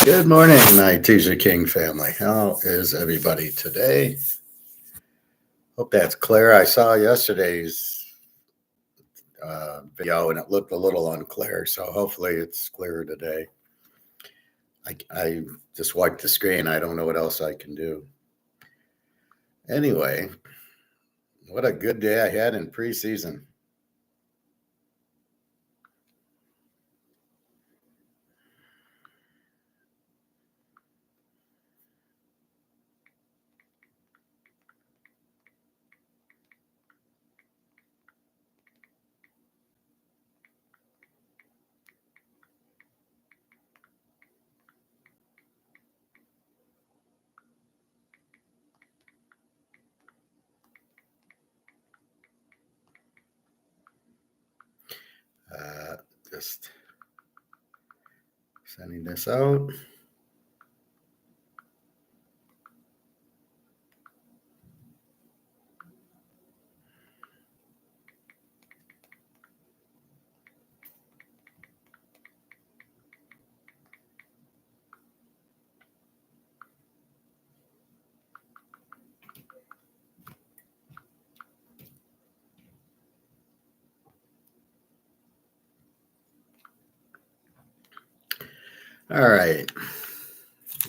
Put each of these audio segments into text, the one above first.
Good morning, my Teaserking family. How is everybody today? Hope that's clear. I saw yesterday's video and it looked a little unclear, so hopefully it's clearer today. I just wiped the screen. I don't know what else I can do. Anyway, what a good day I had in preseason. Just sending this out. All right.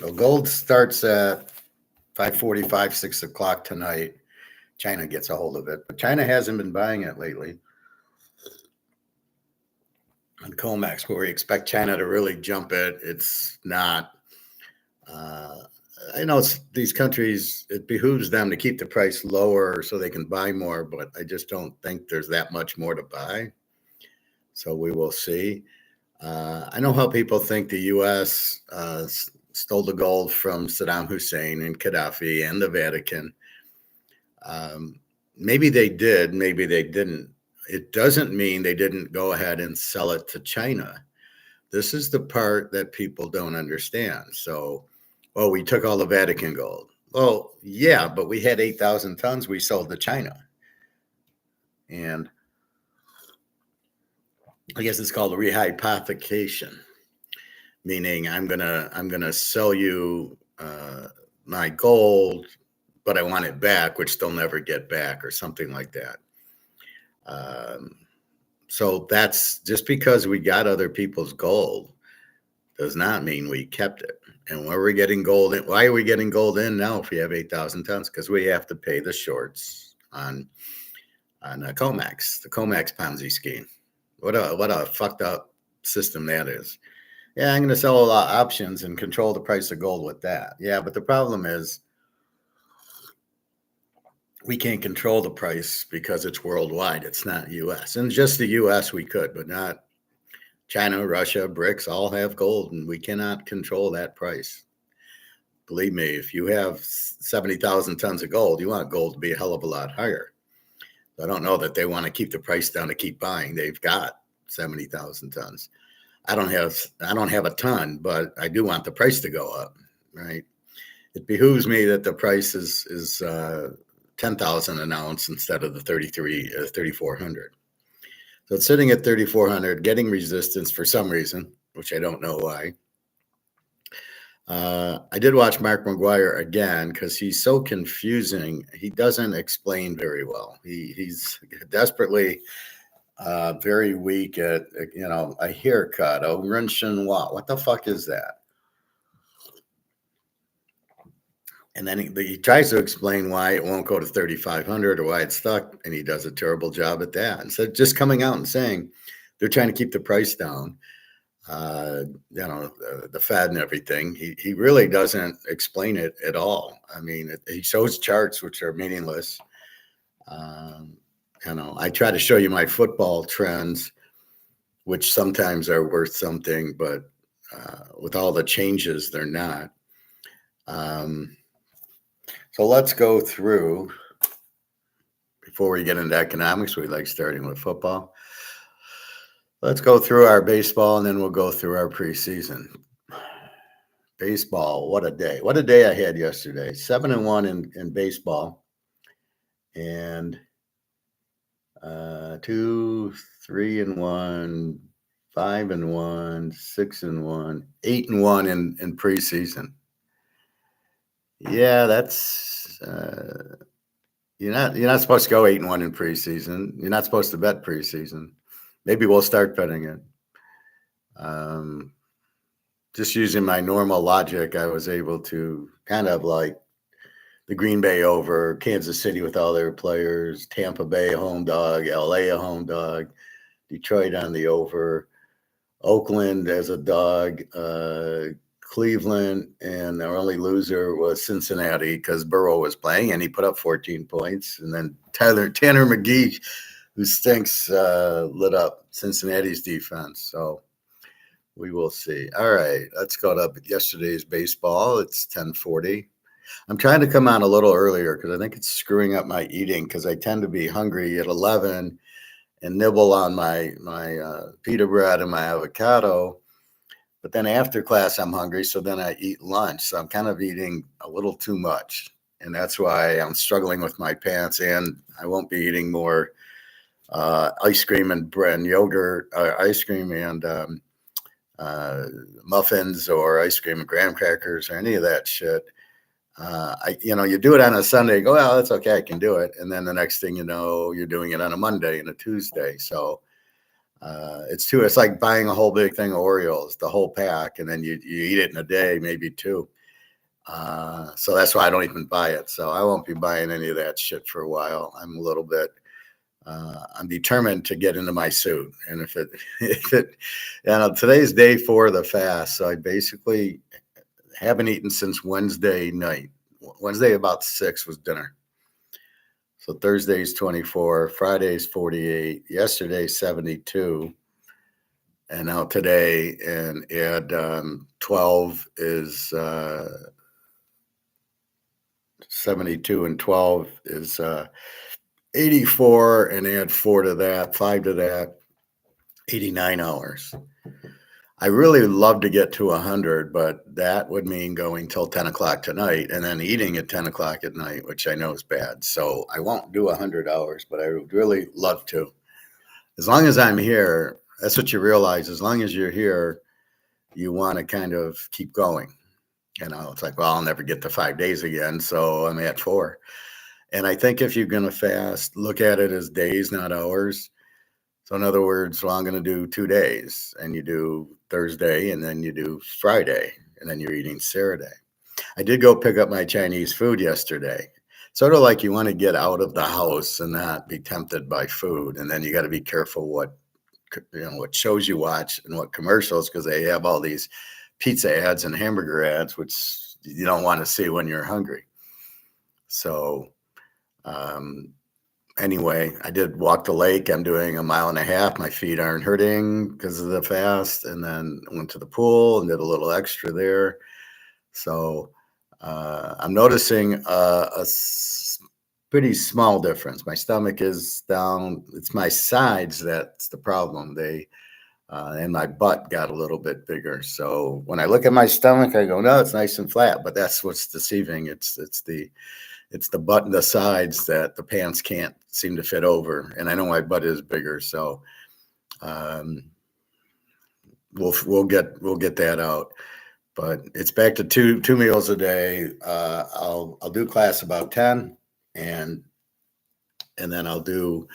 Well, gold starts at 5:45, 6 o'clock tonight. China gets a hold of it, but China hasn't been buying it lately. On COMEX, where we expect China to really jump it, it's not. I know these countries, it behooves them to keep the price lower so they can buy more, but I just don't think there's that much more to buy. So we will see. I know how people think the U.S. Stole the gold from Saddam Hussein and Gaddafi and the Vatican. Maybe they did, maybe they didn't. It doesn't mean they didn't go ahead and sell it to China. This is the part that people don't understand. So, oh, we took all the Vatican gold. Well, yeah, but we had 8,000 tons we sold to China. And I guess it's called a rehypothecation, meaning I'm gonna sell you my gold, but I want it back, which they'll never get back, or something like that. So that's just because we got other people's gold does not mean we kept it. And where we're getting gold in, why are we getting gold in now if we have 8,000 tons? Because we have to pay the shorts on COMEX, the COMEX Ponzi scheme. What a fucked up system that is. Yeah, I'm going to sell a lot of options and control the price of gold with that. Yeah, but the problem is we can't control the price because it's worldwide. It's not U.S. And just the U.S. we could, but not China, Russia, BRICS all have gold, and we cannot control that price. Believe me, if you have 70,000 tons of gold, you want gold to be a hell of a lot higher. I don't know that they want to keep the price down to keep buying. They've got 70,000 tons. I don't have a ton, but I do want the price to go up, right? It behooves me that the price is 10,000 an ounce instead of the 3,400. So it's sitting at 3,400, getting resistance for some reason, which I don't know why. I did watch Mark McGuire again because he's so confusing. He doesn't explain very well. He's desperately very weak at, a haircut, a Russian what the fuck is that? And then he tries to explain why it won't go to 3,500 or why it's stuck, and he does a terrible job at that. Instead of just coming out and saying they're trying to keep the price down, the Fed and everything, he really doesn't explain it at all. I mean, he shows charts which are meaningless. I try to show you my football trends, which sometimes are worth something, but with all the changes, they're not. So let's go through, before we get into economics, we like starting with football. Let's go through our baseball, and then we'll go through our preseason. Baseball, what a day. What a day I had yesterday. 7-1 in baseball. And 2, 3-1, 5-1, 6-1, 8-1 in preseason. Yeah, that's you're not supposed to go 8-1 in preseason. You're not supposed to bet preseason. Maybe we'll start betting it. Just using my normal logic, I was able to kind of like the Green Bay over, Kansas City with all their players, Tampa Bay a home dog, LA a home dog, Detroit on the over, Oakland as a dog, Cleveland, and our only loser was Cincinnati because Burrow was playing and he put up 14 points. And then Tanner McGee, who stinks, lit up Cincinnati's defense. So we will see. All right, let's go to yesterday's baseball. It's 10:40. I'm trying to come on a little earlier because I think it's screwing up my eating because I tend to be hungry at 11 and nibble on my pita bread and my avocado. But then after class, I'm hungry, so then I eat lunch. So I'm kind of eating a little too much, and that's why I'm struggling with my pants. And I won't be eating more ice cream and bread and yogurt, ice cream and muffins or ice cream and graham crackers or any of that shit. You do it on a Sunday, go, well, that's okay, I can do it. And then the next thing you know, you're doing it on a Monday and a Tuesday. So it's like buying a whole big thing of Oreos, the whole pack, and then you eat it in a day, maybe two. So that's why I don't even buy it. So I won't be buying any of that shit for a while. I'm a little bit, I'm determined to get into my suit. And if today's day 4 of the fast. So I basically haven't eaten since Wednesday night. Wednesday about 6 was dinner. So Thursday's 24, Friday's 48, yesterday 72, and now today and add 12 is 72 and 12 is 84, and add 4 to that, 5 to that, 89 hours. I really love to get to 100, but that would mean going till 10 o'clock tonight and then eating at 10 o'clock at night, which I know is bad. So I won't do 100 hours, but I would really love to. As long as I'm here, that's what you realize. As long as you're here, you want to kind of keep going. It's like, well, I'll never get to 5 days again, so I'm at 4. And I think if you're going to fast, look at it as days, not hours. So in other words, well, I'm going to do 2 days, and you do Thursday, and then you do Friday, and then you're eating Saturday. I did go pick up my Chinese food yesterday. Sort of like you want to get out of the house and not be tempted by food, and then you got to be careful what shows you watch and what commercials, because they have all these pizza ads and hamburger ads, which you don't want to see when you're hungry. So anyway, I did walk the lake. I'm doing 1.5 miles. My feet aren't hurting because of the fast. And then went to the pool and did a little extra there. So I'm noticing a pretty small difference. My stomach is down. It's my sides that's the problem. And my butt got a little bit bigger. So when I look at my stomach, I go, no, it's nice and flat. But that's what's deceiving. It's the butt and the sides that the pants can't seem to fit over. And I know my butt is bigger, so we'll get that out. But it's back to two meals a day. I'll do class about 10, and then I'll do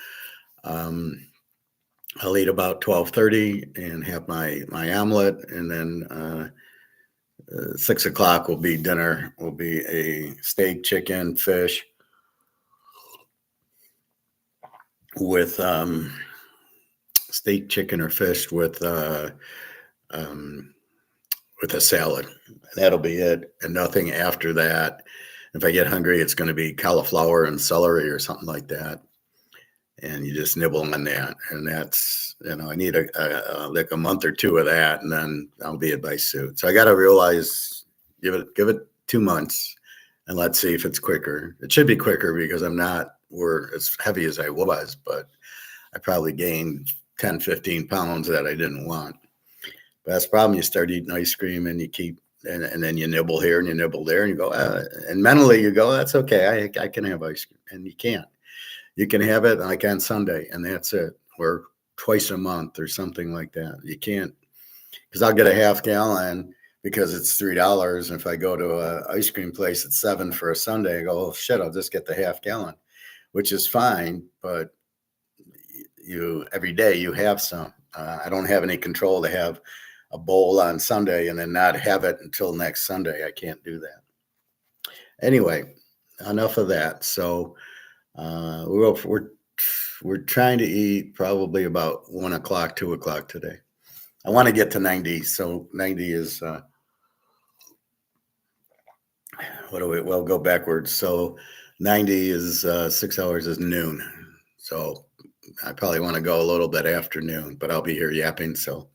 I'll eat about 12:30 and have my omelet, and then 6 o'clock will be dinner. Will be a steak, chicken, fish with steak, chicken, or fish with a salad. That'll be it, and nothing after that. If I get hungry, it's going to be cauliflower and celery or something like that, and you just nibble on that. And that's, I need like a month or 2 of that, and then I'll be at my suit. So I got to realize, give it 2 months, and let's see if it's quicker. It should be quicker because I'm not as heavy as I was, but I probably gained 10, 15 pounds that I didn't want. But that's the problem. You start eating ice cream and you keep, and then you nibble here and you nibble there, and you go, and mentally you go, that's okay. I can have ice cream, and you can't. You can have it like on Sunday, and that's it. Or twice a month or something like that. You can't, because I'll get a half gallon because it's $3. And if I go to a ice cream place at $7 for a sundae, I go, oh shit, I'll just get the half gallon, which is fine. But every day you have some. I don't have any control to have a bowl on Sunday and then not have it until next Sunday. I can't do that. Anyway, enough of that. So we're trying to eat probably about 1 o'clock, 2 o'clock today. I want to get to 90. So 90 is we'll go backwards. So 90 is 6 hours is noon. So I probably want to go a little bit after noon, but I'll be here yapping. So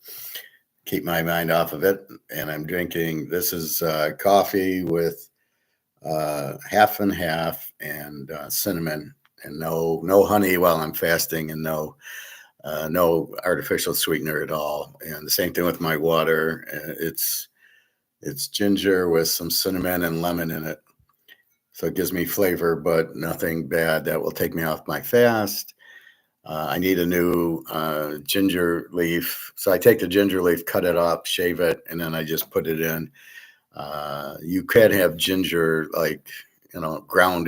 keep my mind off of it. And I'm drinking, this is coffee with half and half and cinnamon and no honey while I'm fasting, and no artificial sweetener at all. And the same thing with my water. It's ginger with some cinnamon and lemon in it. So it gives me flavor, but nothing bad that will take me off my fast. I need a new ginger leaf. So I take the ginger leaf, cut it up, shave it, and then I just put it in. You can have ginger, like, ground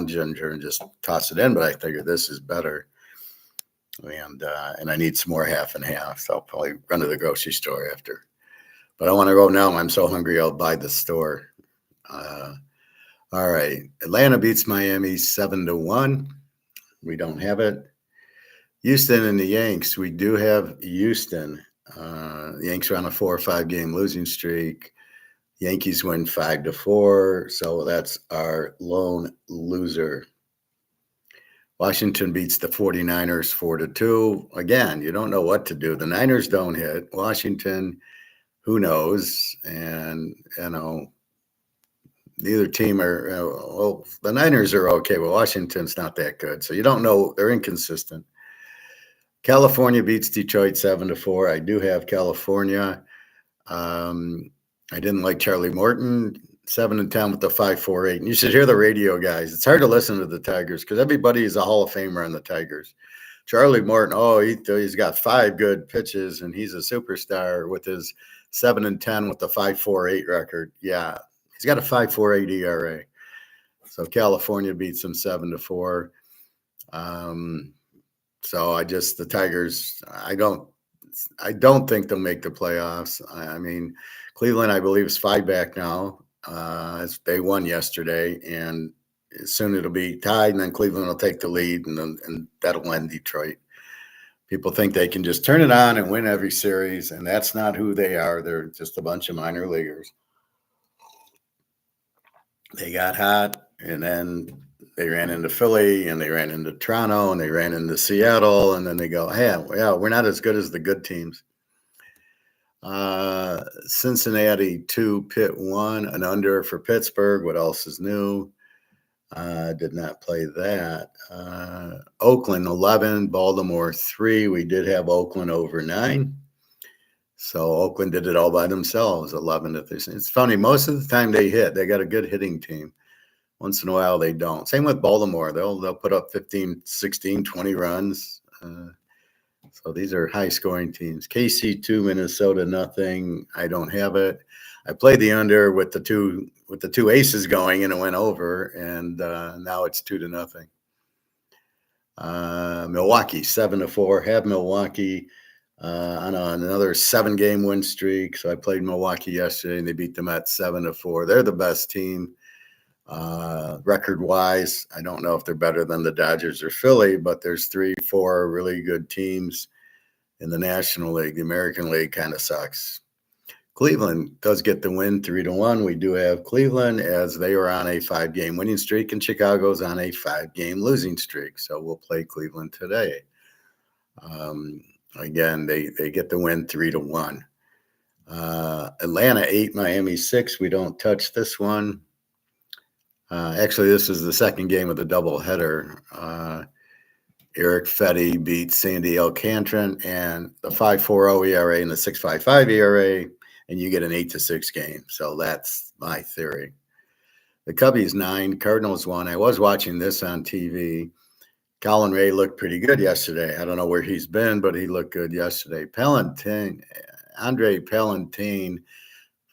ginger and just toss it in, but I figure this is better. And I need some more half and half. So I'll probably run to the grocery store after. But I want to go now. I'm so hungry, I'll buy the store. All right. Atlanta beats Miami 7-1. We don't have it. Houston and the Yanks. We do have Houston. The Yanks are on a 4 or 5 game losing streak. Yankees win 5-4. So that's our lone loser. Washington beats the 49ers 4-2. Again, you don't know what to do. The Niners don't hit. Washington, who knows? And, neither team are, the Niners are okay, but Washington's not that good. So you don't know. They're inconsistent. California beats Detroit 7-4. I do have California. I didn't like Charlie Morton, 7-10 with the 5.48. And you should hear the radio guys. It's hard to listen to the Tigers because everybody is a Hall of Famer on the Tigers. Charlie Morton, he's got 5 good pitches and he's a superstar with his 7-10 with the 5.48 record. Yeah, he's got a 5.48 ERA. So California beats them 7-4. So the Tigers, I don't think they'll make the playoffs. I mean, Cleveland, I believe, is 5 back now. As they won yesterday, and soon it'll be tied, and then Cleveland will take the lead, and that'll end Detroit. People think they can just turn it on and win every series, and that's not who they are. They're just a bunch of minor leaguers. They got hot, and then they ran into Philly, and they ran into Toronto, and they ran into Seattle, and then they go, hey, yeah, we're not as good as the good teams. Cincinnati 2, Pitt 1, an under for Pittsburgh. What else is new? Did not play that. Oakland 11, Baltimore 3. We did have Oakland over 9. So Oakland did it all by themselves, 11-3. It's funny. Most of the time they hit. They got a good hitting team. Once in a while they don't. Same with Baltimore. They'll put up 15, 16, 20 runs. So these are high-scoring teams. KC 2, Minnesota nothing. I don't have it. I played the under with the two aces going, and it went over. And now it's 2-0. Milwaukee 7-4. Have Milwaukee on another 7-game win streak. So I played Milwaukee yesterday, and they beat the Mets 7-4. They're the best team record-wise. I don't know if they're better than the Dodgers or Philly, but there's 3-4 really good teams in the National League. The American League kind of sucks. Cleveland does get the win 3-1. We do have Cleveland as they are on a 5-game winning streak, and Chicago's on a 5-game losing streak. So we'll play Cleveland today. Again, they get the win 3-1. Atlanta 8, Miami 6. We don't touch this one. Actually, this is the second game of the doubleheader. Eric Fetty beat Sandy Alcantara, and the 5.40 ERA and the 6.55 ERA, and you get an 8-6 game. So that's my theory. The Cubbies 9, Cardinals 1. I was watching this on TV, Colin Ray looked pretty good yesterday. I don't know where he's been, but he looked good yesterday. Andre Palantine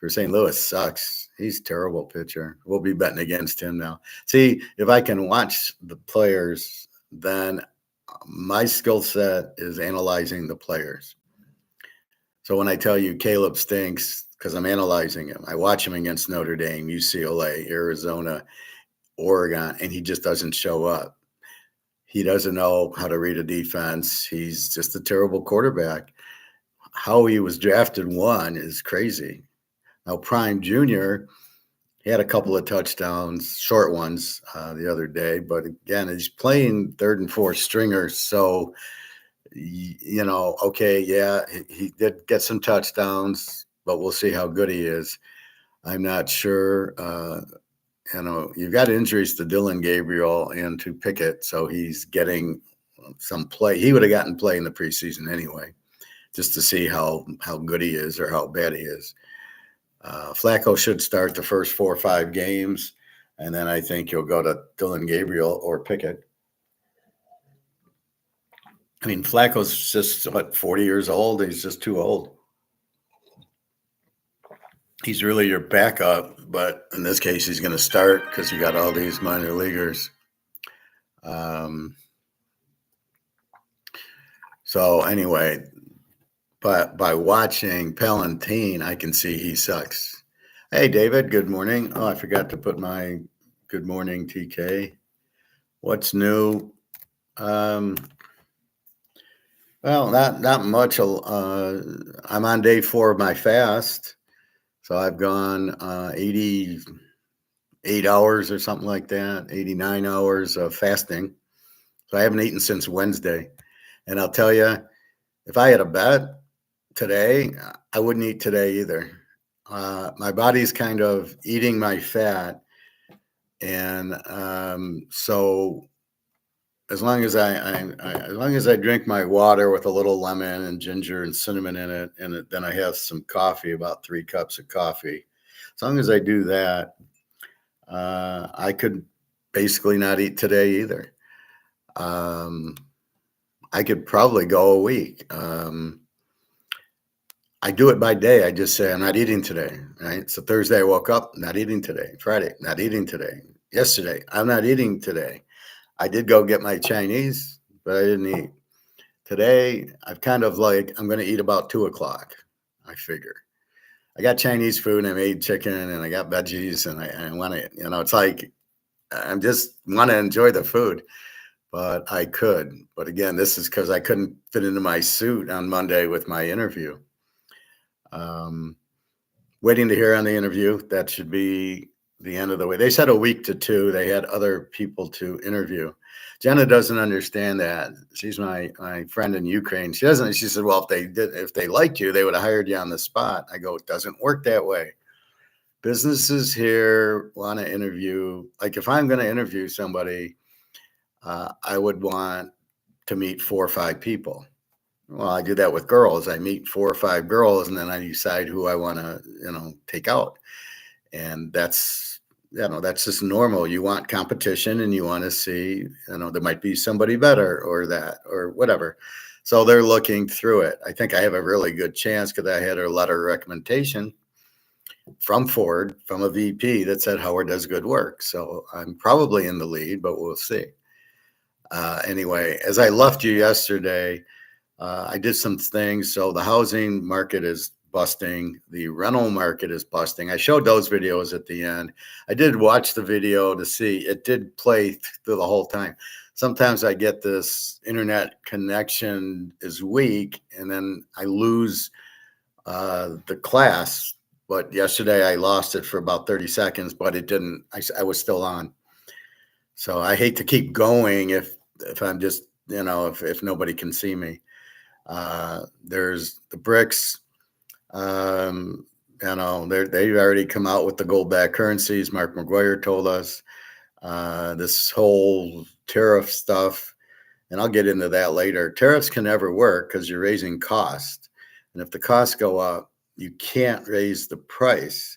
for St. Louis sucks. He's a terrible pitcher. We'll be betting against him now. See, if I can watch the players, then my skill set is analyzing the players. So when I tell you Caleb stinks, because I'm analyzing him, I watch him against Notre Dame, UCLA, Arizona, Oregon, and he just doesn't show up. He doesn't know how to read a defense. He's just a terrible quarterback. How he was drafted one is crazy. Now, Prime Jr., he had a couple of touchdowns, short ones, the other day. But again, he's playing third and fourth stringers. So, okay, yeah, he did get some touchdowns, but we'll see how good he is. I'm not sure. You've got injuries to Dylan Gabriel and to Pickett, so he's getting some play. He would have gotten play in the preseason anyway, just to see how good he is or how bad he is. Flacco should start the first 4 or 5 games, and then I think you'll go to Dylan Gabriel or Pickett. I mean, Flacco's just, 40 years old? He's just too old. He's really your backup, but in this case, he's going to start because you got all these minor leaguers. So anyway, but by watching Palantine, I can see he sucks. Hey, David, good morning. Oh, I forgot to put my good morning, TK. What's new? Well, not much. I'm on day 4 of my fast. So I've gone 88 hours or something like that, 89 hours of fasting. So I haven't eaten since Wednesday. And I'll tell you, if I had a bet today, I wouldn't eat today either. My body's kind of eating my fat. And so as long as I drink my water with a little lemon and ginger and cinnamon in it, and then I have some coffee, about 3 cups of coffee. As long as I do that, I could basically not eat today either. I could probably go a week. I do it by day. I just say I'm not eating today, right? So Thursday I woke up, not eating today. Friday, not eating today. Yesterday, I'm not eating today. I did go get my Chinese, but I didn't eat. Today, I've kind of like, I'm going to eat about 2 o'clock, I figure. I got Chinese food, and I made chicken, and I got veggies, and I want to, it's like, I just want to enjoy the food, but I could. But again, this is because I couldn't fit into my suit on Monday with my interview. Waiting to hear on the interview. That should be the end of the way. They said a week to 2. They had other people to interview. Jenna doesn't understand that. She's my friend in Ukraine. She doesn't. She said, well, if they liked you, they would have hired you on the spot. I go, it doesn't work that way. Businesses here want to interview. Like if I'm going to interview somebody, I would want to meet 4 or 5 people. Well, I do that with girls. I meet 4 or 5 girls, and then I decide who I want to, take out. And that's just normal. You want competition, and you want to see, there might be somebody better or that or whatever. So they're looking through it. I think I have a really good chance because I had a letter of recommendation from Ford, from a VP that said Howard does good work. So I'm probably in the lead, but we'll see. Anyway, as I left you yesterday, I did some things. So the housing market is busting. The rental market is busting. I showed those videos at the end. I did watch the video to see. It did play through the whole time. Sometimes I get this internet connection is weak, and then I lose the class. But yesterday I lost it for about 30 seconds, but it didn't. I was still on. So I hate to keep going if I'm just, if nobody can see me. There's the bricks. They've already come out with the gold backed currencies. Mark McGuire told us this whole tariff stuff, and I'll get into that later. Tariffs can never work because you're raising cost. And if the costs go up, you can't raise the price.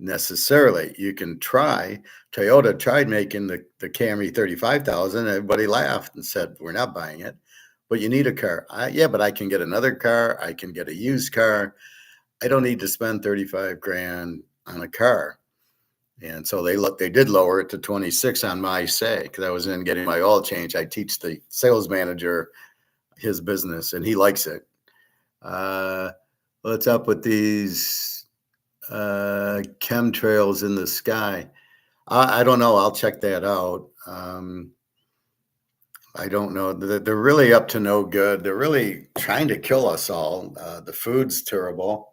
necessarily. You can try. Toyota tried making the Camry 35,000. Everybody laughed and said, we're not buying it. But you need a car. Yeah, but I can get another car. I can get a used car. I don't need to spend 35 grand on a car. And so they did lower it to 26 on my say, because I was in getting my oil change. I teach the sales manager his business and he likes it. What's up with these chemtrails in the sky? I don't know. I'll check that out. I don't know. They're really up to no good. They're really trying to kill us all. The food's terrible.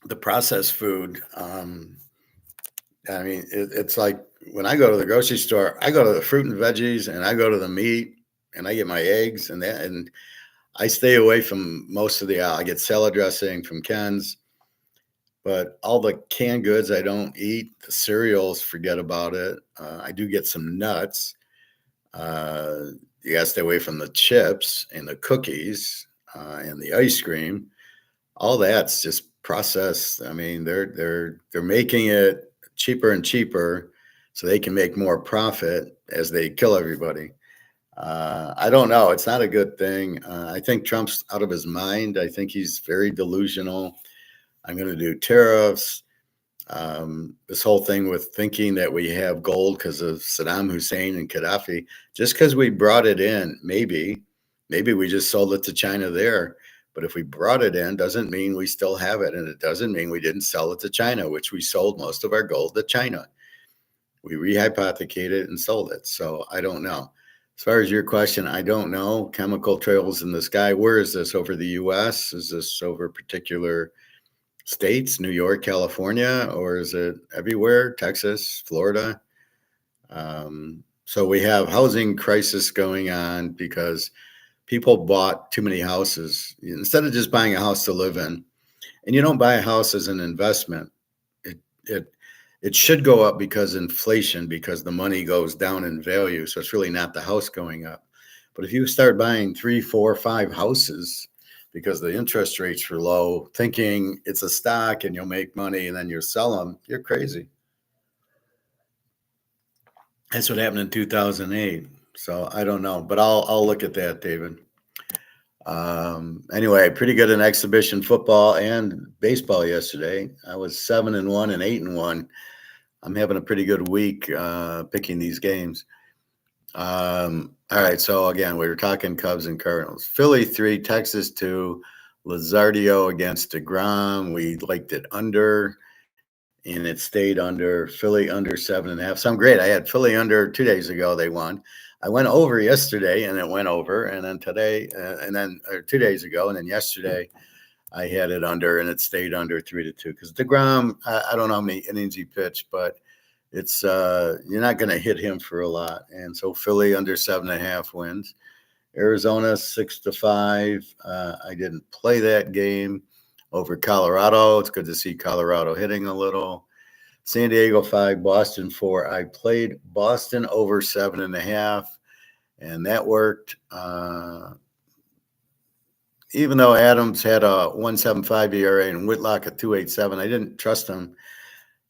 The processed food. I mean, it's like when I go to the grocery store, I go to the fruit and veggies, and I go to the meat, and I get my eggs, and that, and I stay away from most of the aisle. I get salad dressing from Ken's, but all the canned goods I don't eat. The cereals, forget about it. I do get some nuts. You got to stay away from the chips and the cookies and the ice cream. All that's just processed. I mean, they're making it cheaper and cheaper so they can make more profit as they kill everybody. I don't know. It's not a good thing. I think Trump's out of his mind. I think he's very delusional. I'm going to do tariffs. This whole thing with thinking that we have gold because of Saddam Hussein and Gaddafi, just because we brought it in, maybe we just sold it to China there. But if we brought it in, doesn't mean we still have it. And it doesn't mean we didn't sell it to China, which we sold most of our gold to China. We rehypothecated it and sold it. So I don't know. As far as your question, I don't know. Chemical trails in the sky. Where is this? Over the U.S.? Is this over particular states, New York, California, or is it everywhere? Texas, Florida? So we have housing crisis going on because people bought too many houses instead of just buying a house to live in. And you don't buy a house as an investment. It should go up because inflation, because the money goes down in value. So it's really not the house going up. But if you start buying 3, 4, 5 houses because the interest rates were low, thinking it's a stock and you'll make money and then you'll sell them, you're crazy. That's what happened in 2008. So I don't know, but I'll look at that, David. Anyway, pretty good in exhibition football and baseball yesterday. I was 7-1 and 8-1. I'm having a pretty good week picking these games. All right, so again, we were talking Cubs and Cardinals. Philly 3, Texas 2, Lazardio against DeGrom. We liked it under, and it stayed under. Philly under 7.5. So I'm great. I had Philly under 2 days ago. They won. I went over yesterday, and it went over. And then today, or 2 days ago, and then yesterday, I had it under, and it stayed under 3-2. Because DeGrom, I don't know how many innings he pitched, but it's you're not going to hit him for a lot. And so Philly under 7.5 wins. Arizona 6-5. I didn't play that game over Colorado. It's good to see Colorado hitting a little. San Diego 5, Boston 4. I played Boston over 7.5, and that worked. Even though Adams had a 1.75 ERA and Whitlock a 2.87, I didn't trust him.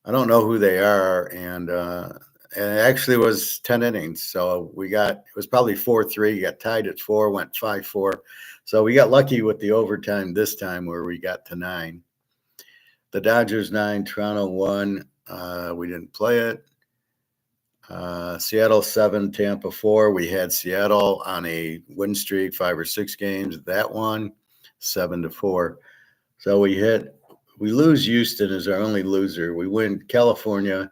I don't know who they are, and it actually was 10 innings. So it was probably 4-3, got tied at 4, went 5-4. So we got lucky with the overtime this time where we got to 9. The Dodgers 9, Toronto 1. We didn't play it. Seattle 7, Tampa 4. We had Seattle on a win streak, 5 or 6 games. That one, 7-4. So we lose Houston as our only loser. We win California,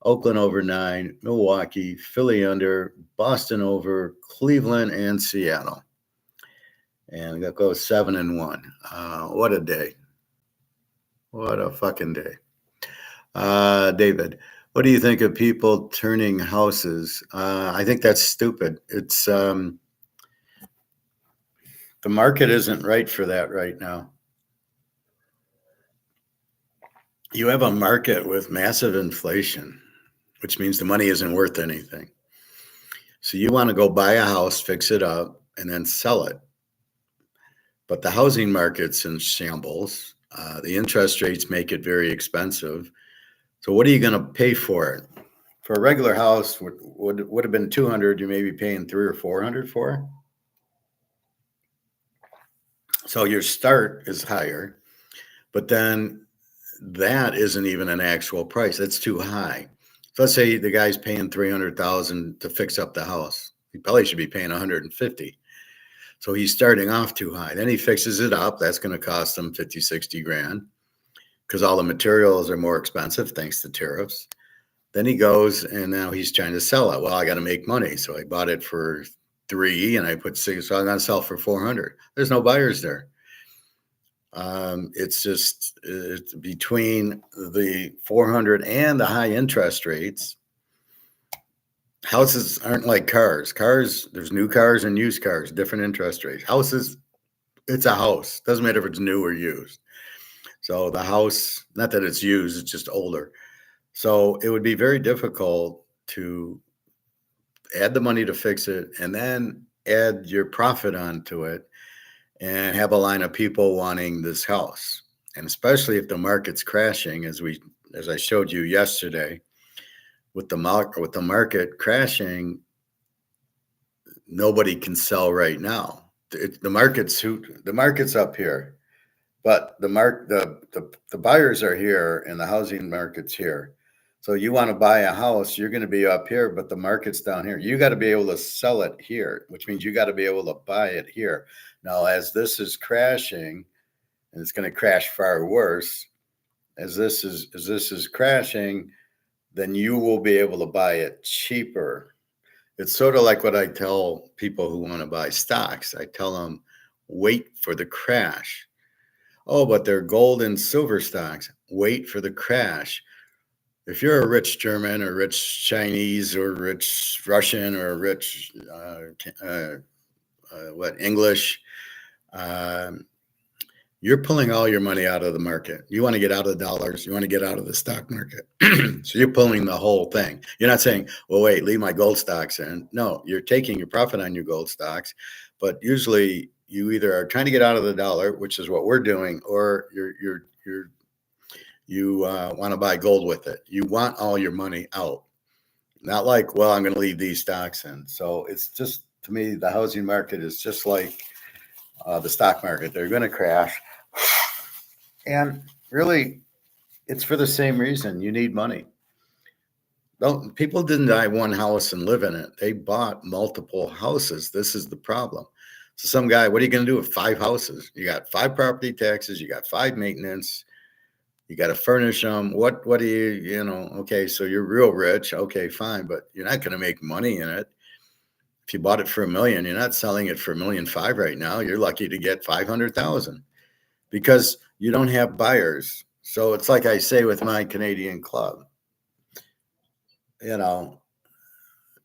Oakland over 9, Milwaukee, Philly under, Boston over, Cleveland, and Seattle. And that goes 7-1. What a day. What a fucking day. David, what do you think of people turning houses? I think that's stupid. It's the market isn't right for that right now. You have a market with massive inflation, which means the money isn't worth anything. So you want to go buy a house, fix it up, and then sell it. But the housing market's in shambles. The interest rates make it very expensive. So what are you going to pay for it? For a regular house, would have been 200. You may be paying 300 or 400 for. So your start is higher, but then that isn't even an actual price. That's too high. So let's say the guy's paying 300,000 to fix up the house. He probably should be paying 150. So he's starting off too high. Then he fixes it up. That's going to cost him 50, 60 grand because all the materials are more expensive thanks to tariffs. Then he goes and now he's trying to sell it. Well, I got to make money. So I bought it for 3 and I put 6. So I'm going to sell for 400. There's no buyers there. It's between the 400 and the high interest rates. Houses aren't like cars. Cars, there's new cars and used cars, different interest rates. Houses, it's a house. Doesn't matter if it's new or used. So the house, not that it's used, it's just older. So it would be very difficult to add the money to fix it and then add your profit onto it and have a line of people wanting this house. And especially if the market's crashing, as I showed you yesterday, with the market crashing, nobody can sell right now. The market's up here, but the buyers are here and the housing market's here. So you want to buy a house, you're going to be up here, but the market's down here. You got to be able to sell it here, which means you got to be able to buy it here. Now, as this is crashing, and it's going to crash far worse, as this is crashing, then you will be able to buy it cheaper. It's sort of like what I tell people who want to buy stocks. I tell them, wait for the crash. Oh, but they're gold and silver stocks. Wait for the crash. If you're a rich German or rich Chinese or rich Russian or rich English, you're pulling all your money out of the market. You want to get out of the dollars. You want to get out of the stock market. So you're pulling the whole thing. You're not saying, well, wait, leave my gold stocks in. No, you're taking your profit on your gold stocks. But usually you either are trying to get out of the dollar, which is what we're doing, or you want to buy gold with it. You want all your money out. Not like, well, I'm going to leave these stocks in. So it's just, to me, the housing market is just like the stock market. They're going to crash. And really, it's for the same reason. You need money. People didn't buy one house and live in it. They bought multiple houses. This is the problem. So some guy, what are you going to do with 5 houses? You got 5 property taxes. You got 5 maintenance. You got to furnish them. What do you okay, so you're real rich. Okay, fine. But you're not going to make money in it. If you bought it for $1 million, you're not selling it for $1.5 million right now. You're lucky to get 500,000 because you don't have buyers. So it's like I say with my Canadian club, can I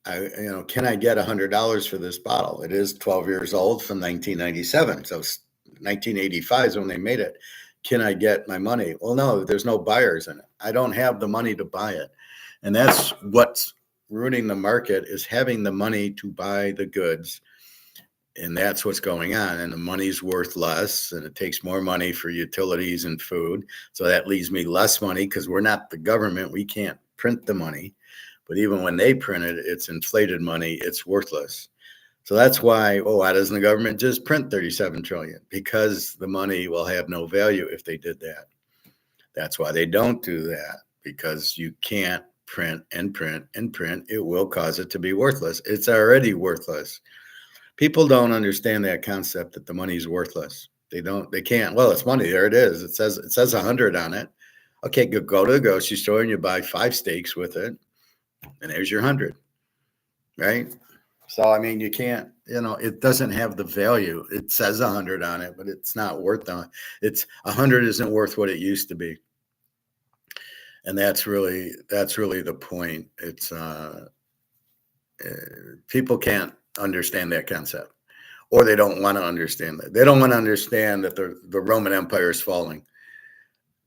get $100 for this bottle? It is 12 years old from 1997. So 1985 is when they made it. Can I get my money? Well, no, there's no buyers in it. I don't have the money to buy it. And that's what's ruining the market, is having the money to buy the goods. And that's what's going on. And the money's worth less, and it takes more money for utilities and food. So that leaves me less money because we're not the government. We can't print the money. But even when they print it, it's inflated money. It's worthless. So that's why, why doesn't the government just print 37 trillion? Because the money will have no value if they did that. That's why they don't do that, because you can't print and print and print. It will cause it to be worthless. It's already worthless. People don't understand that concept that the money is worthless. They can't. Well, it's money. There it is. It says 100 on it. Okay, go to the grocery store and you buy 5 steaks with it, and there's your 100, right? So, I mean, you can't, it doesn't have the value. It says 100 on it, but it's not worth that. 100 isn't worth what it used to be. And that's really the point. It's people can't understand that concept, or they don't want to understand that. They don't want to understand that the Roman Empire is falling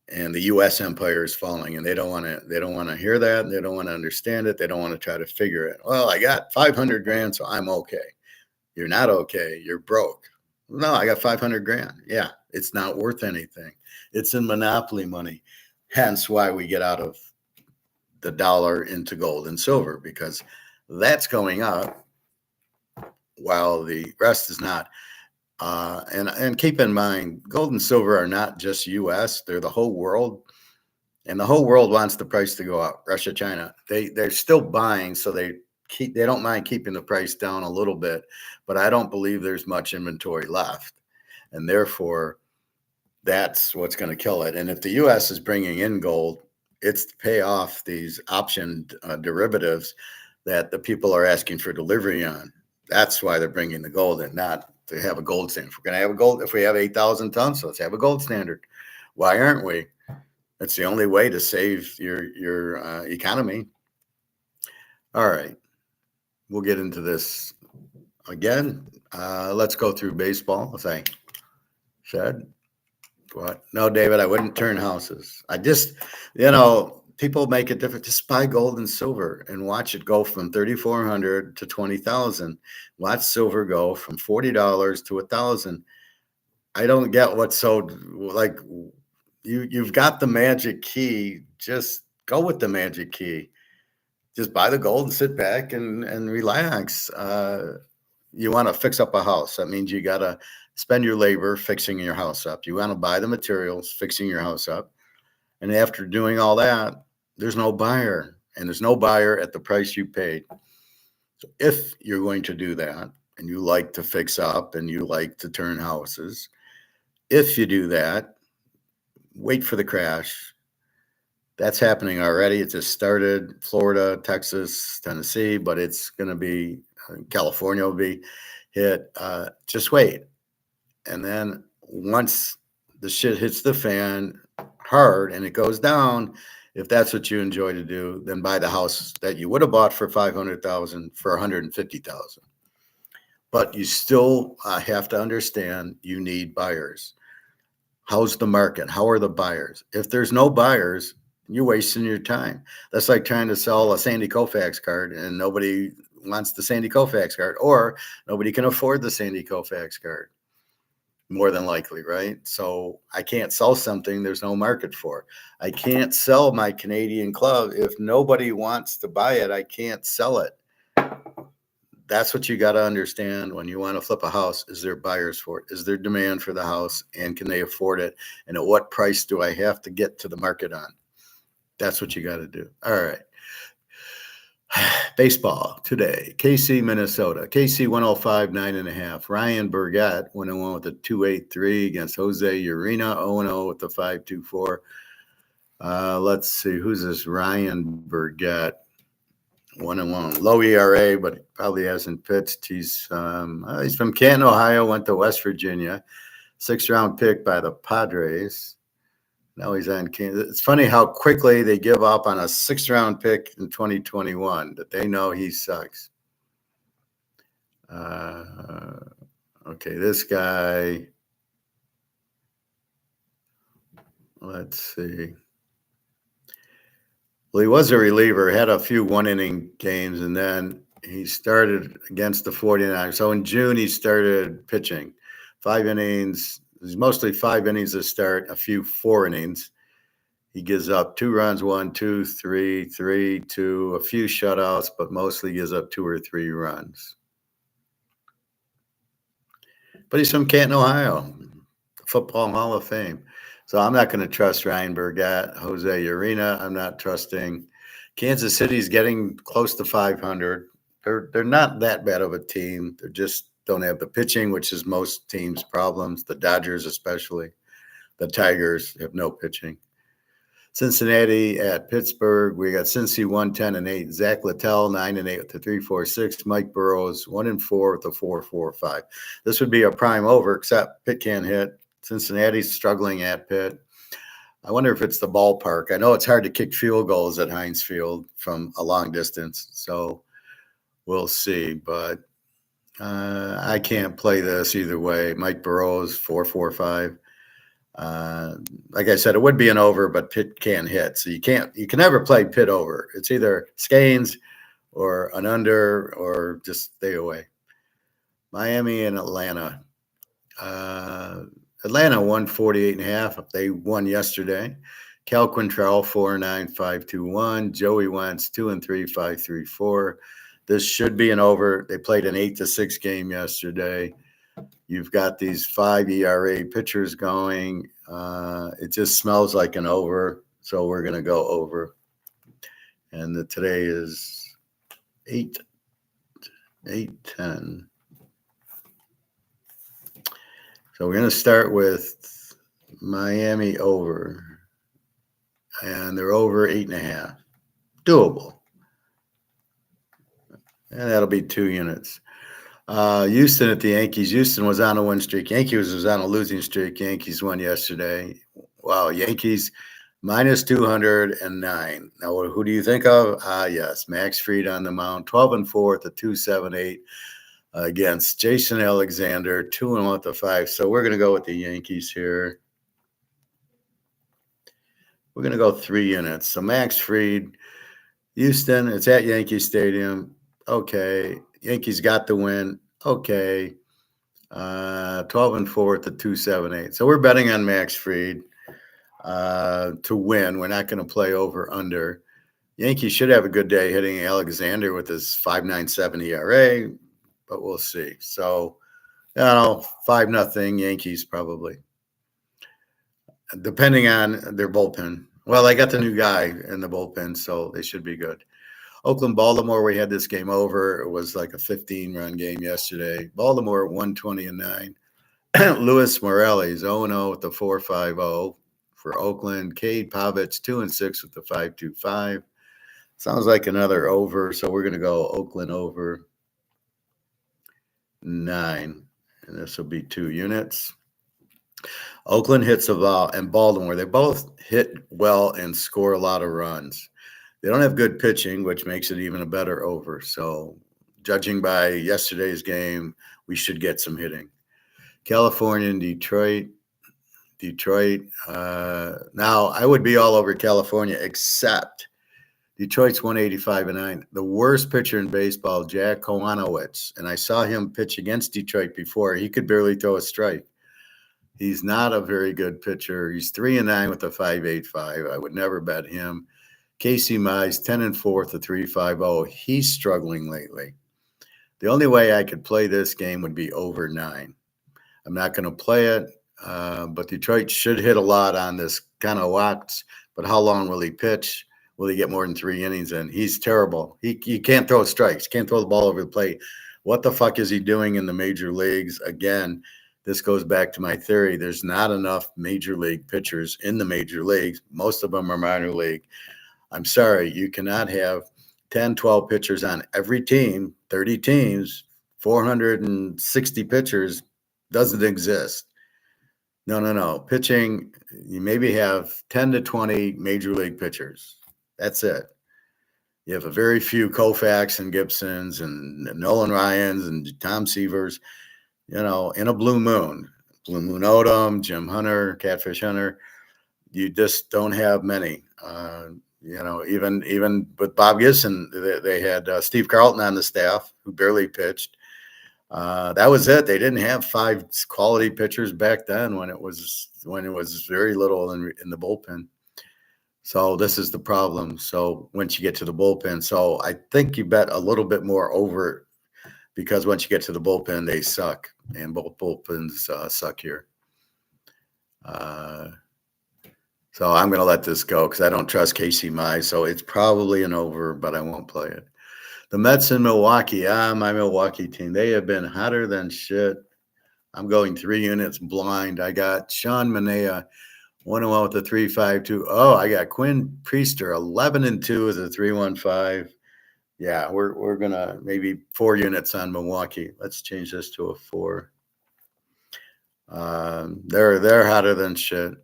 and the U.S. empire is falling, and they don't want to hear that. They don't want to understand it. They don't want to try to figure it. Well, I got 500 grand, so I'm okay. You're not okay. You're broke. No, I got 500 grand. Yeah, it's not worth anything. It's in monopoly money. Hence why we get out of the dollar into gold and silver, because that's going up while the rest is not. And keep in mind, gold and silver are not just U.S.; they're the whole world, and the whole world wants the price to go up. Russia, China, they're still buying, so they don't mind keeping the price down a little bit, but I don't believe there's much inventory left, and therefore that's what's going to kill it. And if the U.S. is bringing in gold, it's to pay off these option derivatives that the people are asking for delivery on. That's why they're bringing the gold in, not to have a gold standard. If we're going to have a gold, if we have 8,000 tons, so let's have a gold standard. Why aren't we? That's the only way to save your economy. All right, we'll get into this again. Let's go through baseball, as I said. What? No, David, I wouldn't turn houses. I just, people make it different. Just buy gold and silver and watch it go from 3,400 to 20,000. Watch silver go from $40 to 1,000. I don't get what's so like. You've got the magic key. Just go with the magic key. Just buy the gold and sit back and relax. You want to fix up a house. That means you got to spend your labor fixing your house up. You want to buy the materials, fixing your house up. And after doing all that, there's no buyer, and there's no buyer at the price you paid. So if you're going to do that, and you like to fix up and you like to turn houses, if you do that, wait for the crash. That's happening already. It just started. Florida, Texas, Tennessee, but it's going to be California will be hit. Just wait. And then once the shit hits the fan hard and it goes down, if that's what you enjoy to do, then buy the house that you would have bought for 500,000 for 150,000. But you still have to understand you need buyers. How's the market? How are the buyers? If there's no buyers, you're wasting your time. That's like trying to sell a Sandy Koufax card and nobody wants the Sandy Koufax card, or nobody can afford the Sandy Koufax card. More than likely, right? So I can't sell something there's no market for. I can't sell my Canadian club. If nobody wants to buy it, I can't sell it. That's what you got to understand when you want to flip a house. Is there buyers for it? Is there demand for the house? And can they afford it? And at what price do I have to get to the market on? That's what you got to do. All right. Baseball today, KC, Minnesota. KC 105, 9.5. Ryan Burgett went and won with a 2.83 against Jose Urena, 0-0 with the 5.24. Let's see, who's this Ryan Burgett? 1-1. Low ERA, but he probably hasn't pitched. He's from Canton, Ohio, went to West Virginia. 6th-round pick by the Padres. Now he's on Kansas. It's funny how quickly they give up on a 6th-round pick in 2021 that they know he sucks. Okay, this guy. Let's see. Well, he was a reliever, had a few one-inning games, and then he started against the 49ers. So in June, he started pitching. 5 innings. It's mostly 5 innings to start, a few 4 innings. He gives up 2 runs, 1, 2, 3, 3, 2, a few shutouts, but mostly gives up 2 or 3 runs. But he's from Canton, Ohio, Football Hall of Fame. So I'm not going to trust Ryan Burgett, Jose Urena. I'm not trusting. Kansas City's getting close to 500. They're not that bad of a team. They just don't have the pitching, which is most teams' problems. The Dodgers especially. The Tigers have no pitching. Cincinnati at Pittsburgh. We got Cincy 1-10-8. Zach Littell 9-8 with the 3.46. Mike Burrows 1-4 with the 4.45. This would be a prime over, except Pitt can't hit. Cincinnati's struggling at Pitt. I wonder if it's the ballpark. I know it's hard to kick field goals at Heinz Field from a long distance, so we'll see. But I can't play this either way. Mike Burrows 4.45. Like I said, it would be an over, but Pitt can't hit. So you can never play Pitt over. It's either Skeins or an under or just stay away. Miami and Atlanta. Atlanta 148.5. They won yesterday. Cal Quintrell 4.9521. Joey Wentz 2-3 5.34. This should be an over. They played an 8-6 game yesterday. You've got these 5 ERA pitchers going. It just smells like an over, so we're going to go over. And today is 8/10. So we're going to start with Miami over, and they're over 8.5. Doable. And that'll be 2 units. Houston at the Yankees. Houston was on a win streak. Yankees was on a losing streak. Yankees won yesterday. Wow, Yankees minus 209. Now, who do you think of? Yes, Max Fried on the mound, 12-4 at the 2.78 against Jason Alexander, 2-1 at the 5. So we're going to go with the Yankees here. We're going to go 3 units. So Max Fried, Houston, it's at Yankee Stadium. Okay. Yankees got the win. Okay. 12-4 at the 2.78. So we're betting on Max Fried to win. We're not going to play over under. Yankees should have a good day hitting Alexander with his 5.97 ERA, but we'll see. So, 5-0 Yankees probably, depending on their bullpen. Well, they got the new guy in the bullpen, so they should be good. Oakland, Baltimore, we had this game over. It was like a 15-run game yesterday. Baltimore 120-9. Luis Morales 0-0 with the 4.50 for Oakland. Cade Pavich 2-6 with the 5.25. Sounds like another over, so we're going to go Oakland over 9, and this will be 2 units. Oakland hits a ball, and Baltimore, they both hit well and score a lot of runs. They don't have good pitching, which makes it even a better over. So, judging by yesterday's game, we should get some hitting. California and Detroit. Now, I would be all over California, except Detroit's 185-9. The worst pitcher in baseball, Jack Kowanowitz, and I saw him pitch against Detroit before. He could barely throw a strike. He's not a very good pitcher. He's 3-9 with a 5.85. I would never bet him. Casey Mize, 10-4 with a 3.50. He's struggling lately. The only way I could play this game would be over 9. I'm not going to play it, but Detroit should hit a lot on this kind of Watts. But how long will he pitch? Will he get more than 3 innings in? He's terrible. He can't throw strikes, can't throw the ball over the plate. What the fuck is he doing in the major leagues? Again, this goes back to my theory. There's not enough major league pitchers in the major leagues. Most of them are minor league. I'm sorry, you cannot have 10, 12 pitchers on every team, 30 teams, 460 pitchers. Doesn't exist. No. Pitching, you maybe have 10 to 20 major league pitchers. That's it. You have a very few Koufax and Gibsons and Nolan Ryans and Tom Seavers, in a blue moon. Blue Moon Odom, Jim Hunter, Catfish Hunter. You just don't have many. Even with Bob Gibson, they had Steve Carlton on the staff who barely pitched. That was it. They didn't have 5 quality pitchers back then when it was very little in the bullpen. So this is the problem. So once you get to the bullpen, so I think you bet a little bit more over, because once you get to the bullpen, they suck, and both bullpens suck here. So I'm going to let this go because I don't trust Casey Mize. So it's probably an over, but I won't play it. The Mets in Milwaukee, my Milwaukee team, they have been hotter than shit. I'm going 3 units blind. I got Sean Manaea, 1-1 with the 3.52. Oh, I got Quinn Priester, 11-2 with a 3.15. Yeah, we're going to maybe 4 units on Milwaukee. Let's change this to a 4. They're hotter than shit.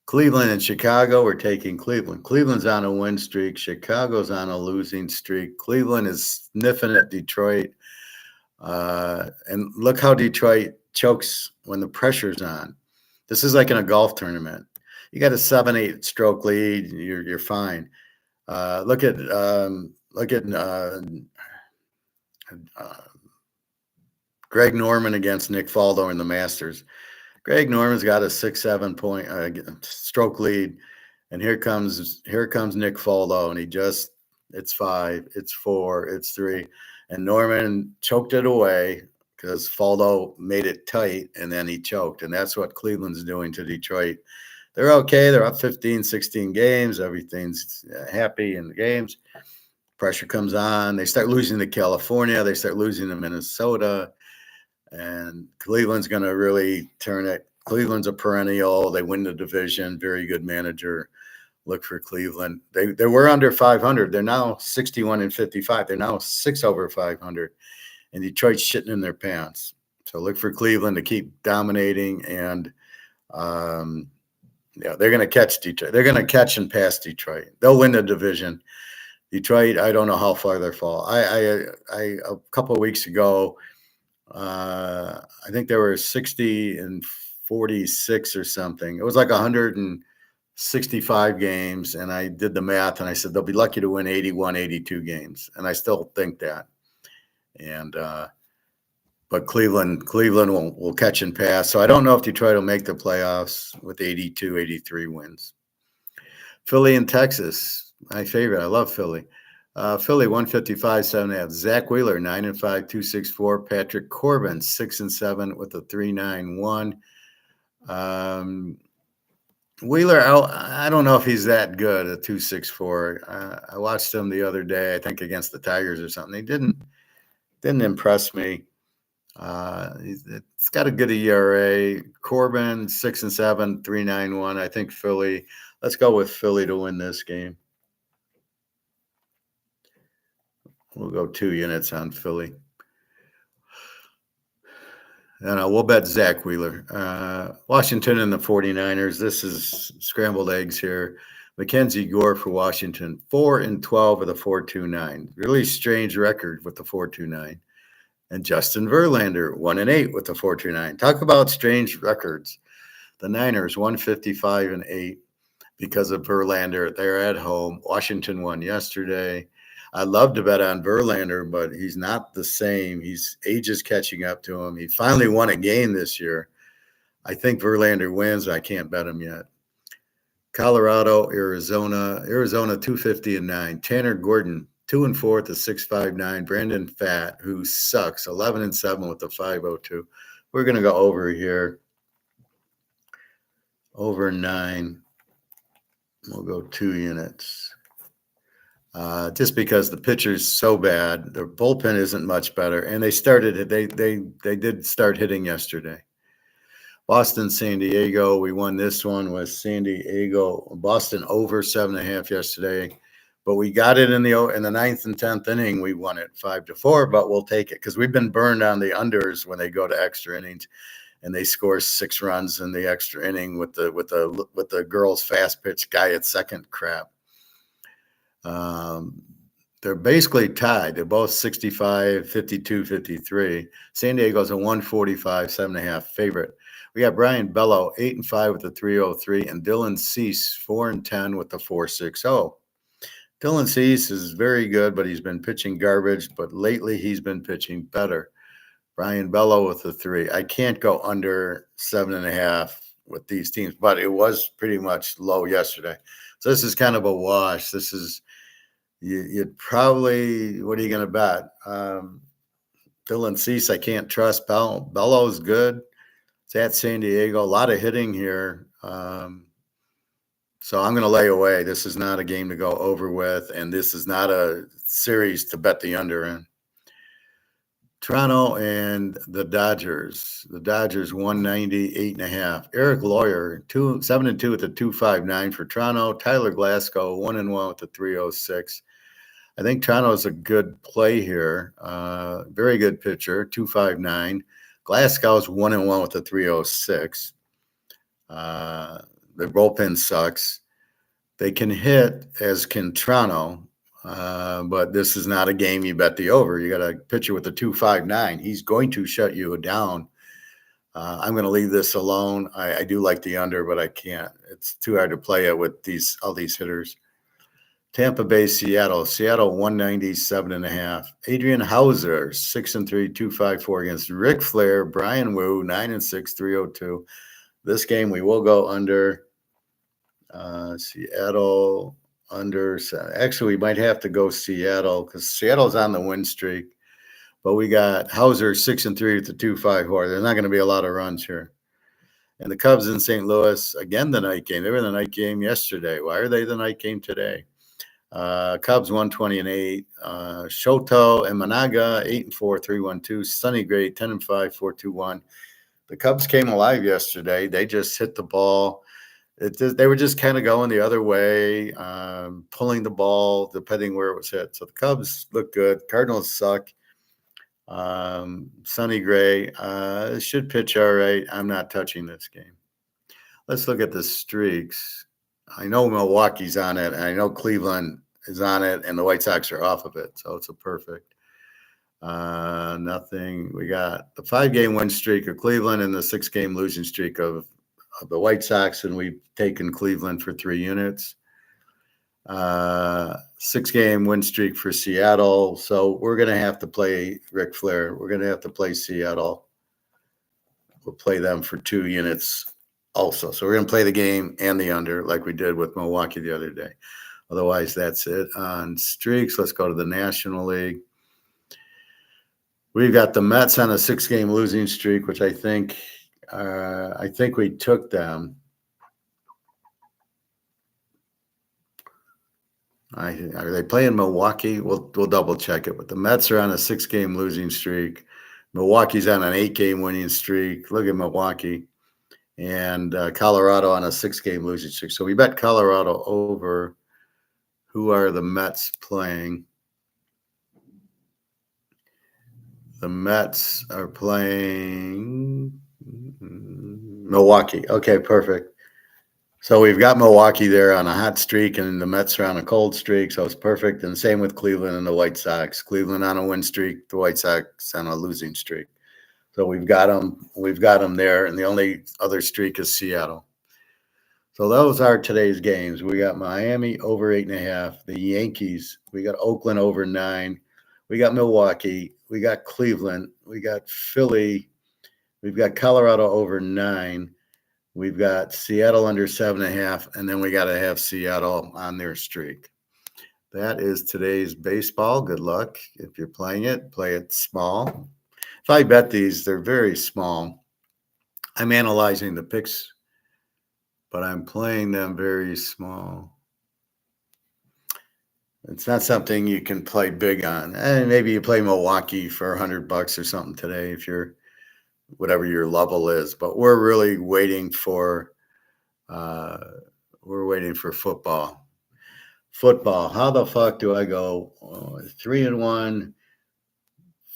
Cleveland and Chicago, we're taking Cleveland. Cleveland's on a win streak. Chicago's on a losing streak. Cleveland is sniffing at Detroit. And look how Detroit chokes when the pressure's on. This is like in a golf tournament. You got a 7-8 stroke lead, you're fine. Look at Greg Norman against Nick Faldo in the Masters. Greg Norman's got a 6-7 point stroke lead, and here comes Nick Faldo, and it's 5, it's 4, it's 3, and Norman choked it away because Faldo made it tight, and then he choked, and that's what Cleveland's doing to Detroit. They're okay. They're up 15, 16 games. Everything's happy in the games. Pressure comes on. They start losing to California. They start losing to Minnesota. And Cleveland's going to really turn it. Cleveland's a perennial. They win the division. Very good manager. Look for Cleveland. They were under 500. They're now 61-55. They're now 6 over 500. And Detroit's shitting in their pants. So look for Cleveland to keep dominating. And they're going to catch Detroit. They're going to catch and pass Detroit. They'll win the division. Detroit, I don't know how far they fall. I a couple of weeks ago, I think there were 60-46 or something. It was like 165 games, and I did the math, and I said they'll be lucky to win 81, 82 games, and I still think that. And but Cleveland will catch and pass. So I don't know if Detroit will make the playoffs with 82, 83 wins. Philly and Texas. My favorite. I love Philly. Philly 155, 7.5. Zach Wheeler 9-5, 264. Patrick Corbin 6-7 with a 3.91. Wheeler, I don't know if he's that good at 264. I watched him the other day, I think against the Tigers or something. He didn't impress me. He's got a good ERA. Corbin 6-7, 3.91. I think Philly. Let's go with Philly to win this game. We'll go 2 units on Philly. And we'll bet Zach Wheeler. Washington and the 49ers. This is scrambled eggs here. Mackenzie Gore for Washington. 4-12 with a 4.29. Really strange record with the 4.29. And Justin Verlander 1-8 with the 4.29. Talk about strange records. The Niners 155-8 because of Verlander. They're at home. Washington won yesterday. I'd love to bet on Verlander, but he's not the same. Age is catching up to him. He finally won a game this year. I think Verlander wins. I can't bet him yet. Colorado, Arizona 250-9. Tanner Gordon 2-4 at the 6.59. Brandon Pfaadt, who sucks, 11-7 with the 5.02. We're going to go over here. Over 9. We'll go 2 units. Just because the pitcher's so bad, the bullpen isn't much better, and they did start hitting yesterday. Boston, San Diego. We won this one with San Diego. Boston over 7.5 yesterday, but we got it in the 9th and 10th inning. We won it 5-4, but we'll take it because we've been burned on the unders when they go to extra innings, and they score 6 runs in the extra inning with the girls' fast pitch guy at second crap. They're basically tied. They're both 65, 52, 53. San Diego's a 145, 7.5 favorite. We got Brian Bello, 8-5 with the 3.03, and Dylan Cease, 4-10 with the 4.60. Dylan Cease is very good, but he's been pitching garbage, but lately he's been pitching better. Brian Bello with the 3. I can't go under 7.5 with these teams, but it was pretty much low yesterday. So this is kind of a wash. This is you'd probably, what are you going to bet? Dylan Cease, I can't trust. Bello's good. It's at San Diego. A lot of hitting here. So I'm going to lay away. This is not a game to go over with, and this is not a series to bet the under in. Toronto and the Dodgers. The Dodgers 190, 8.5. Eric Lawyer 7-2 with the 2.59 for Toronto. Tyler Glasgow 1-1 with the 3.06. I think Toronto is a good play here. Very good pitcher, 2.59. Glasgow's 1-1 with the 3.06. The bullpen sucks. They can hit, as can Toronto. But this is not a game you bet the over. You got a pitcher with a 2.59. He's going to shut you down. I'm going to leave this alone. I do like the under, but I can't. It's too hard to play it with all these hitters. Tampa Bay, Seattle. Seattle 197.5. Adrian Hauser 6-3, 254 against Ric Flair. Brian Wu 9-6, 302. This game we will go under. Seattle under. Actually, we might have to go Seattle because Seattle's on the win streak. But we got Hauser 6-3 with the 254. There's not going to be a lot of runs here. And the Cubs in St. Louis, again, the night game. They were the night game yesterday. Why are they the night game today? Cubs 120-8. Shoto and Managa 8-4, 312. Sonny Gray 10-5, 421. The Cubs came alive yesterday. They just hit the ball. They were just kind of going the other way, pulling the ball depending where it was hit. So the Cubs look good. Cardinals suck. Sonny Gray should pitch all right. I'm not touching this game. Let's look at the streaks. I know Milwaukee's on it, and I know Cleveland is on it, and the White Sox are off of it. So it's a perfect. Nothing. We got the 5-game win streak of Cleveland and the 6-game losing streak of the White Sox, and we've taken Cleveland for 3 units. 6-game win streak for Seattle. So we're going to have to play Ric Flair. We're going to have to play Seattle. We'll play them for 2 units also. So we're going to play the game and the under like we did with Milwaukee the other day. Otherwise, that's it on streaks. Let's go to the National League. We've got the Mets on a 6-game losing streak, which I think we took them. Are they playing Milwaukee? We'll double check it. But the Mets are on a 6-game losing streak. Milwaukee's on an 8-game winning streak. Look at Milwaukee. And Colorado on a 6-game losing streak. So we bet Colorado over. Who are the Mets playing? The Mets are playing Milwaukee. Okay, perfect. So we've got Milwaukee there on a hot streak, and the Mets are on a cold streak, so it's perfect. And same with Cleveland and the White Sox. Cleveland on a win streak, the White Sox on a losing streak. So we've got them. We've got them there, and the only other streak is Seattle. So those are today's games. We got Miami over 8.5. The Yankees. We got Oakland over 9. We got Milwaukee. We got Cleveland. We got Philly. We've got Colorado over 9. We've got Seattle under 7.5, and then we got to have Seattle on their streak. That is today's baseball. Good luck. If you're playing it, play it small. If I bet these, they're very small. I'm analyzing the picks, but I'm playing them very small. It's not something you can play big on. And maybe you play Milwaukee for $100 or something today if you're whatever your level is. But we're really waiting for football. Football. How the fuck do I go 3-1,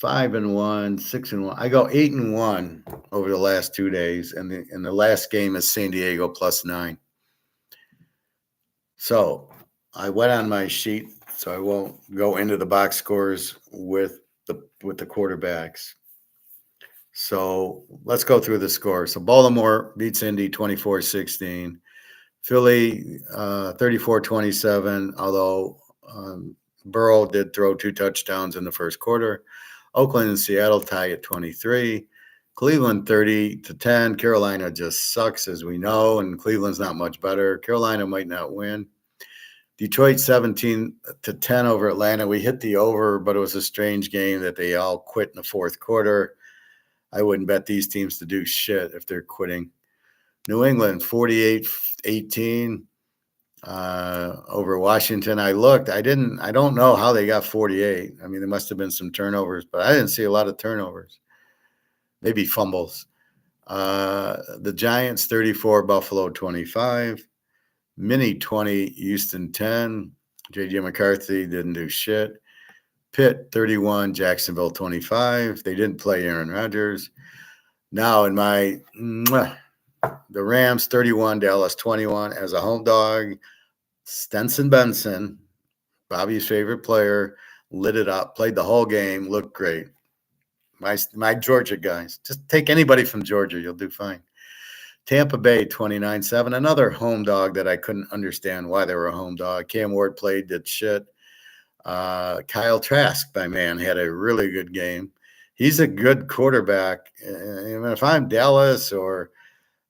5-1, 6-1? I go 8-1 over the last 2 days, and the last game is San Diego +9. So I went on my sheet, so I won't go into the box scores with the quarterbacks. So let's go through the score. So Baltimore beats Indy 24-16. Philly 34-27, although Burrow did throw 2 touchdowns in the first quarter. Oakland and Seattle tie at 23. Cleveland 30-10. Carolina just sucks, as we know, and Cleveland's not much better. Carolina might not win. Detroit 17-10 over Atlanta. We hit the over, but it was a strange game that they all quit in the fourth quarter. I wouldn't bet these teams to do shit if they're quitting. New England 48-18 over Washington. I looked. I don't know how they got 48. I mean, there must have been some turnovers, but I didn't see a lot of turnovers. Maybe fumbles. The Giants 34, Buffalo 25. Mini 20, Houston 10. J.J. McCarthy didn't do shit. Pitt 31, Jacksonville 25. They didn't play Aaron Rodgers. Now in my the Rams 31, Dallas 21 as a home dog. Stenson Benson, Bobby's favorite player, lit it up, played the whole game, looked great. My Georgia guys, just take anybody from Georgia, you'll do fine. Tampa Bay 29-7, another home dog that I couldn't understand why they were a home dog. Cam Ward played, did shit. Kyle Trask, my man, had a really good game. He's a good quarterback. Even if I'm Dallas or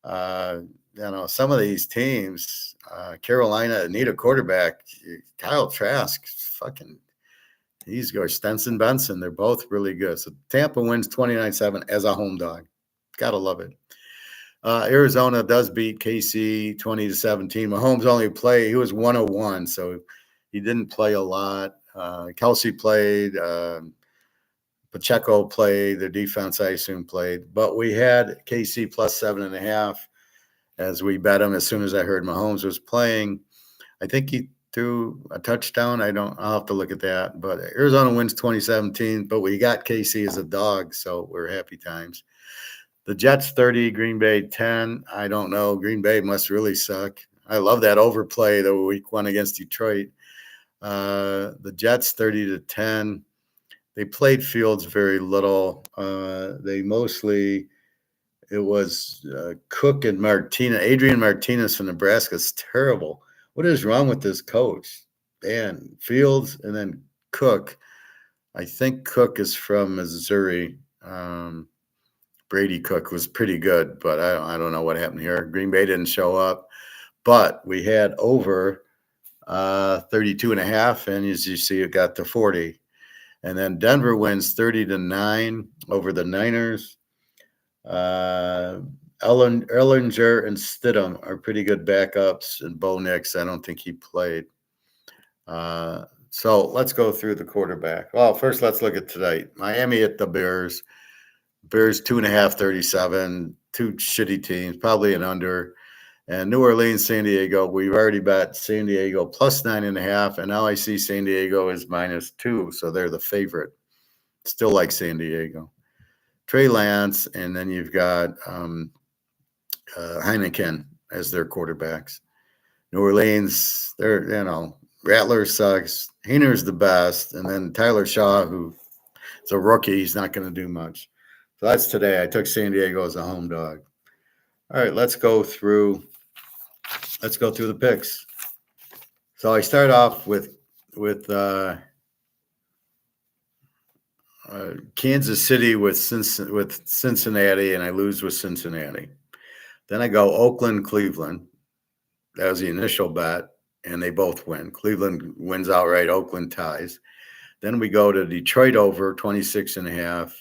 some of these teams, Carolina need a quarterback. Kyle Trask, fucking, he's going. Stenson Benson, they're both really good. So Tampa wins 29-7 as a home dog. Gotta love it. Arizona does beat KC 20-17. Mahomes only played, he was 101, so he didn't play a lot. Kelsey played, Pacheco played, the defense I assume played, but we had KC plus 7.5 as we bet him as soon as I heard Mahomes was playing. I think he threw a touchdown. I'll have to look at that, but Arizona wins 2017, but we got KC as a dog, so we're happy times. The Jets 30, Green Bay 10. I don't know. Green Bay must really suck. I love that overplay the week 1 against Detroit. The Jets 30-10. They played Fields very little. It was Cook and Martinez. Adrian Martinez from Nebraska is terrible. What is wrong with this coach? And Fields and then Cook. I think Cook is from Missouri. Brady Cook was pretty good, but I don't know what happened here. Green Bay didn't show up, but we had over 32.5, and as you see, it got to 40. And then Denver wins 30-9 over the Niners. Ellinger and Stidham are pretty good backups, and Bo Nix, I don't think he played. So let's go through the quarterback. Well, first let's look at tonight. Miami at the Bears. Bears 2.5, 37, two shitty teams, probably an under. And New Orleans, San Diego, we've already bet San Diego plus 9.5, and now I see San Diego is -2, so they're the favorite. Still like San Diego. Trey Lance, and then you've got Heineken as their quarterbacks. New Orleans, Rattler sucks. Hayner's the best, and then Tyler Shaw, who is a rookie, he's not going to do much. So that's today. I took San Diego as a home dog. All right, let's go through the picks. So I start off with Kansas City with Cincinnati, and I lose with Cincinnati. Then I go Oakland, Cleveland. That was the initial bet, and they both win. Cleveland wins outright. Oakland ties. Then we go to Detroit over 26.5,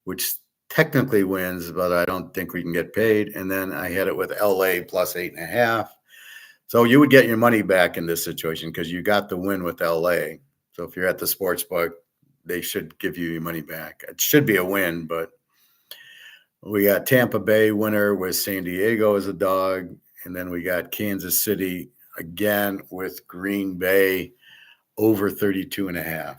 which technically wins, but I don't think we can get paid. And then I had it with LA plus 8.5. So you would get your money back in this situation because you got the win with LA. So if you're at the sports book, they should give you your money back. It should be a win, but we got Tampa Bay winner with San Diego as a dog. And then we got Kansas City again with Green Bay over 32.5.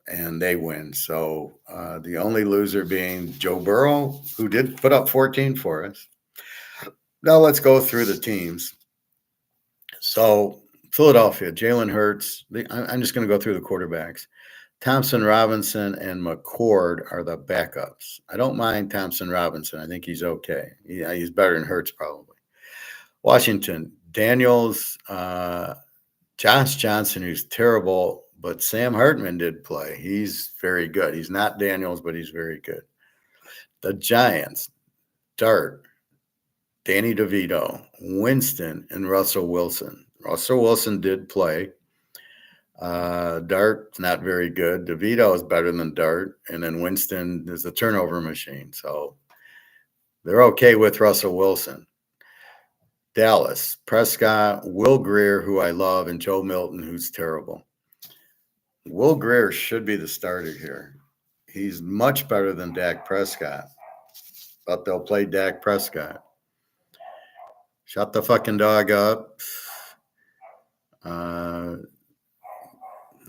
And they win. So the only loser being Joe Burrow, who did put up 14 for us. Now let's go through the teams. So Philadelphia, Jalen Hurts. I'm just going to go through the quarterbacks. Thompson, Robinson, and McCord are the backups. I don't mind Thompson Robinson. I think he's okay. He's better than Hurts probably. Washington, Daniels, Josh Johnson, who's terrible, but Sam Hartman did play. He's very good. He's not Daniels, but he's very good. The Giants, Dart, Danny DeVito, Winston, and Russell Wilson. Russell Wilson did play. Dart's not very good. DeVito is better than Dart. And then Winston is the turnover machine. So they're okay with Russell Wilson. Dallas, Prescott, Will Grier, who I love, and Joe Milton, who's terrible. Will Grier should be the starter here. He's much better than Dak Prescott, but they'll play Dak Prescott. Shut the fucking dog up.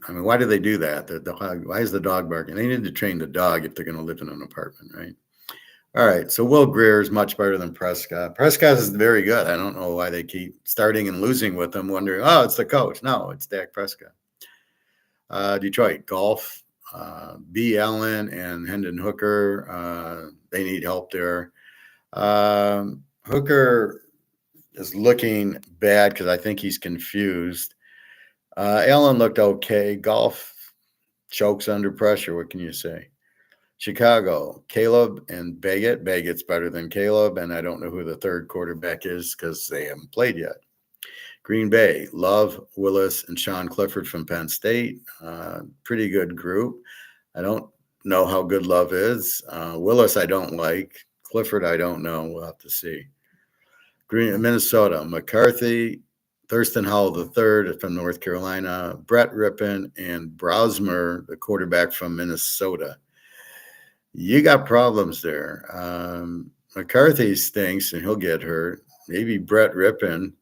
Why do they do that? Why is the dog barking? They need to train the dog if they're going to live in an apartment, right? All right, so Will Grier is much better than Prescott. Prescott is very good. I don't know why they keep starting and losing with him, wondering, oh, it's the coach. No, it's Dak Prescott. Detroit, Golf, B. Allen, and Hendon Hooker. They need help there. Hooker is looking bad because I think he's confused. Allen looked okay. Golf chokes under pressure. What can you say? Chicago, Caleb and Baggett. Baggett's better than Caleb, and I don't know who the third quarterback is because they haven't played yet. Green Bay, Love, Willis, and Sean Clifford from Penn State. Pretty good group. I don't know how good Love is. Willis, I don't like. Clifford, I don't know. We'll have to see. Minnesota, McCarthy, Thurston Howell III from North Carolina, Brett Rippon, and Browsmer, the quarterback from Minnesota. You got problems there. McCarthy stinks, and he'll get hurt. Maybe Brett Rippon,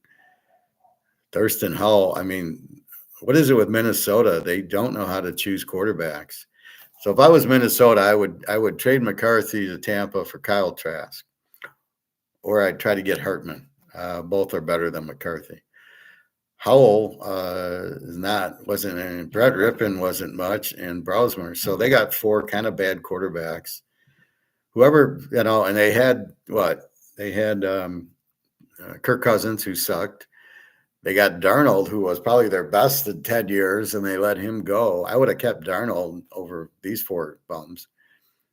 Thurston Howell. I mean, what is it with Minnesota? They don't know how to choose quarterbacks. So if I was Minnesota, I would trade McCarthy to Tampa for Kyle Trask, or I'd try to get Hartman. Both are better than McCarthy. Howell wasn't Brett Rippon wasn't much, and Browsmer. So they got four kind of bad quarterbacks. Whoever, and they had what? They had Kirk Cousins, who sucked. They got Darnold, who was probably their best in 10 years, and they let him go. I would have kept Darnold over these four bums.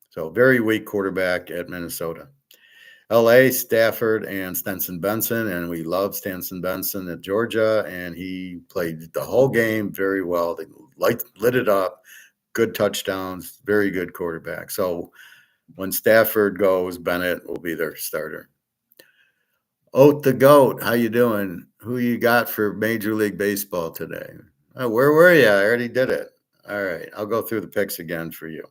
So very weak quarterback at Minnesota. LA, Stafford, and Stenson Benson, and we love Stenson Benson at Georgia, and he played the whole game very well. They lit it up, good touchdowns, very good quarterback. So when Stafford goes, Bennett will be their starter. Oat the Goat, how you doing? Who you got for Major League Baseball today? Oh, where were you? I already did it. All right, I'll go through the picks again for you.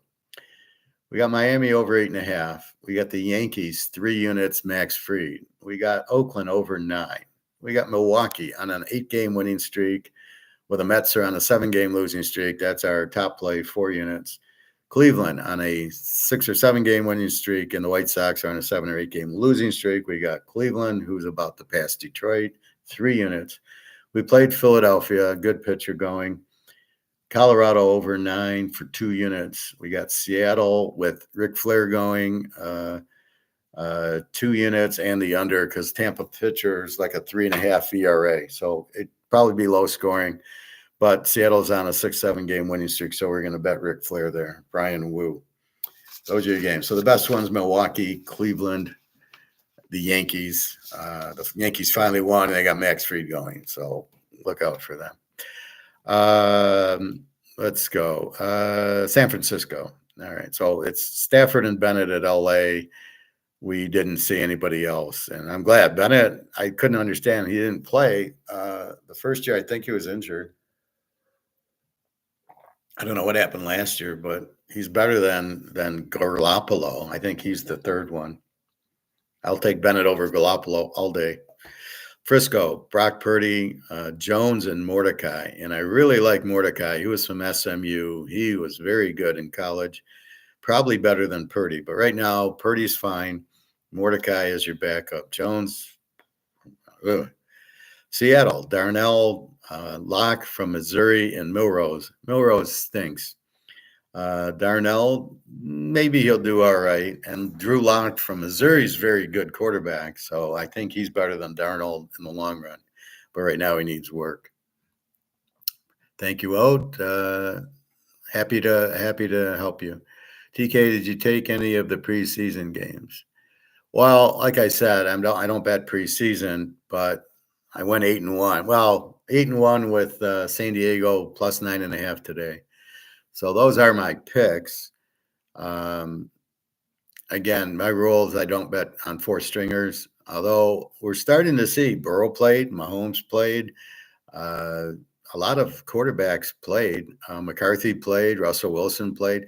We got Miami over 8.5. We got the Yankees 3 units, Max Fried. We got Oakland over 9. We got Milwaukee on an 8-game winning streak, with the Mets are on a 7-game losing streak. That's our top play, 4 units. Cleveland on a 6 or 7-game winning streak, and the White Sox are on a 7 or 8-game losing streak. We got Cleveland, who's about to pass Detroit, 3 units. We played Philadelphia, good pitcher going. Colorado over 9 for 2 units. We got Seattle with Ric Flair going, 2 units, and the under because Tampa pitcher is like a 3.5 ERA. So it'd probably be low scoring. But Seattle's on a 6-7 game winning streak, so we're going to bet Ric Flair there. Brian Wu. Those are your games. So the best ones: Milwaukee, Cleveland, the Yankees. The Yankees finally won, and they got Max Fried going. So look out for them. Let's go. San Francisco. All right. So it's Stafford and Bennett at LA. We didn't see anybody else. And I'm glad. Bennett, I couldn't understand. He didn't play. The first year, I think he was injured. I don't know what happened last year, but he's better than Garoppolo. I think he's the third one. I'll take Bennett over Garoppolo all day. Frisco, Brock Purdy, Jones, and Mordecai. And I really like Mordecai. He was from SMU. He was very good in college, probably better than Purdy. But right now, Purdy's fine. Mordecai is your backup. Jones, Seattle, Darnell, Locke from Missouri, and Milrose. Milrose stinks. Darnell, maybe he'll do all right. And Drew Lock from Missouri is very good quarterback. So I think he's better than Darnold in the long run. But right now he needs work. Thank you, Oat. Happy to help you. TK, did you take any of the preseason games? Well, like I said, I don't bet preseason, but I went 8-1. Well, 8-1 with San Diego plus 9.5 today. So those are my picks. Again, my rules, I don't bet on 4 stringers, although we're starting to see Burrow played, Mahomes played, a lot of quarterbacks played. McCarthy played, Russell Wilson played.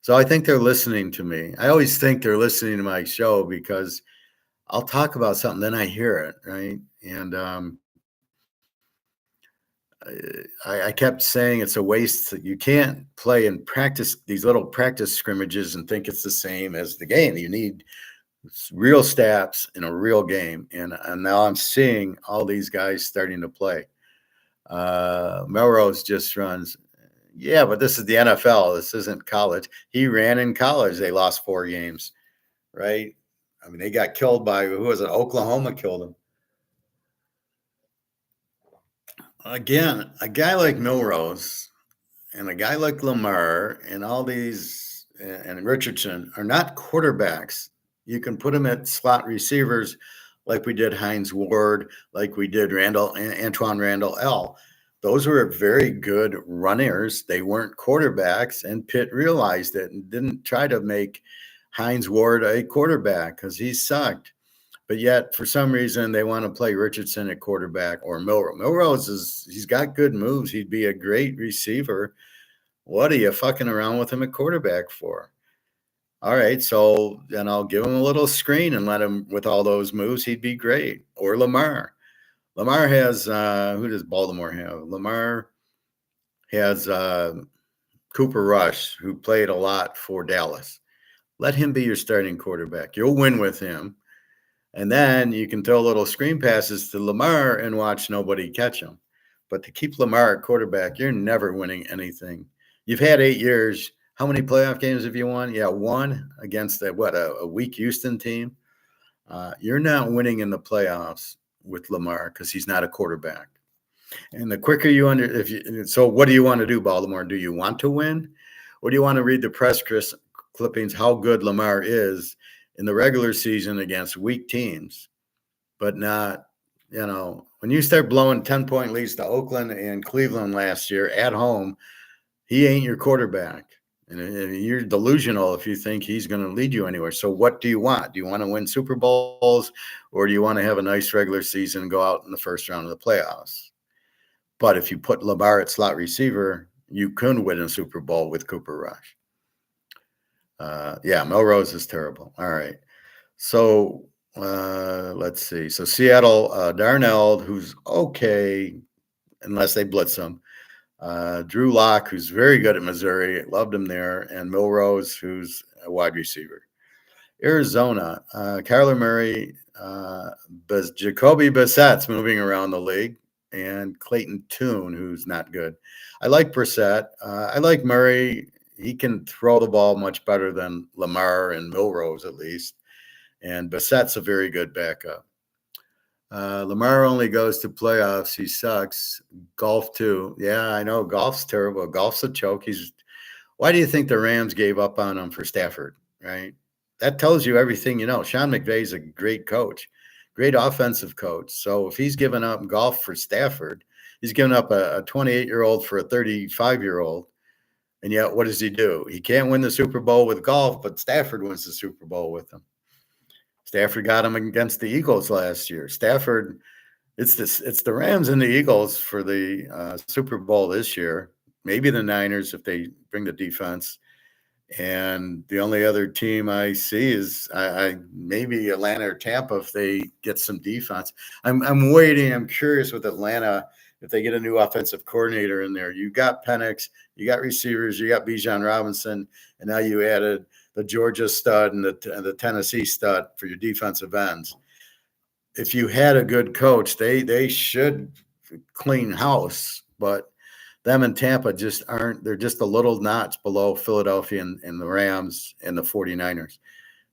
So I think they're listening to me. I always think they're listening to my show because I'll talk about something, then I hear it, right? And I kept saying it's a waste. You can't play and practice these little practice scrimmages and think it's the same as the game. You need real stats in a real game. And now I'm seeing all these guys starting to play. Melrose just runs. Yeah, but this is the NFL. This isn't college. He ran in college. They lost 4 games, right? I mean, they got killed by, who was it? Oklahoma killed them. Again, a guy like Milrose and a guy like Lamar and all these and Richardson are not quarterbacks. You can put them at slot receivers like we did Hines Ward, like we did Antoine Randall L. Those were very good runners. They weren't quarterbacks, and Pitt realized it and didn't try to make Hines Ward a quarterback because he sucked. But yet, for some reason, they want to play Richardson at quarterback or Milrose. He's got good moves. He'd be a great receiver. What are you fucking around with him at quarterback for? All right, so then I'll give him a little screen and let him with all those moves. He'd be great. Or Lamar. Lamar has who does Baltimore have? Lamar has Cooper Rush, who played a lot for Dallas. Let him be your starting quarterback. You'll win with him. And then you can throw little screen passes to Lamar and watch nobody catch him. But to keep Lamar at quarterback, you're never winning anything. You've had 8 years. How many playoff games have you won? Yeah, one against a weak Houston team. You're not winning in the playoffs with Lamar because he's not a quarterback. And the quicker so what do you want to do, Baltimore? Do you want to win? Or do you want to read the press clippings how good Lamar is in the regular season against weak teams, but not, when you start blowing 10-point leads to Oakland and Cleveland last year at home, he ain't your quarterback. And you're delusional if you think he's going to lead you anywhere. So what do you want? Do you want to win Super Bowls, or do you want to have a nice regular season and go out in the first round of the playoffs? But if you put Lamar at slot receiver, you could win a Super Bowl with Cooper Rush. Milrose is terrible. All right. So let's see. So Seattle, Darnold, who's okay, unless they blitz him. Drew Lock, who's very good at Missouri, loved him there, and Milrose, who's a wide receiver. Arizona, Kyler Murray, Jacoby Brissett's moving around the league, and Clayton Tune, who's not good. I like Brissett. I like Murray. He can throw the ball much better than Lamar and Milrose, at least. And Brissett's a very good backup. Lamar only goes to playoffs. He sucks. Golf too. Yeah, I know. Golf's terrible. Golf's a choke. Why do you think the Rams gave up on him for Stafford? Right. That tells you everything you know. Sean McVay's a great coach, great offensive coach. So if he's given up golf for Stafford, he's given up a 28-year-old for a 35-year-old. And yet, what does he do? He can't win the Super Bowl with golf, but Stafford wins the Super Bowl with him. Stafford got him against the Eagles last year. Stafford, it's the Rams and the Eagles for the Super Bowl this year. Maybe the Niners if they bring the defense. And the only other team I see is I maybe Atlanta or Tampa if they get some defense. I'm waiting. I'm curious with Atlanta if they get a new offensive coordinator in there. You got Penix, you got receivers, you got Bijan Robinson, and now you added the Georgia stud and the Tennessee stud for your defensive ends. If you had a good coach, they should clean house, but them and Tampa just aren't. They're just a little notch below Philadelphia and the Rams and the 49ers.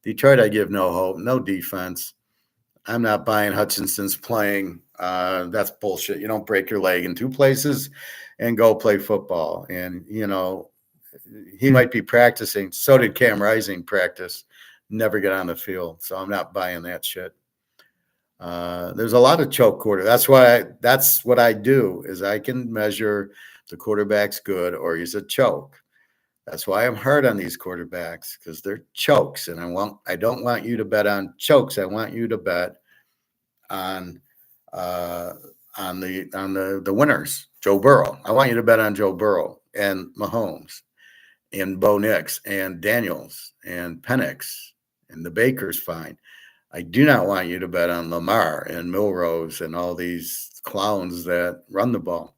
Detroit, I give no hope, no defense. I'm not buying Hutchinson's playing. That's bullshit. You don't break your leg in two places and go play football. And, he might be practicing. So did Cam Rising practice. Never get on the field. So I'm not buying that shit. There's a lot of choke quarter. That's what I do is I can measure the quarterback's good or he's a choke. That's why I'm hard on these quarterbacks because they're chokes. And I don't want you to bet on chokes. I want you to bet on the winners. Joe Burrow. I want you to bet on Joe Burrow and Mahomes and Bo Nix and Daniels and Penix and the Baker's fine. I do not want you to bet on Lamar and Milrose and all these clowns that run the ball.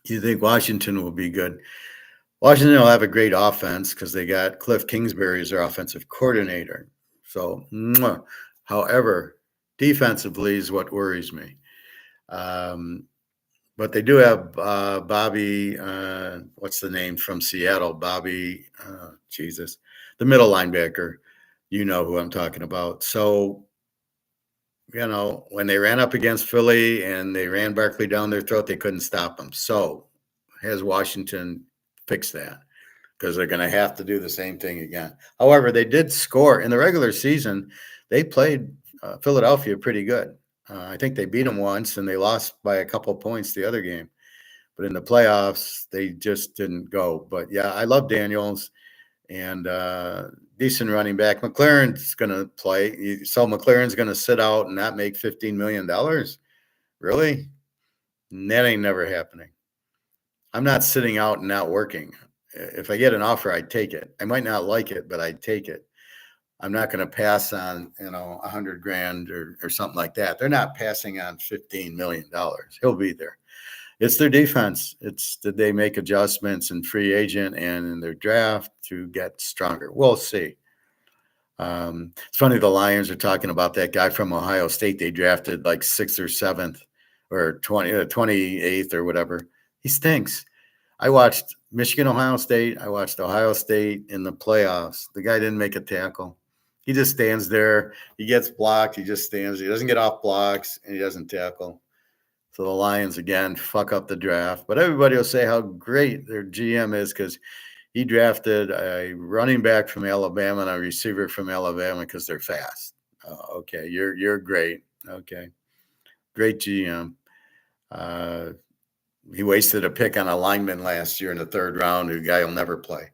You think Washington will be good? Washington will have a great offense because they got Cliff Kingsbury as their offensive coordinator. So, however, defensively is what worries me. But they do have Bobby, what's the name from Seattle? Bobby, the middle linebacker. You know who I'm talking about. So, when they ran up against Philly and they ran Barkley down their throat, they couldn't stop them. So, has Washington fixed that? Because they're going to have to do the same thing again. However, they did score in the regular season. They played Philadelphia pretty good. I think they beat them once and they lost by a couple points the other game. But in the playoffs, they just didn't go. But yeah, I love Daniels and decent running back. McLaurin's going to play. So McLaurin's going to sit out and not make $15 million? Really? That ain't never happening. I'm not sitting out and not working. If I get an offer, I'd take it. I might not like it, but I'd take it. I'm not going to pass on, $100,000 or something like that. They're not passing on $15 million. He'll be there. It's their defense. It's did they make adjustments in free agent and in their draft to get stronger? We'll see. It's funny the Lions are talking about that guy from Ohio State they drafted like 6th or 7th or 28th or whatever. He stinks. I watched Michigan, Ohio State. I watched Ohio State in the playoffs. The guy didn't make a tackle. He just stands there. He gets blocked. He just stands. He doesn't get off blocks, and he doesn't tackle. So the Lions, again, fuck up the draft. But everybody will say how great their GM is because he drafted a running back from Alabama and a receiver from Alabama because they're fast. Okay, you're great. Okay, great GM. He wasted a pick on a lineman last year in the 3rd round. The guy will never play.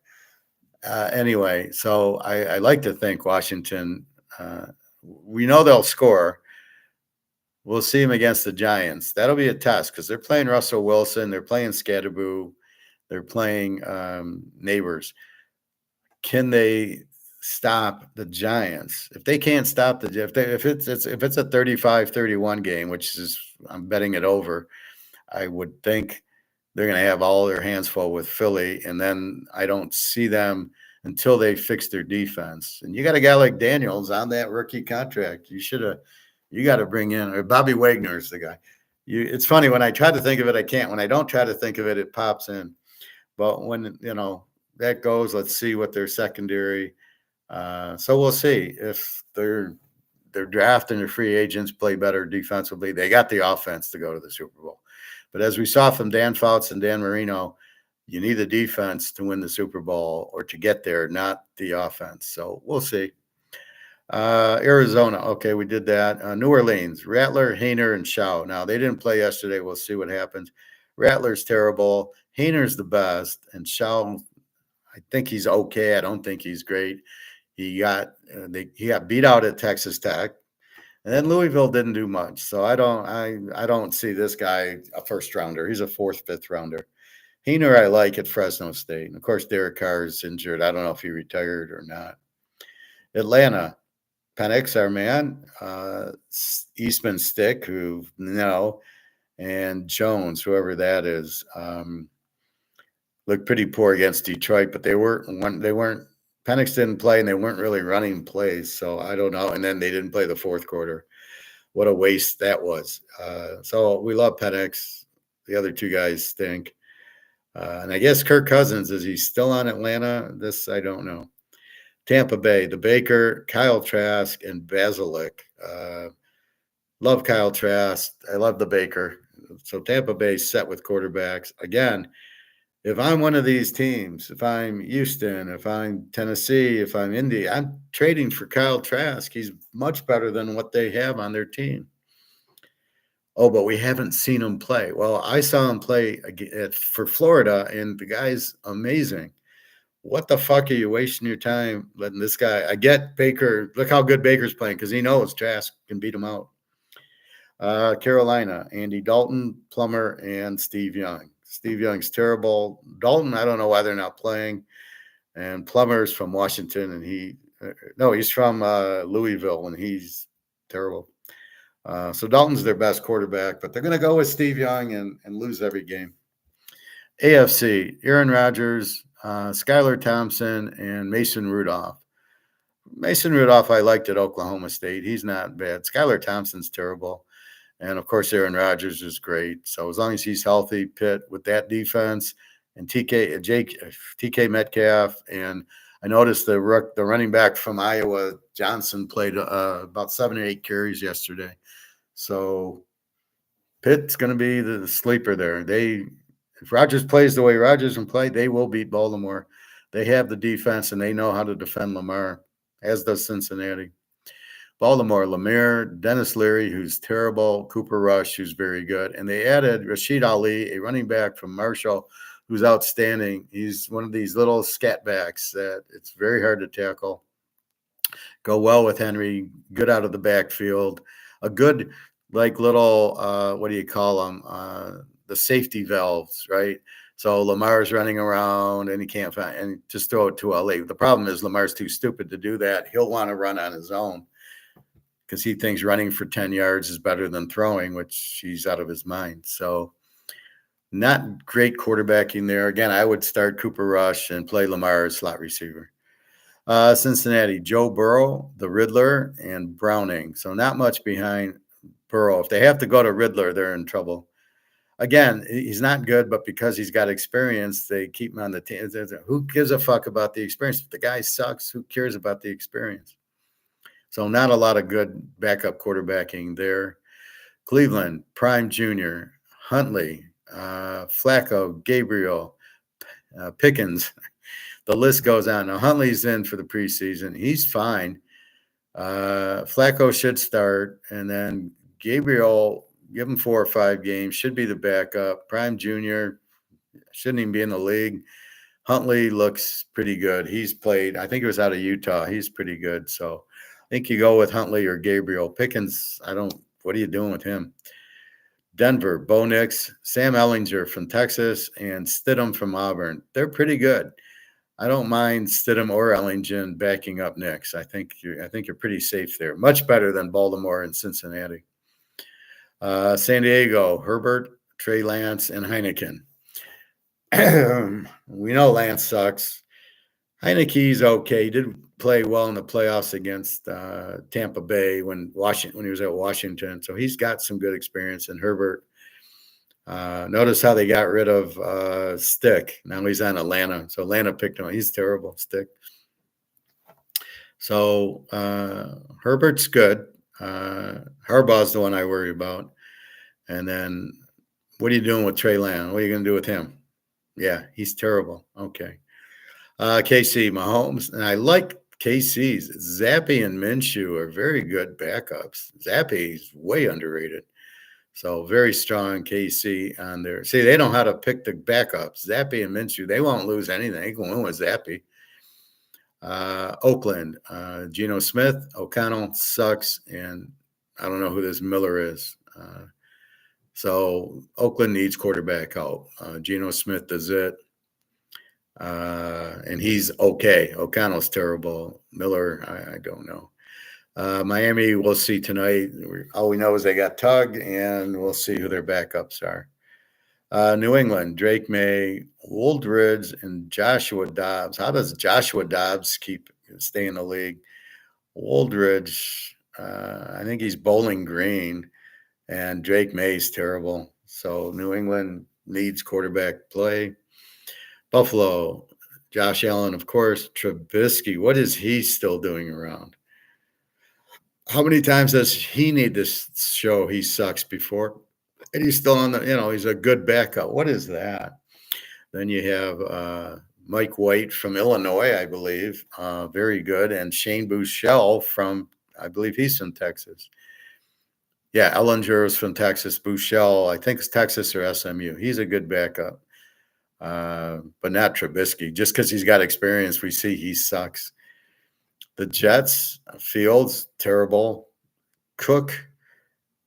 Anyway, so I like to think Washington, we know they'll score. We'll see them against the Giants. That'll be a test because they're playing Russell Wilson. They're playing Scatterboo. They're playing Neighbors. Can they stop the Giants? If they can't stop if it's a 35-31 game, which is I'm betting it over, I would think they're going to have all their hands full with Philly, and then I don't see them until they fix their defense. And you got a guy like Daniels on that rookie contract. You got to bring in, or Bobby Wagner's the guy. It's funny when I try to think of it, I can't. When I don't try to think of it, it pops in. But when that goes, let's see what their secondary. So we'll see if their draft and their free agents play better defensively. They got the offense to go to the Super Bowl. But as we saw from Dan Fouts and Dan Marino, you need the defense to win the Super Bowl or to get there, not the offense. So we'll see. Arizona. Okay, we did that. New Orleans, Rattler, Hayner, and Shaw. Now, they didn't play yesterday. We'll see what happens. Rattler's terrible. Hayner's the best. And Shaw, I think he's okay. I don't think he's great. He got beat out at Texas Tech. And then Louisville didn't do much. So I don't see this guy a first rounder. He's a 4th, 5th rounder. Hayner I like at Fresno State. And of course, Derek Carr is injured. I don't know if he retired or not. Atlanta, Penix, our man, Eastman Stick, who and Jones, whoever that is, looked pretty poor against Detroit, but they weren't. Penix didn't play, and they weren't really running plays, so I don't know. And then they didn't play the 4th quarter. What a waste that was. So we love Penix. The other 2 guys stink. And I guess Kirk Cousins, is he still on Atlanta? This I don't know. Tampa Bay, the Baker, Kyle Trask, and Basilic. Love Kyle Trask. I love the Baker. So Tampa Bay set with quarterbacks. Again, if I'm one of these teams, if I'm Houston, if I'm Tennessee, if I'm Indy, I'm trading for Kyle Trask. He's much better than what they have on their team. Oh, but we haven't seen him play. Well, I saw him play for Florida, and the guy's amazing. What the fuck are you wasting your time letting this guy? I get Baker. Look how good Baker's playing because he knows Trask can beat him out. Carolina, Andy Dalton, Plummer, and Steve Young. Steve Young's terrible. Dalton, I don't know why they're not playing. And Plummer's from Washington, and he's from Louisville, and he's terrible. So Dalton's their best quarterback, but they're going to go with Steve Young and lose every game. AFC, Aaron Rodgers, Skylar Thompson, and Mason Rudolph. Mason Rudolph I liked at Oklahoma State. He's not bad. Skylar Thompson's terrible. And, of course, Aaron Rodgers is great. So as long as he's healthy, Pitt with that defense and TK Metcalf. And I noticed the running back from Iowa Johnson played about 7 or 8 carries yesterday. So Pitt's going to be the sleeper there. If Rodgers plays the way Rodgers can play, they will beat Baltimore. They have the defense, and they know how to defend Lamar, as does Cincinnati. Baltimore, Lemire, Dennis Leary, who's terrible, Cooper Rush, who's very good. And they added Rashid Ali, a running back from Marshall, who's outstanding. He's one of these little scat backs that it's very hard to tackle. Go well with Henry, good out of the backfield. A good, like little, what do you call them? The safety valves, right? So Lamar's running around and he can't find, and just throw it to Ali. The problem is Lamar's too stupid to do that. He'll want to run on his own because he thinks running for 10 yards is better than throwing, which he's out of his mind. So not great quarterbacking there. Again, I would start Cooper Rush and play Lamar as slot receiver. Cincinnati, Joe Burrow, the Riddler, and Browning. So not much behind Burrow. If they have to go to Riddler, they're in trouble. Again, he's not good, but because he's got experience, they keep him on the team. Who gives a fuck about the experience? If the guy sucks, who cares about the experience? So not a lot of good backup quarterbacking there. Cleveland, Prime Jr., Huntley, Flacco, Gabriel, Pickens. The list goes on. Now, Huntley's in for the preseason. He's fine. Flacco should start. And then Gabriel, give him 4 or 5 games, should be the backup. Prime Jr. shouldn't even be in the league. Huntley looks pretty good. He's played, I think it was out of Utah. He's pretty good. So I think you go with Huntley or Gabriel. Pickens, what are you doing with him? Denver, Bo Nix, Sam Ehlinger from Texas, and Stidham from Auburn. They're pretty good. I don't mind Stidham or Ellington backing up Nix. I think you're pretty safe there. Much better than Baltimore and Cincinnati. San Diego, Herbert, Trey Lance, and Heineken. We know Lance sucks. Heineke's okay. He did play well in the playoffs against Tampa Bay when he was at Washington. So he's got some good experience. And Herbert, notice how they got rid of Stick. Now he's on Atlanta. So Atlanta picked him. He's terrible, Stick. So Herbert's good. Harbaugh's the one I worry about. And then what are you doing with Trey Lance? What are you going to do with him? Yeah, he's terrible. Okay. KC, Mahomes. And I like KC's. Zappy and Minshew are very good backups. Zappy's way underrated. So very strong KC on there. See, they know how to pick the backups. Zappy and Minshew, they won't lose anything. They can win with Zappy. Oakland, Geno Smith, O'Connell sucks, and I don't know who this Miller is. So Oakland needs quarterback help. Geno Smith does it. And he's okay. O'Connell's terrible. Miller, I don't know. Miami, we'll see tonight. All we know is they got Tugg, and we'll see who their backups are. New England, Drake May, Woldridge, and Joshua Dobbs. How does Joshua Dobbs stay in the league? Woldridge, I think he's Bowling Green, and Drake May's terrible. So New England needs quarterback play. Buffalo, Josh Allen, of course. Trubisky, what is he still doing around? How many times does he need to show he sucks before? And he's still on he's a good backup. What is that? Then you have Mike White from Illinois, I believe. Very good. And Shane Buechele from, I believe he's from Texas. Yeah, Ellinger is from Texas. Buechele, I think it's Texas or SMU. He's a good backup. But not Trubisky. Just because he's got experience, we see he sucks. The Jets, Fields, terrible. Cook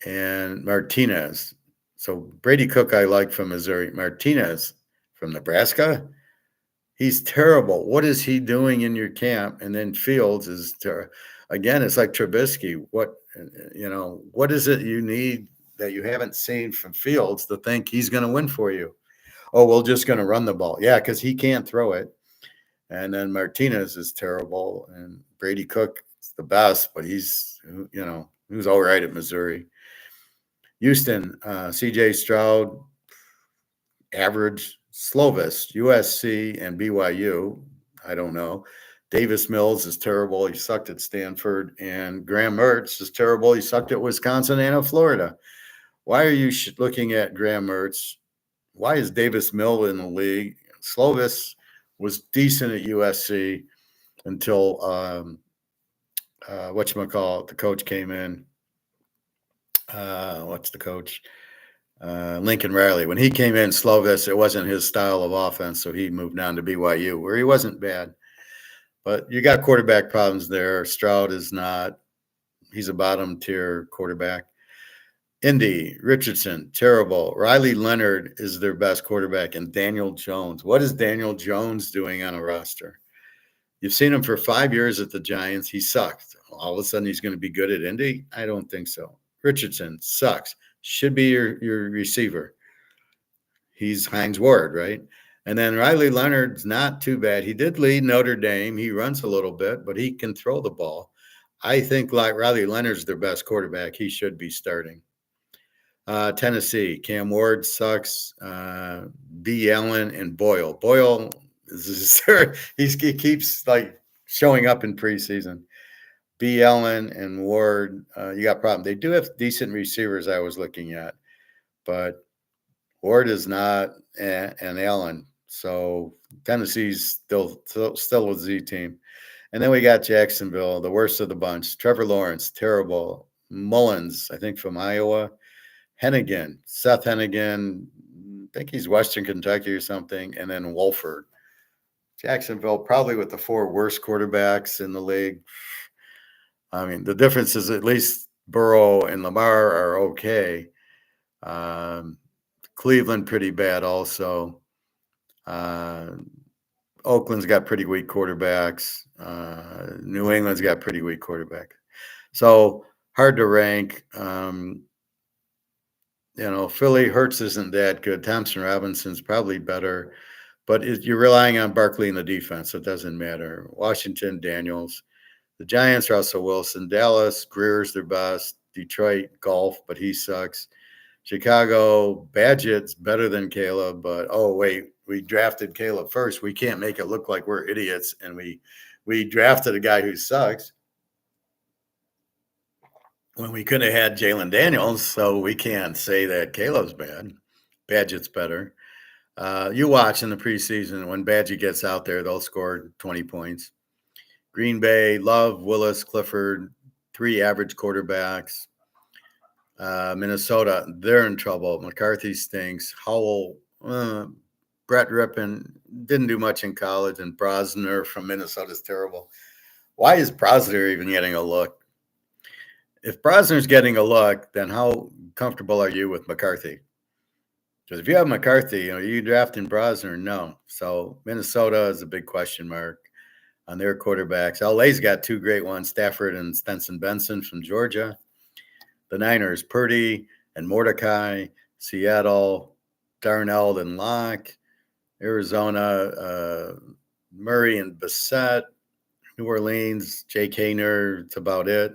and Martinez. So Brady Cook I like from Missouri. Martinez from Nebraska, he's terrible. What is he doing in your camp? And then Fields is again, it's like Trubisky. What is it you need that you haven't seen from Fields to think he's going to win for you? Oh, we're just going to run the ball. Yeah, because he can't throw it. And then Martinez is terrible. And Brady Cook is the best, but he's all right at Missouri. Houston, C.J. Stroud, average. Slovis, USC, and BYU. I don't know. Davis Mills is terrible. He sucked at Stanford. And Graham Mertz is terrible. He sucked at Wisconsin and at Florida. Why are you looking at Graham Mertz? Why is Davis Mill in the league? Slovis was decent at USC until whatchamacallit, the coach came in. What's the coach? Lincoln Riley. When he came in, Slovis, it wasn't his style of offense, so he moved on to BYU, where he wasn't bad. But you got quarterback problems there. Stroud is not. He's a bottom-tier quarterback. Indy, Richardson, terrible. Riley Leonard is their best quarterback, and Daniel Jones. What is Daniel Jones doing on a roster? You've seen him for 5 years at the Giants. He sucked. All of a sudden, he's going to be good at Indy? I don't think so. Richardson sucks. Should be your receiver. He's Hines Ward, right? And then Riley Leonard's not too bad. He did lead Notre Dame. He runs a little bit, but he can throw the ball. I think like Riley Leonard's their best quarterback. He should be starting. Tennessee, Cam Ward sucks. B. Allen and Boyle. Boyle he keeps like showing up in preseason. B. Allen and Ward, you got problem. They do have decent receivers I was looking at, but Ward is not, and Allen. So Tennessee's still a Z team. And then we got Jacksonville, the worst of the bunch. Trevor Lawrence, terrible. Mullins, I think from Iowa. Hennigan, Seth Hennigan, I think he's Western Kentucky or something. And then Wolford. Jacksonville, probably with the 4 worst quarterbacks in the league. I mean, the difference is at least Burrow and Lamar are okay. Cleveland, pretty bad also. Oakland's got pretty weak quarterbacks. New England's got pretty weak quarterbacks. So hard to rank. Philly, Hurts isn't that good. Thompson Robinson's probably better. But you're relying on Barkley in the defense. So it doesn't matter. Washington, Daniels. The Giants, Russell Wilson. Dallas, Greer's their best. Detroit, Golf, but he sucks. Chicago, Badgett's better than Caleb, but oh wait, we drafted Caleb first. We can't make it look like we're idiots, and we drafted a guy who sucks when we could have had Jalen Daniels, so we can't say that Caleb's bad. Badgett's better. You watch in the preseason when Badgett gets out there, they'll score 20 points. Green Bay, Love, Willis, Clifford, 3 average quarterbacks. Minnesota, they're in trouble. McCarthy stinks. Howell, Brett Rippon didn't do much in college, and Brosner from Minnesota is terrible. Why is Brosner even getting a look? If Brosner's getting a look, then how comfortable are you with McCarthy? Because if you have McCarthy, are you drafting Brosner? No. So Minnesota is a big question mark on their quarterbacks. LA's got 2 great ones, Stafford and Stenson Benson from Georgia. The Niners, Purdy and Mordecai. Seattle, Darnold and Locke. Arizona, Murray and Bissett. New Orleans, Jake Haener, that's about it.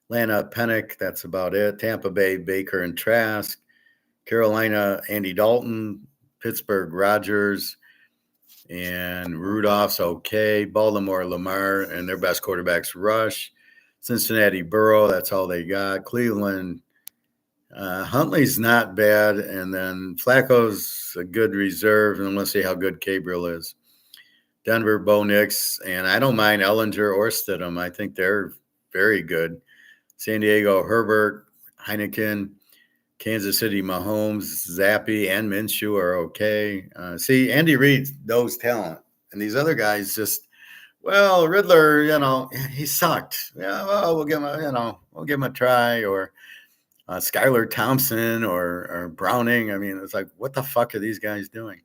Atlanta, Pennick, that's about it. Tampa Bay, Baker and Trask. Carolina, Andy Dalton. Pittsburgh, Rodgers. And Rudolph's okay. Baltimore, Lamar, and their best quarterback's Rush. Cincinnati, Burrow, that's all they got. Cleveland, Huntley's not bad. And then Flacco's a good reserve, and we'll see how good Gabriel is. Denver, Bo Nix, and I don't mind Ellinger or Stidham. I think they're very good. San Diego, Herbert, Heineken. Kansas City, Mahomes, Zappi, and Minshew are okay. See, Andy Reid knows talent. And these other guys just, well, Riddler, he sucked. Yeah, well, we'll give him a try. Or Skylar Thompson or Browning. I mean, it's like, what the fuck are these guys doing?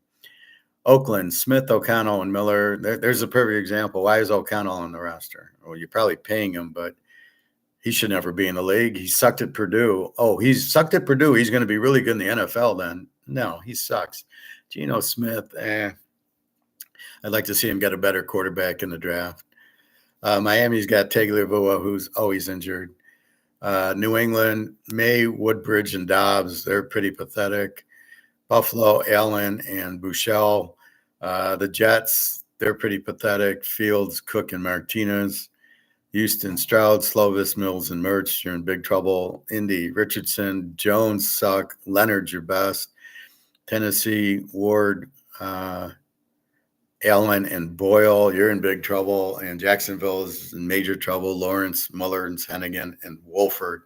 Oakland, Smith, O'Connell, and Miller. There's a perfect example. Why is O'Connell on the roster? Well, you're probably paying him, but he should never be in the league. He sucked at Purdue. Oh, he's sucked at Purdue. He's going to be really good in the NFL then. No, he sucks. Geno Smith, I'd like to see him get a better quarterback in the draft. Miami's got Tagovailoa, who's always injured. New England, May, Woodbridge, and Dobbs, they're pretty pathetic. Buffalo, Allen, and Bouchel. The Jets, they're pretty pathetic. Fields, Cook, and Martinez. Houston, Stroud, Slovis, Mills, and Mertz, you're in big trouble. Indy, Richardson, Jones suck. Leonard's your best. Tennessee, Ward, Allen, and Boyle, you're in big trouble. And Jacksonville is in major trouble. Lawrence, Mullins, Hennigan, and Wolford.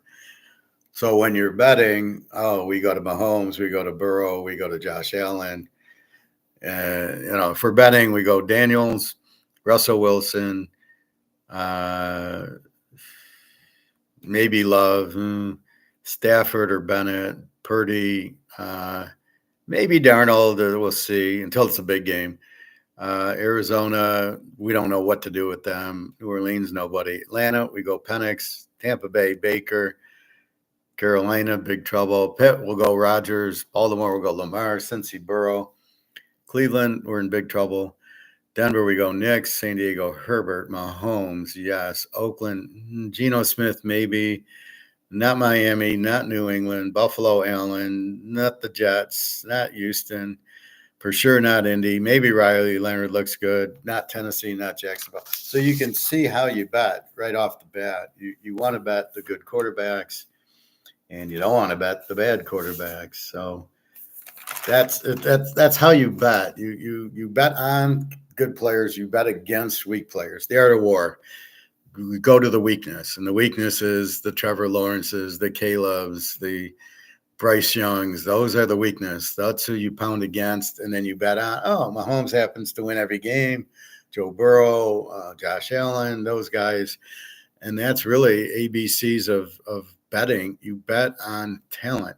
So when you're betting, we go to Mahomes, we go to Burrow, we go to Josh Allen. If we're betting, we go Daniels, Russell Wilson, maybe Love, Stafford or Bennett, Purdy, maybe Darnold. We'll see until it's a big game. Arizona, we don't know what to do with them. New Orleans, nobody. Atlanta, we go Penix. Tampa Bay, Baker. Carolina, big trouble. Pitt, we'll go Rodgers. Baltimore, we'll go Lamar. Cincy, Burrow. Cleveland, we're in big trouble. Denver, we go Knicks. San Diego, Herbert. Mahomes, yes. Oakland, Geno Smith, maybe. Not Miami, not New England. Buffalo, Allen. Not the Jets. Not Houston. For sure not Indy. Maybe Riley Leonard looks good. Not Tennessee, not Jacksonville. So you can see how you bet right off the bat. You want to bet the good quarterbacks, and you don't want to bet the bad quarterbacks. So that's how you bet. You bet on good players. You bet against weak players. The art of war. We go to the weakness, and the weakness is the Trevor Lawrences, the Caleb's, the Bryce Young's. Those are the weakness. That's who you pound against, and then you bet on. Mahomes happens to win every game. Joe Burrow, Josh Allen, those guys, and that's really ABCs of betting. You bet on talent.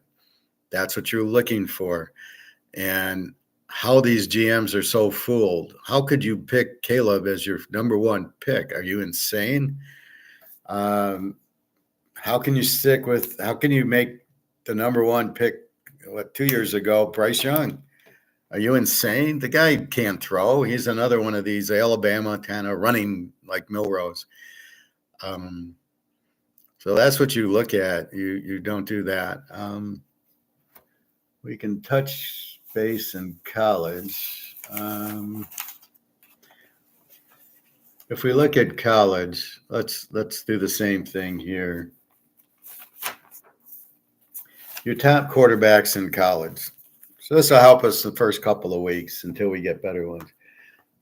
That's what you're looking for, and how these GMs are so fooled. How could you pick Caleb as your number one pick? Are you insane? How can you make the number one pick, 2 years ago, Bryce Young? Are you insane? The guy can't throw. He's another one of these Alabama kind of running like Milrose. So that's what you look at. You don't do that. We can touch base in college. If we look at college, let's do the same thing here. Your top quarterbacks in college. So this will help us the first couple of weeks until we get better ones.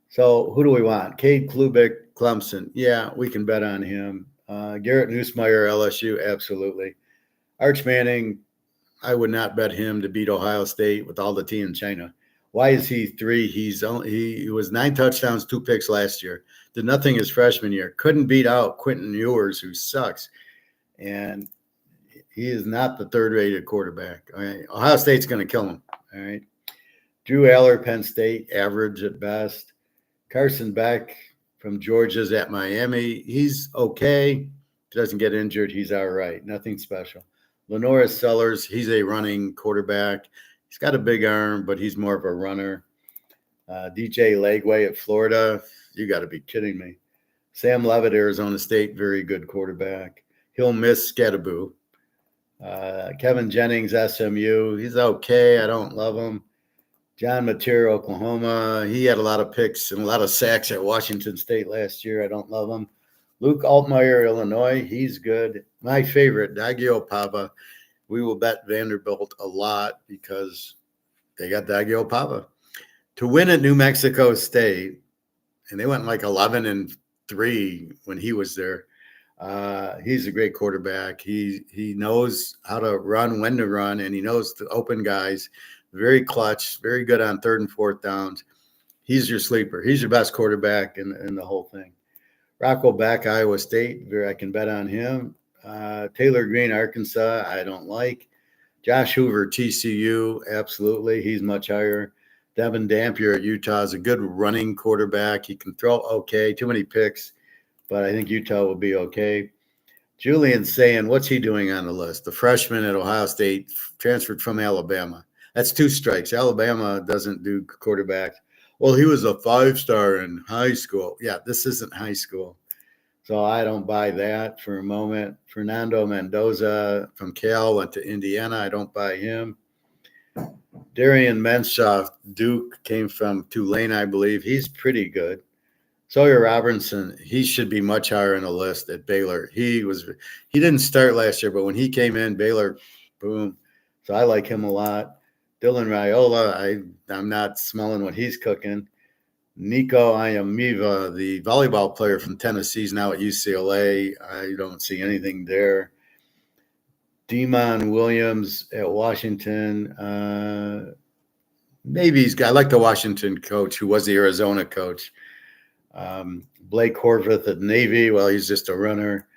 So who do we want? Cade Klubik, Clemson. Yeah, we can bet on him. Garrett Nussmeier, LSU. Absolutely. Arch Manning, I would not bet him to beat Ohio State with all the tea in China. Why is he 3? He was 9 touchdowns, 2 picks last year. Did nothing his freshman year. Couldn't beat out Quentin Ewers, who sucks. And he is not the third-rated quarterback. All right? Ohio State's going to kill him. All right. Drew Aller, Penn State, average at best. Carson Beck from Georgia's at Miami. He's okay. Doesn't get injured. He's all right. Nothing special. Lenora Sellers, he's a running quarterback. He's got a big arm, but he's more of a runner. DJ Lagway at Florida, you got to be kidding me. Sam Levitt, Arizona State, very good quarterback. He'll miss Scatterboo. Kevin Jennings, SMU, he's okay. I don't love him. John Mateer, Oklahoma, he had a lot of picks and a lot of sacks at Washington State last year. I don't love him. Luke Altmaier, Illinois, he's good. My favorite, Dagio Pava. We will bet Vanderbilt a lot because they got Dagio Pava. To win at New Mexico State, and they went like 11-3 when he was there. He's a great quarterback. He knows how to run, when to run, and he knows to open guys. Very clutch, very good on 3rd and 4th downs. He's your sleeper. He's your best quarterback in the whole thing. Rocco Beck, Iowa State, I can bet on him. Taylor Green, Arkansas, I don't like. Josh Hoover, TCU, absolutely. He's much higher. Devin Dampier at Utah is a good running quarterback. He can throw okay, too many picks, but I think Utah will be okay. Julian Sayin, what's he doing on the list? The freshman at Ohio State, transferred from Alabama. That's 2 strikes. Alabama doesn't do quarterbacks. Well, he was a 5-star in high school. Yeah, this isn't high school. So I don't buy that for a moment. Fernando Mendoza from Cal went to Indiana. I don't buy him. Darian Mensah, Duke, came from Tulane, I believe. He's pretty good. Sawyer Robinson, he should be much higher on the list at Baylor. He didn't start last year, but when he came in, Baylor, boom. So I like him a lot. Dylan Raiola, I'm not smelling what he's cooking. Nico Iameva, the volleyball player from Tennessee, is now at UCLA. I don't see anything there. Demon Williams at Washington. Maybe I like the Washington coach who was the Arizona coach. Blake Horvath at Navy, well, he's just a runner.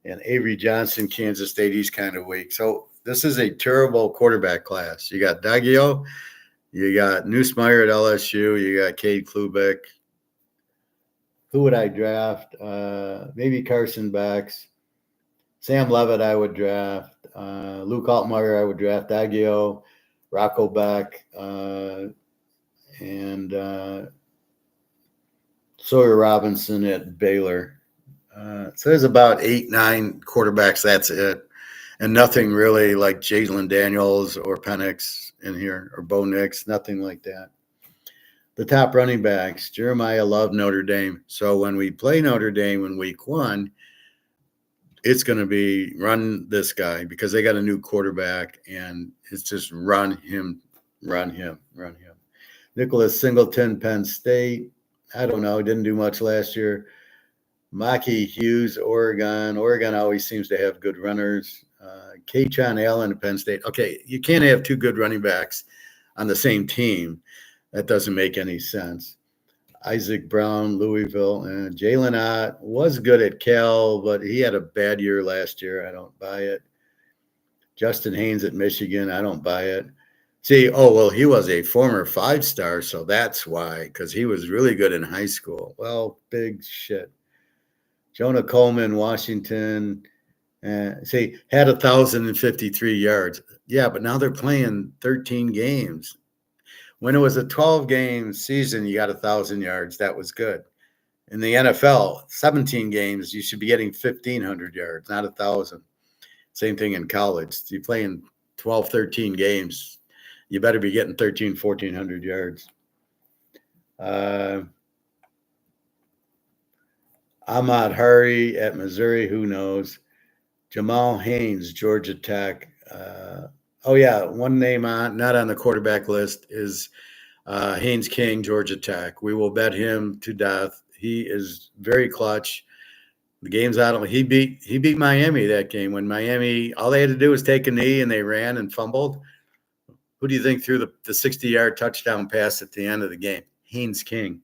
And Avery Johnson, Kansas State, he's kind of weak. So this is a terrible quarterback class. You got Daggio, you got Nussmeier at LSU, you got Cade Klubeck. Who would I draft? Maybe Carson Becks. Sam Levitt I would draft. Luke Altmaier I would draft. Daggio, Rocco Beck, and Sawyer Robinson at Baylor. So there's about 8, 9 quarterbacks. That's it. And nothing really like Jalen Daniels or Penix in here or Bo Nix, nothing like that. The top running backs, Jeremiah Love, Notre Dame. So when we play Notre Dame in week 1, it's going to be run this guy because they got a new quarterback, and it's just run him. Nicholas Singleton, Penn State. I don't know. Didn't do much last year. Maki Hughes, Oregon. Oregon always seems to have good runners. Kachon Allen at Penn State. Okay, you can't have 2 good running backs on the same team. That doesn't make any sense. Isaac Brown, Louisville. And Jalen Ott was good at Cal, but he had a bad year last year. I don't buy it. Justin Haynes at Michigan. I don't buy it. See, he was a former 5-star, so that's why, because he was really good in high school. Well, big shit. Jonah Coleman, Washington, had 1,053 yards. Yeah, but now they're playing 13 games. When it was a 12-game season, you got 1,000 yards. That was good. In the NFL, 17 games, you should be getting 1,500 yards, not 1,000. Same thing in college. You're playing 12, 13 games. You better be getting 1,400 yards. Ahmad Hari at Missouri, who knows? Jamal Haynes, Georgia Tech. One name not on the quarterback list is Haynes King, Georgia Tech. We will bet him to death. He is very clutch. The game's out of he beat Miami that game when Miami all they had to do was take a knee and they ran and fumbled. Who do you think threw the 60-yard touchdown pass at the end of the game? Haynes King.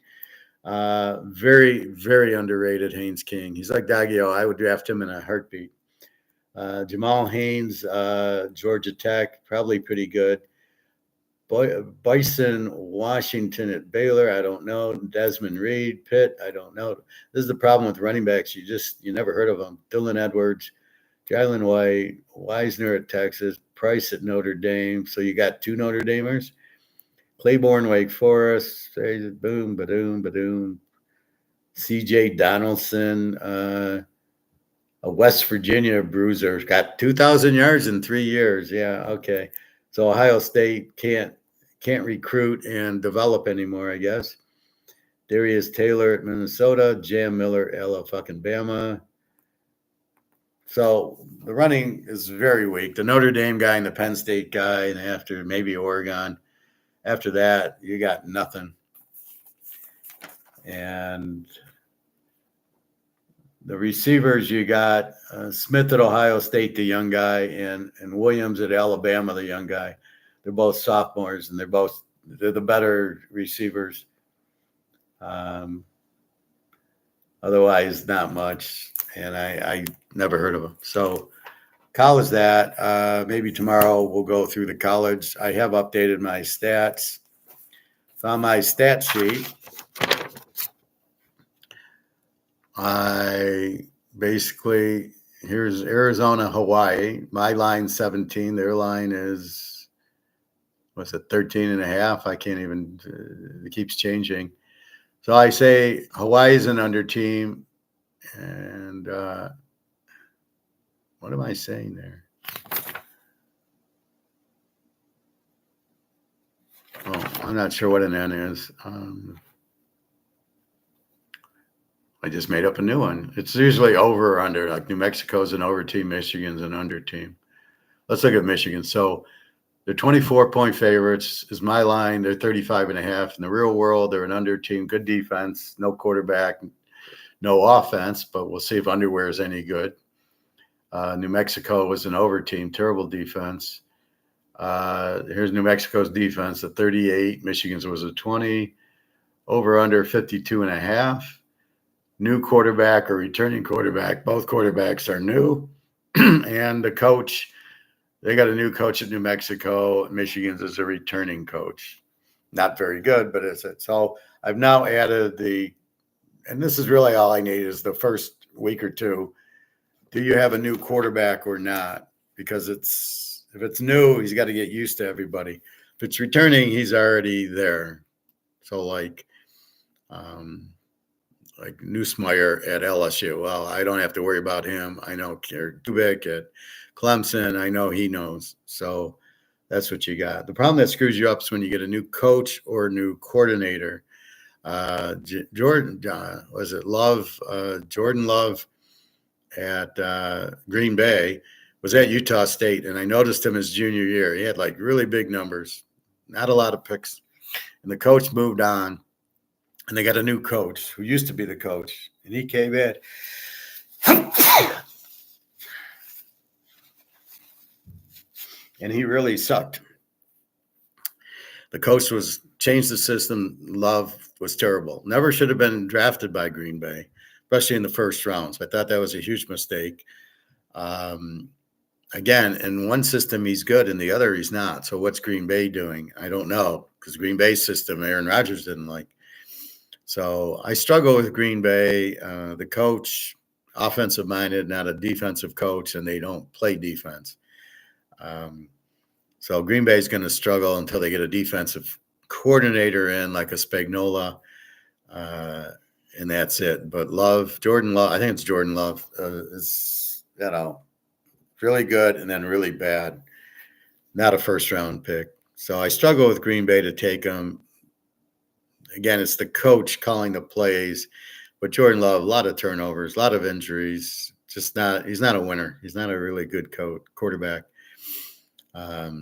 Very, very underrated Haynes King. He's like Daggio. I would draft him in a heartbeat. Jamal Haynes, Georgia Tech, probably pretty good. Bison, Washington at Baylor, I don't know. Desmond Reed, Pitt, I don't know. This is the problem with running backs. You never heard of them. Dylan Edwards, Jalen White, Wisner at Texas, Price at Notre Dame. So you got 2 Notre Damers. Claiborne, Wake Forest, boom, ba-doom, ba-doom. C.J. Donaldson, a West Virginia bruiser, got 2,000 yards in 3 years. Yeah, okay. So Ohio State can't recruit and develop anymore, I guess. Darius Taylor at Minnesota, Jam Miller, Alabama. So the running is very weak. The Notre Dame guy and the Penn State guy, and after maybe Oregon. After that, you got nothing. And the receivers, you got Smith at Ohio State, the young guy, and Williams at Alabama, the young guy. They're both sophomores, and they're the better receivers. Otherwise, not much, and I never heard of them. So college that. Maybe tomorrow we'll go through the college. I have updated my stats. So on my stat sheet, here's Arizona, Hawaii. My line's 17. Their line is, 13 and a half? I can't even, it keeps changing. So I say Hawaii's an under team. And what am I saying there? I'm not sure what an N is. I just made up a new one. It's usually over or under. Like New Mexico's an over team, Michigan's an under team. Let's look at Michigan. So they're 24-point favorites is my line. They're 35.5. In the real world, they're an under team. Good defense, no quarterback, no offense, but we'll see if underwear is any good. New Mexico was an over team, terrible defense. Here's New Mexico's defense at 38. Michigan's was a 20. Over under 52.5. New quarterback or returning quarterback. Both quarterbacks are new. And the coach, they got a new coach at New Mexico. Michigan's is a returning coach. Not very good, but it's it. So I've now added and this is really all I need is the first week or two. Do you have a new quarterback or not? Because if it's new, he's got to get used to everybody. If it's returning, he's already there. So like Neusmeyer at LSU. Well, I don't have to worry about him. I know Kubik at Clemson. I know he knows. So that's what you got. The problem that screws you up is when you get a new coach or a new coordinator. Jordan, was it Love? Jordan Love at Green Bay was at Utah State, and I noticed him his junior year. He had like really big numbers, not a lot of picks, and the coach moved on. And they got a new coach who used to be the coach, and he came in. And he really sucked. The coach changed the system. Love was terrible. Never should have been drafted by Green Bay, especially in the first rounds. I thought that was a huge mistake. Again, in one system, he's good. In the other, he's not. So what's Green Bay doing? I don't know, because Green Bay's system, Aaron Rodgers didn't like. So I struggle with Green Bay. The coach, offensive-minded, not a defensive coach, and they don't play defense. So Green Bay is going to struggle until they get a defensive coordinator in, like a Spagnuolo, and that's it. But Jordan Love, I think it's Jordan Love, is really good and then really bad. Not a first-round pick. So I struggle with Green Bay to take him. Again, it's the coach calling the plays, but Jordan Love, a lot of turnovers, a lot of injuries. He's not a winner. He's not a really good quarterback. But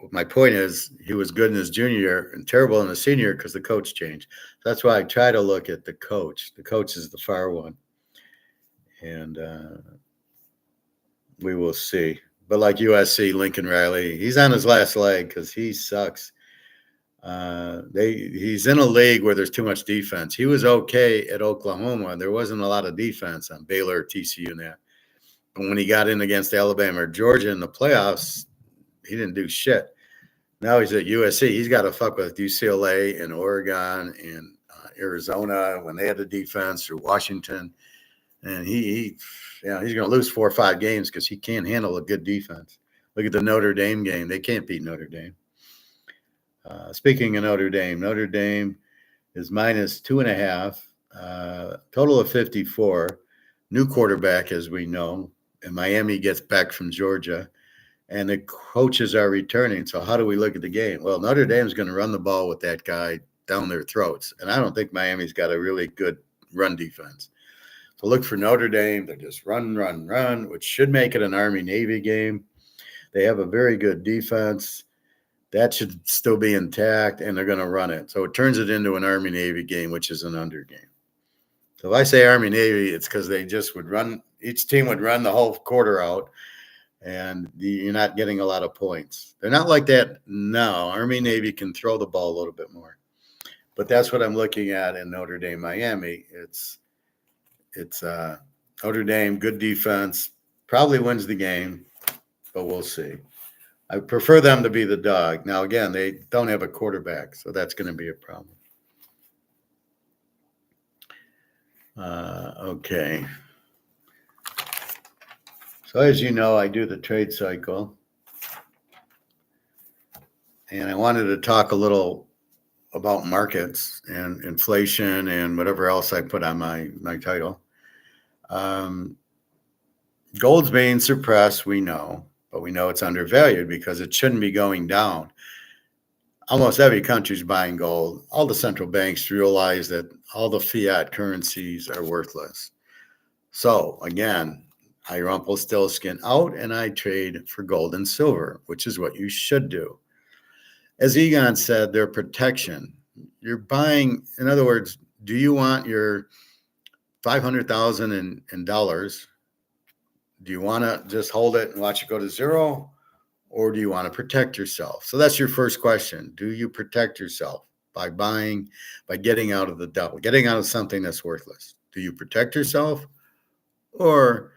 my point is he was good in his junior year and terrible in his senior year because the coach changed. That's why I try to look at the coach. The coach is the far one. And we will see. But like USC, Lincoln Riley, he's on his last leg because he sucks. He's in a league where there's too much defense. He was okay at Oklahoma. There wasn't a lot of defense on Baylor, TCU, and that. But when he got in against Alabama or Georgia in the playoffs, he didn't do shit. Now he's at USC. He's got to fuck with UCLA and Oregon and Arizona when they had the defense, or Washington. And he's going to lose 4 or 5 games because he can't handle a good defense. Look at the Notre Dame game. They can't beat Notre Dame. Speaking of Notre Dame is minus 2.5, total of 54. New quarterback, as we know, and Miami gets back from Georgia, and the coaches are returning. So how do we look at the game? Well, Notre Dame's going to run the ball with that guy down their throats, and I don't think Miami's got a really good run defense. So look for Notre Dame to just run, which should make it an Army-Navy game. They have a very good defense. That should still be intact, and they're going to run it. So it turns it into an Army-Navy game, which is an under game. So if I say Army-Navy, it's because they just would run – each team would run the whole quarter out, and you're not getting a lot of points. They're not like that now. Army-Navy can throw the ball a little bit more. But that's what I'm looking at in Notre Dame-Miami. It's Notre Dame, good defense, probably wins the game, but we'll see. I prefer them to be the dog. Now, again, they don't have a quarterback, so that's going to be a problem. Okay. So as you know, I do the trade cycle. And I wanted to talk a little about markets and inflation and whatever else I put on my title. Gold's being suppressed, we know, but we know it's undervalued because it shouldn't be going down. almost every country's buying gold. All the central banks realize that all the fiat currencies are worthless. So again, I Rumpelstiltskin out and I trade for gold and silver, which is what you should do. As Egon said, they're protection. You're buying, in other words, do you want your 500,000 in dollars? Do you want to just hold it and watch it go to zero? Or do you want to protect yourself? So that's your first question. Do you protect yourself by buying, by getting out of the devil, getting out of something that's worthless? Do you protect yourself? Or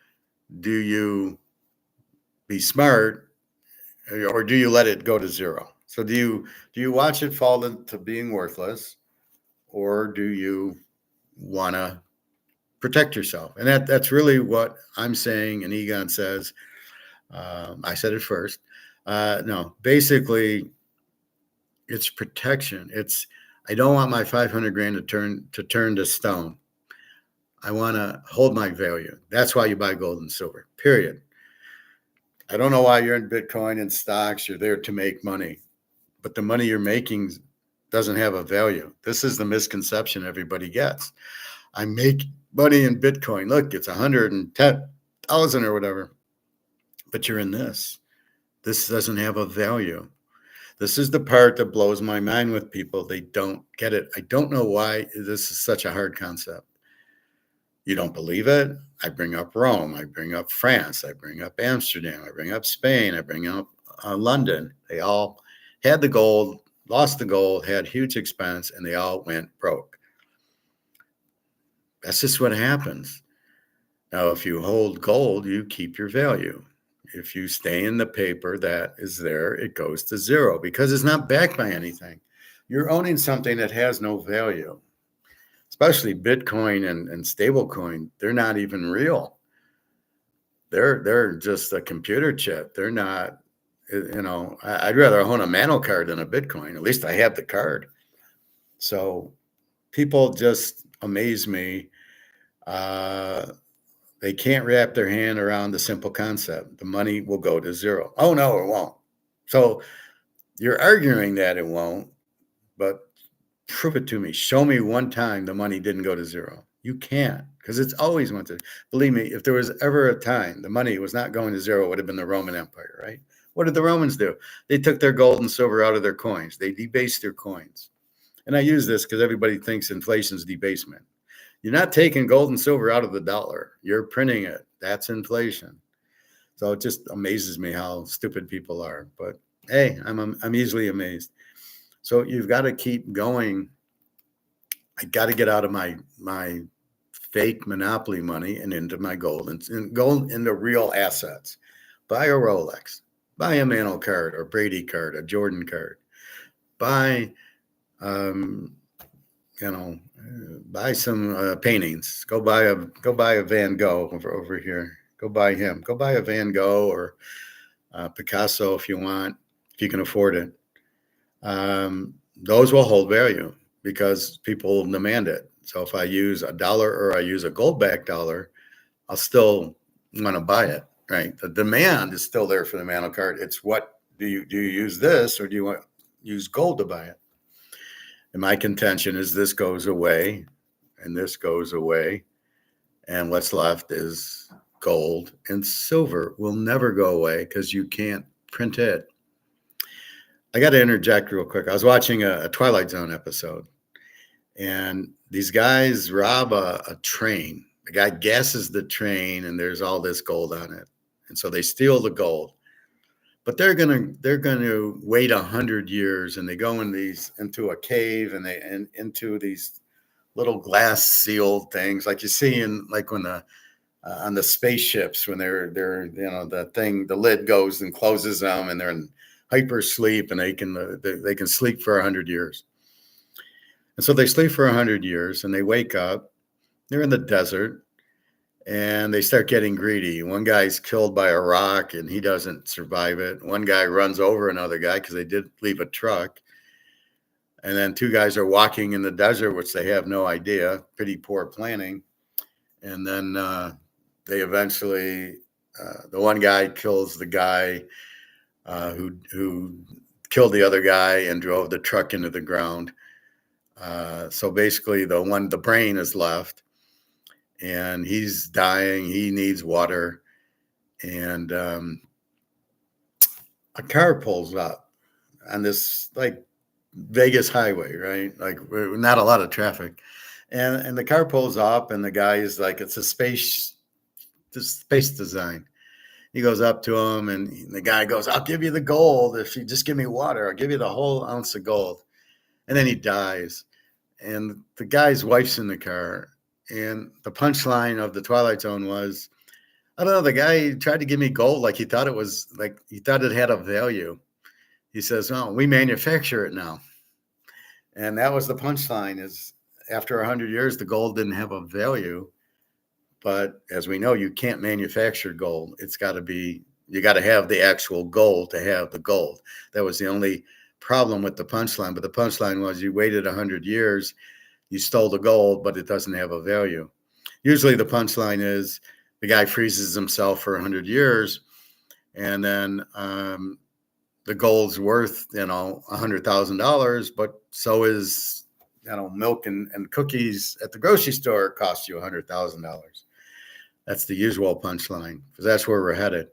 do you be smart, or do you let it go to zero? So do you watch it fall into being worthless, or do you want to protect yourself? And that's really what I'm saying. And Egon says, I said it first. No, basically, it's protection. I don't want my 500 grand to turn to stone. I want to hold my value. That's why you buy gold and silver. Period. I don't know why you're in Bitcoin and stocks. You're there to make money, but the money you're making doesn't have a value. This is the misconception everybody gets. I make money in Bitcoin. Look, it's 110,000 or whatever, but you're in this. This doesn't have a value. This is the part that blows my mind with people. They don't get it. I don't know why this is such a hard concept. You don't believe it? I bring up Rome. I bring up France. I bring up Amsterdam. I bring up Spain. I bring up London. They all had the gold, lost the gold, had huge expense, and they all went broke. That's just what happens. Now, if you hold gold, you keep your value. If you stay in the paper that is there, it goes to zero because it's not backed by anything. You're owning something that has no value. Especially Bitcoin and stablecoin, they're not even real. They're just a computer chip. They're not, I'd rather own a Nano card than a Bitcoin. At least I have the card. So people just amaze me. They can't wrap their hand around the simple concept. The money will go to zero. Oh, no, it won't. So you're arguing that it won't, but prove it to me. Show me one time the money didn't go to zero. You can't, because it's always went to. Believe me, if there was ever a time the money was not going to zero, it would have been the Roman Empire, right? What did the Romans do? They took their gold and silver out of their coins. They debased their coins. And I use this because everybody thinks inflation's debasement. You're not taking gold and silver out of the dollar. You're printing it. That's inflation. So it just amazes me how stupid people are. But hey, I'm easily amazed. So you've got to keep going. I got to get out of my fake monopoly money and into my gold and gold into real assets. Buy a Rolex, buy a Nano card or Brady card, a Jordan card. Buy, buy some paintings. Go buy a Van Gogh over here. Go buy him. Go buy a Van Gogh or Picasso if you want, if you can afford it. Those will hold value because people demand it. So if I use a dollar or I use a gold-backed dollar, I'll still want to buy it, right? The demand is still there for the Nano card. It's what do you use this or do you want to use gold to buy it? And my contention is this goes away and this goes away. And what's left is gold and silver will never go away because you can't print it. I got to interject real quick. I was watching a Twilight Zone episode, and these guys rob a train. The guy gasses the train, and there's all this gold on it, and so they steal the gold. But they're gonna wait 100 years, and they go into a cave, and into these little glass sealed things, like you see in when on the spaceships when they're the lid goes and closes them, and they're in hyper sleep, and they can sleep for 100 years. And so they sleep for 100 years and they wake up, they're in the desert, and they start getting greedy. One guy's killed by a rock and he doesn't survive it. One guy runs over another guy because they did leave a truck. And then two guys are walking in the desert, which they have no idea, pretty poor planning. And then they eventually, the one guy kills the guy who killed the other guy and drove the truck into the ground. So basically, the brain is left, and he's dying. He needs water, and a car pulls up on this like Vegas highway, right? Like not a lot of traffic, and the car pulls up, and the guy is like, it's a space design. He goes up to him, and the guy goes, "I'll give you the gold if you just give me water. I'll give you the whole ounce of gold." And then he dies, and the guy's wife's in the car. And the punchline of the Twilight Zone was, I don't know, the guy tried to give me gold like he thought it had a value. He says, "Oh, we manufacture it now." And that was the punchline, is after 100 years, the gold didn't have a value. But as we know, you can't manufacture gold. You got to have the actual gold to have the gold. That was the only problem with the punchline. But the punchline was, you waited 100 years, you stole the gold, but it doesn't have a value. Usually the punchline is the guy freezes himself for 100 years, and then the gold's worth, $100,000, but so is, milk and cookies at the grocery store cost you $100,000. That's the usual punchline, because that's where we're headed.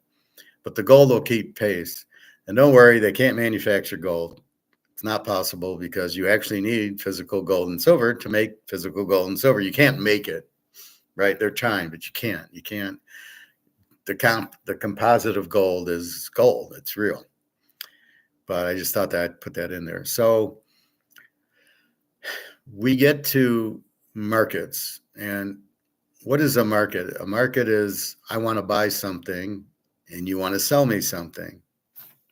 But the gold will keep pace. And don't worry, they can't manufacture gold. It's not possible, because you actually need physical gold and silver to make physical gold and silver. You can't make it, right? They're trying, but you can't. You can't. The composite of gold is gold. It's real. But I just thought that I'd put that in there. So we get to markets, and what is a market? A market is, I want to buy something and you want to sell me something,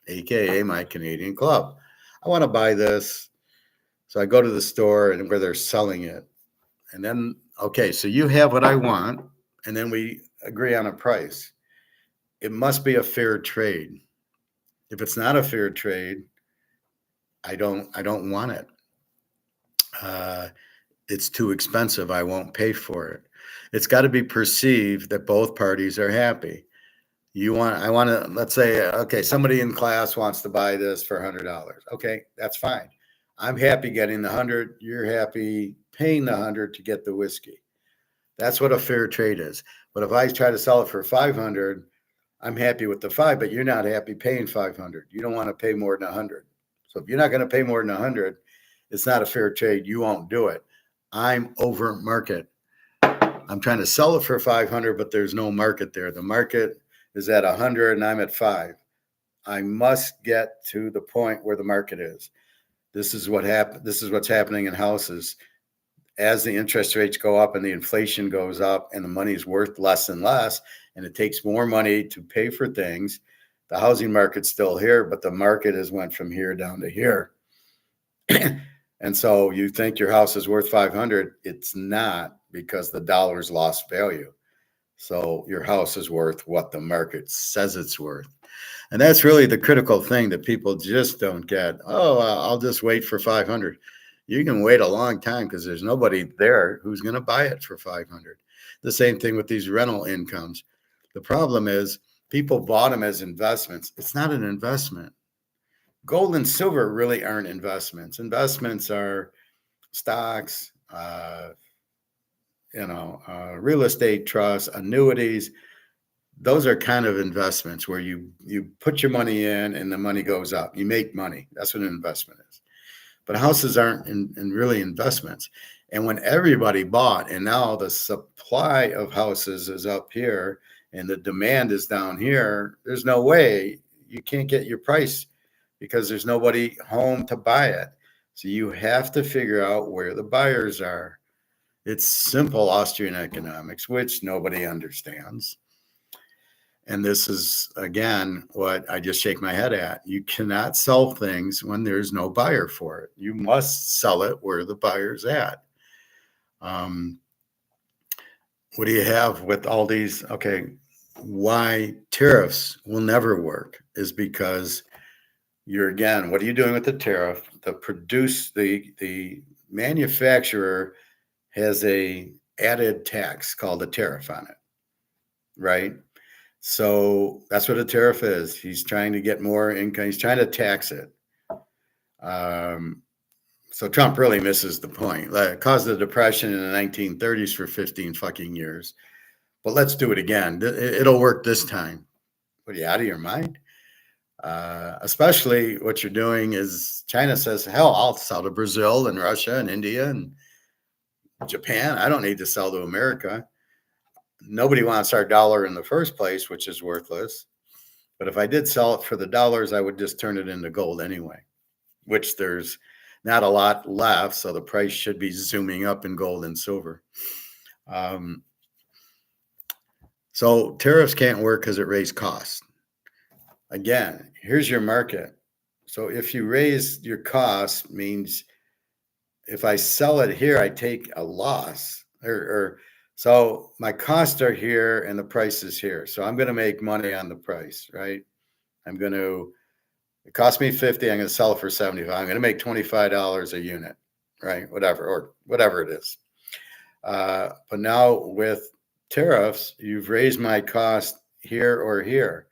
AKA my Canadian club. I want to buy this. So I go to the store and where they're selling it. And then, okay, so you have what I want, and then we agree on a price. It must be a fair trade. If it's not a fair trade, I don't want it. It's too expensive. I won't pay for it. It's got to be perceived that both parties are happy. Let's say, okay, somebody in class wants to buy this for $100. Okay, that's fine. I'm happy getting the 100. You're happy paying the 100 to get the whiskey. That's what a fair trade is. But if I try to sell it for 500, I'm happy with the 5, but you're not happy paying 500. You don't want to pay more than 100. So if you're not going to pay more than 100, it's not a fair trade. You won't do it. I'm over market. I'm trying to sell it for 500, but there's no market there. The market is at 100 and I'm at 5. I must get to the point where the market is. This is what's happening in houses. As the interest rates go up and the inflation goes up and the money's worth less and less, and it takes more money to pay for things, the housing market's still here, but the market has went from here down to here. And so you think your house is worth 500, it's not, because the dollar's lost value. So your house is worth what the market says it's worth. And that's really the critical thing that people just don't get. Oh, I'll just wait for 500. You can wait a long time, because there's nobody there who's going to buy it for 500. The same thing with these rental incomes. The problem is people bought them as investments. It's not an investment. Gold and silver really aren't investments. Investments are stocks, real estate trusts, annuities. Those are kind of investments where you put your money in and the money goes up. You make money. That's what an investment is. But houses aren't in really investments. And when everybody bought, and now the supply of houses is up here and the demand is down here, there's no way you can't get your price, because there's nobody home to buy it. So you have to figure out where the buyers are. It's simple Austrian economics, which nobody understands. And this is, again, what I just shake my head at. You cannot sell things when there's no buyer for it. You must sell it where the buyer's at. What do you have with all these? Okay, why tariffs will never work is because what are you doing with the tariff? The manufacturer has a added tax called a tariff on it, right? So that's what a tariff is. He's trying to get more income. He's trying to tax it. So Trump really misses the point. Caused the depression in the 1930s for 15 fucking years. But let's do it again. It'll work this time. What, are you out of your mind? Especially what you're doing is China says, hell, I'll sell to Brazil and Russia and India and Japan. I don't need to sell to America. Nobody wants our dollar in the first place, which is worthless. But if I did sell it for the dollars, I would just turn it into gold anyway, which there's not a lot left. So the price should be zooming up in gold and silver. So tariffs can't work because it raised costs. Again, here's your market. So if you raise your costs, means if I sell it here, I take a loss. So my costs are here and the price is here. So I'm going to make money on the price, right? It cost me 50, I'm going to sell it for 75. I'm going to make $25 a unit, right? Whatever it is. But now with tariffs, you've raised my cost here or here.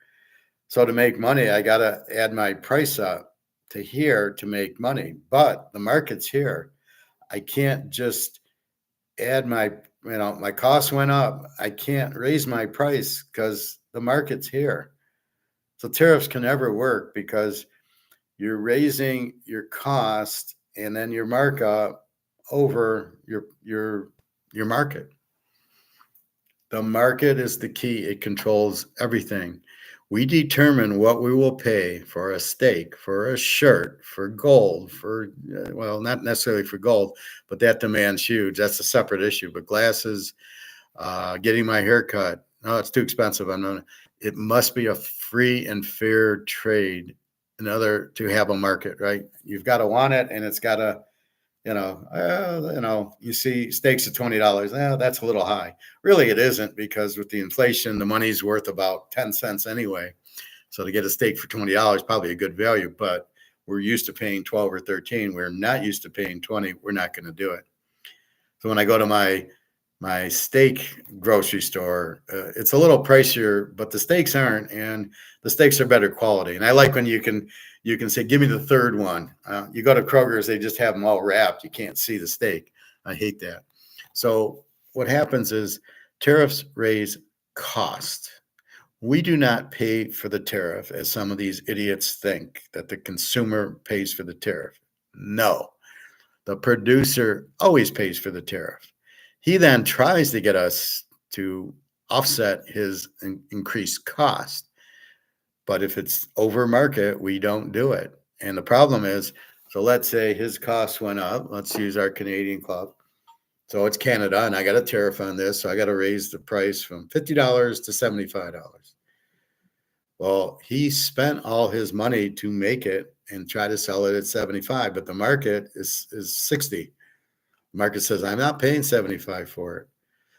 So to make money, I got to add my price up to here to make money. But the market's here. I can't just add my cost went up. I can't raise my price because the market's here. So tariffs can never work because you're raising your cost and then your markup over your market. The market is the key. It controls everything. We determine what we will pay for a steak, for a shirt, for gold, not necessarily for gold, but that demand's huge. That's a separate issue. But glasses, getting my hair cut, no, it's too expensive. It must be a free and fair trade to have a market, right? You've got to want it, and it's got to, you see steaks at $20. That's a little high. Really, it isn't, because with the inflation, the money's worth about 10 cents anyway. So to get a steak for $20, probably a good value, but we're used to paying 12 or 13. We're not used to paying 20. We're not going to do it. So when I go to my steak grocery store, it's a little pricier, but the steaks aren't, and the steaks are better quality. And I like when you can say, give me the third one. You go to Kroger's, they just have them all wrapped. You can't see the steak. I hate that. So what happens is tariffs raise cost. We do not pay for the tariff, as some of these idiots think, that the consumer pays for the tariff. No, the producer always pays for the tariff. He then tries to get us to offset his increased cost. But if it's over market, we don't do it. And the problem is, so let's say his costs went up. Let's use our Canadian club. So it's Canada, and I got a tariff on this. So I got to raise the price from $50 to $75. Well, he spent all his money to make it and try to sell it at 75, but the market is 60. The market says, I'm not paying 75 for it.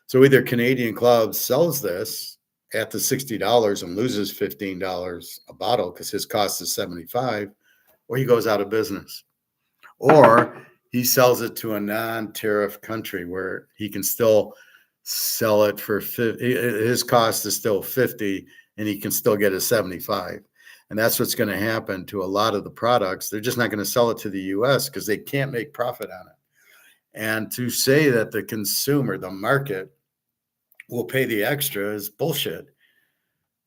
So either Canadian Club sells this at the $60 and loses $15 a bottle because his cost is 75, or he goes out of business. Or he sells it to a non-tariff country where he can still sell it for 50. His cost is still 50, and he can still get a 75. And that's what's going to happen to a lot of the products. They're just not going to sell it to the U.S. because they can't make profit on it. And to say that the consumer, the market, will pay the extra is bullshit.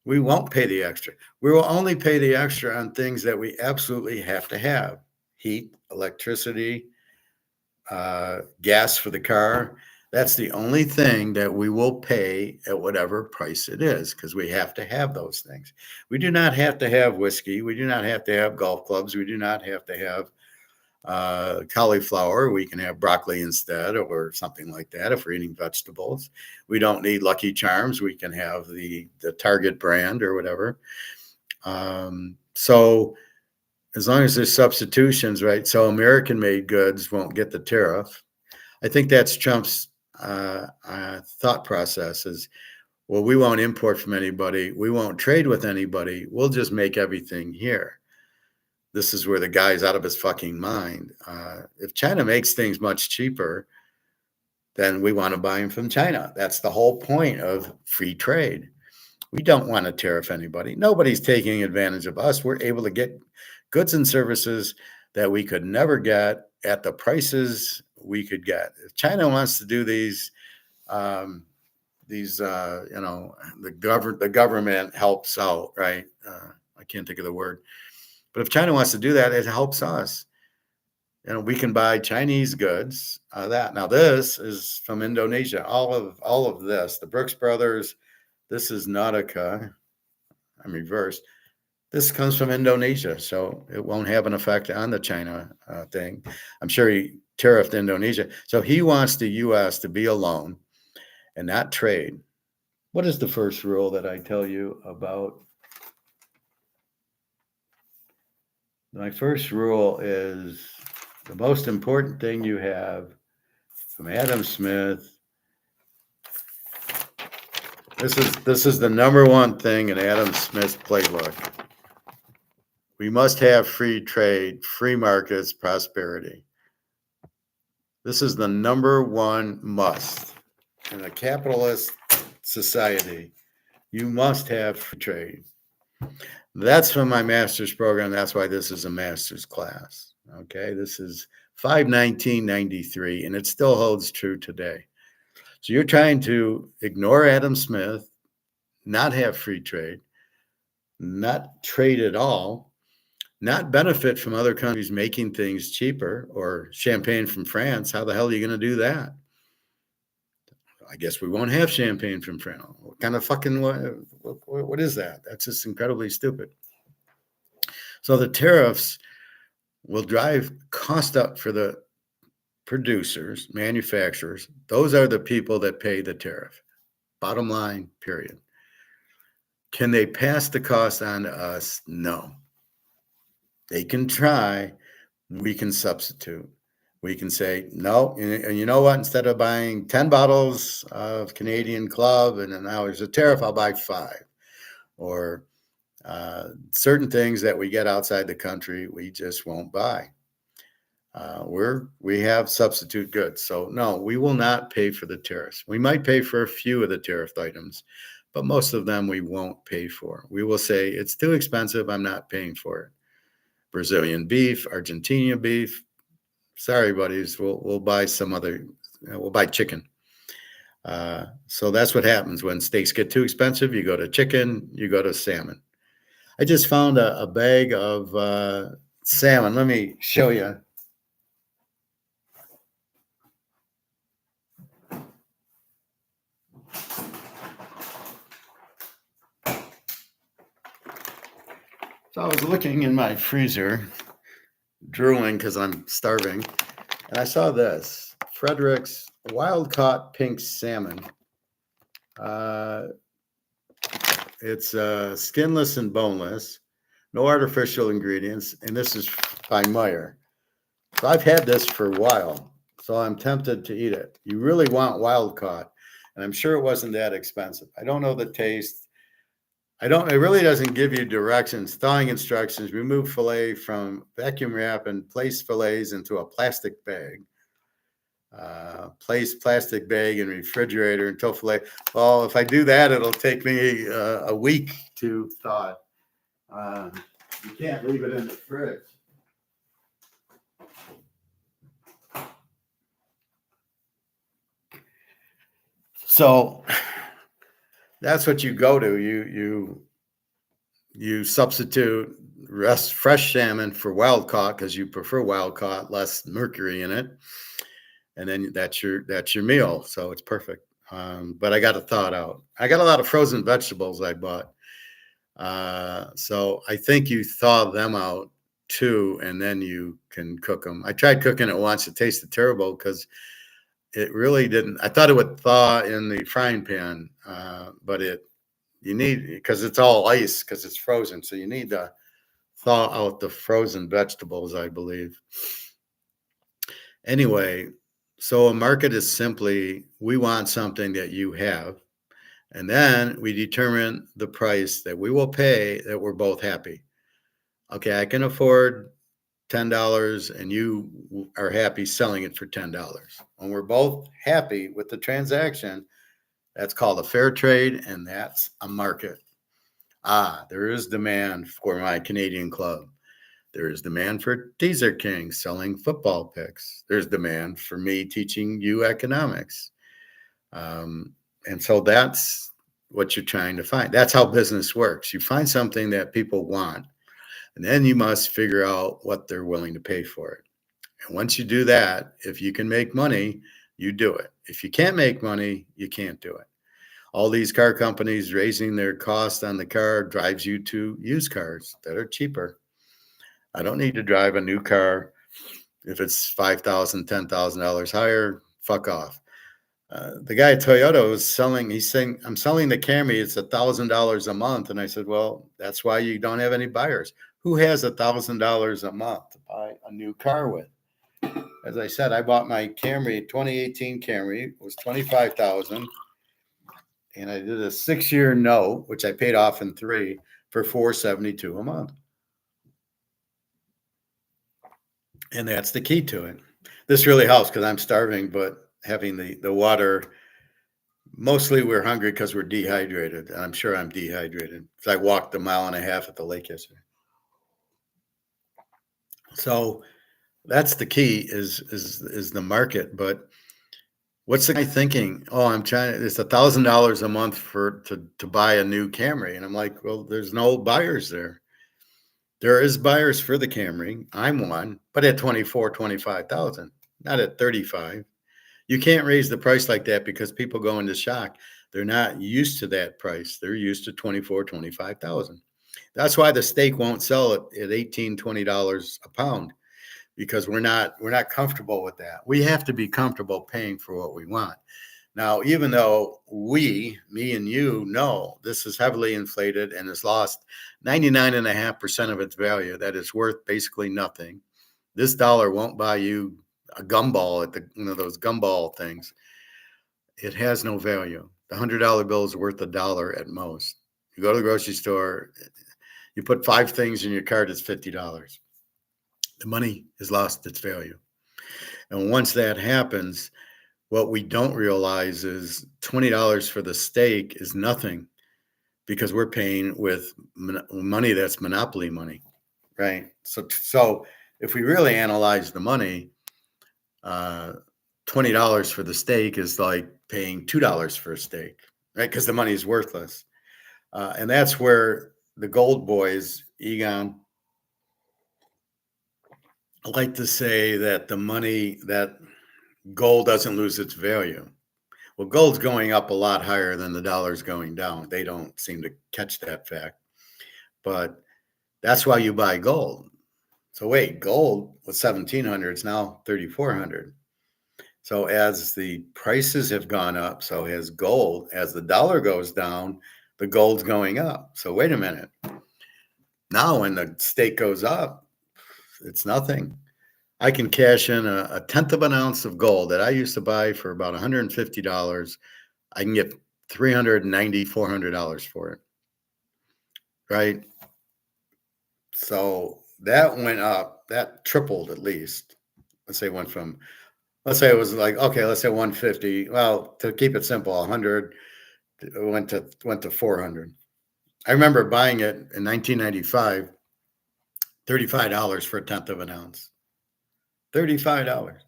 We won't pay the extra. We will only pay the extra on things that we absolutely have to have: heat, electricity, gas for the car. That's the only thing that we will pay at whatever price it is, because we have to have those things. We do not have to have whiskey. We do not have to have golf clubs. We do not have to have cauliflower. We can have broccoli instead, or something like that if we're eating vegetables. We don't need Lucky Charms. We can have the Target brand or whatever. So as long as there's substitutions, right? So American-made goods won't get the tariff. I think that's Trump's thought process is, well, we won't import from anybody. We won't trade with anybody. We'll just make everything here. This is where the guy's out of his fucking mind. If China makes things much cheaper, then we want to buy them from China. That's the whole point of free trade. We don't want to tariff anybody. Nobody's taking advantage of us. We're able to get goods and services that we could never get at the prices we could get. If China wants to do um, the government helps out, right? I can't think of the word, but if China wants to do that, it helps us. We can buy Chinese goods. This is from Indonesia. All of this, the Brooks Brothers. This is Nautica. I'm reversed. This comes from Indonesia, so it won't have an effect on the China thing. I'm sure he tariffed Indonesia. So he wants the U.S. to be alone and not trade. What is the first rule that I tell you about? My first rule is the most important thing you have from Adam Smith. This is the number one thing in Adam Smith's playbook. We must have free trade, free markets, prosperity. This is the number one must. In a capitalist society, you must have free trade. That's from my master's program. That's why this is a master's class. Okay, this is 5/19/93, and it still holds true today. So you're trying to ignore Adam Smith, not have free trade, not trade at all, not benefit from other countries making things cheaper, or champagne from France. How the hell are you going to do that? I guess we won't have champagne from France. What kind of fucking, what is that? That's just incredibly stupid. So the tariffs will drive cost up for the producers, manufacturers. Those are the people that pay the tariff. Bottom line, period. Can they pass the cost on to us? No. They can try. We can substitute. We can say, no, and you know what? Instead of buying 10 bottles of Canadian Club and then now there's a tariff, I'll buy 5. Or certain things that we get outside the country, we just won't buy. We have substitute goods. So no, we will not pay for the tariffs. We might pay for a few of the tariffed items, but most of them we won't pay for. We will say it's too expensive. I'm not paying for it. Brazilian beef, Argentina beef. Sorry, buddies. We'll buy some other. We'll buy chicken. So that's what happens when steaks get too expensive. You go to chicken. You go to salmon. I just found a bag of salmon. Let me show you. So I was looking in my freezer, drooling because I'm starving, and I saw this Frederick's wild caught pink salmon. It's skinless and boneless, no artificial ingredients, and this is by Meyer. So I've had this for a while, so I'm tempted to eat it. You really want wild caught, and I'm sure it wasn't that expensive. I don't know the taste. It really doesn't give you directions, thawing instructions. Remove fillet from vacuum wrap and place fillets into a plastic bag. Place plastic bag in refrigerator until fillet. Well, if I do that, it'll take me a week to thaw it. You can't leave it in the fridge. So that's what you go to. You substitute fresh salmon for wild caught because you prefer wild caught, less mercury in it, and then that's your meal. So it's perfect. But I got to thaw it out. I got a lot of frozen vegetables I bought, so I think you thaw them out too, and then you can cook them. I tried cooking it once. It tasted terrible because it really didn't. I thought it would thaw in the frying pan, but you need, because it's all ice because it's frozen. So you need to thaw out the frozen vegetables, I believe. Anyway, so a market is simply, we want something that you have, and then we determine the price that we will pay that we're both happy. Okay, I can afford $10 and you are happy selling it for $10. When we're both happy with the transaction, that's called a fair trade, and that's a market. There is demand for my Canadian Club. There is demand for Teaserking selling football picks. There's demand for me teaching you economics. And so that's what you're trying to find. That's how business works. You find something that people want, and then you must figure out what they're willing to pay for it. And once you do that, if you can make money, you do it. If you can't make money, you can't do it. All these car companies raising their cost on the car drives you to used cars that are cheaper. I don't need to drive a new car if it's $5,000, $10,000 higher. Fuck off. The guy at Toyota was selling. He's saying, "I'm selling the Camry. It's $1,000 a month." And I said, "Well, that's why you don't have any buyers. Who has $1,000 a month to buy a new car with?" As I said, I bought my Camry, 2018 Camry. It was $25,000, and I did a 6-year note, which I paid off in 3 for $472 a month. And that's the key to it. This really helps because I'm starving, but having the water, mostly we're hungry because we're dehydrated. And I'm sure I'm dehydrated because I walked 1.5 miles at the lake yesterday. So that's the key is the market. But what's the guy thinking? Oh, I'm trying. It's $1,000 a month to buy a new Camry, and I'm like, well, there's no buyers there. There is buyers for the Camry. I'm one, but at 24, 25,000, not at 35. You can't raise the price like that because people go into shock. They're not used to that price. They're used to 24, 25,000. That's why the steak won't sell at $18, $20 a pound, because we're not comfortable with that. We have to be comfortable paying for what we want. Now, even though me and you know this is heavily inflated and has lost 99.5% of its value, that is worth basically nothing. This dollar won't buy you a gumball at those gumball things. It has no value. The $100 bill is worth $1 at most. You go to the grocery store, you put 5 things in your cart, it's $50. The money has lost its value. And once that happens, what we don't realize is $20 for the steak is nothing because we're paying with money that's monopoly money, right? So if we really analyze the money, $20 for the steak is like paying $2 for a steak, right? Because the money is worthless. And that's where the gold boys, Egon, like to say that that gold doesn't lose its value. Well, gold's going up a lot higher than the dollar's going down. They don't seem to catch that fact. But that's why you buy gold. So wait, gold was 1,700, it's now 3,400. So as the prices have gone up, so has gold. As the dollar goes down, the gold's going up. So wait a minute. Now when the steak goes up, it's nothing. I can cash in a tenth of an ounce of gold that I used to buy for about $150. I can get $390, $400 for it, right? So that went up, that tripled at least. Let's say it went from, let's say it was like, okay, let's say 150. Well, to keep it simple, 100 went to 400. I remember buying it in 1995, $35 for a tenth of an ounce. $35.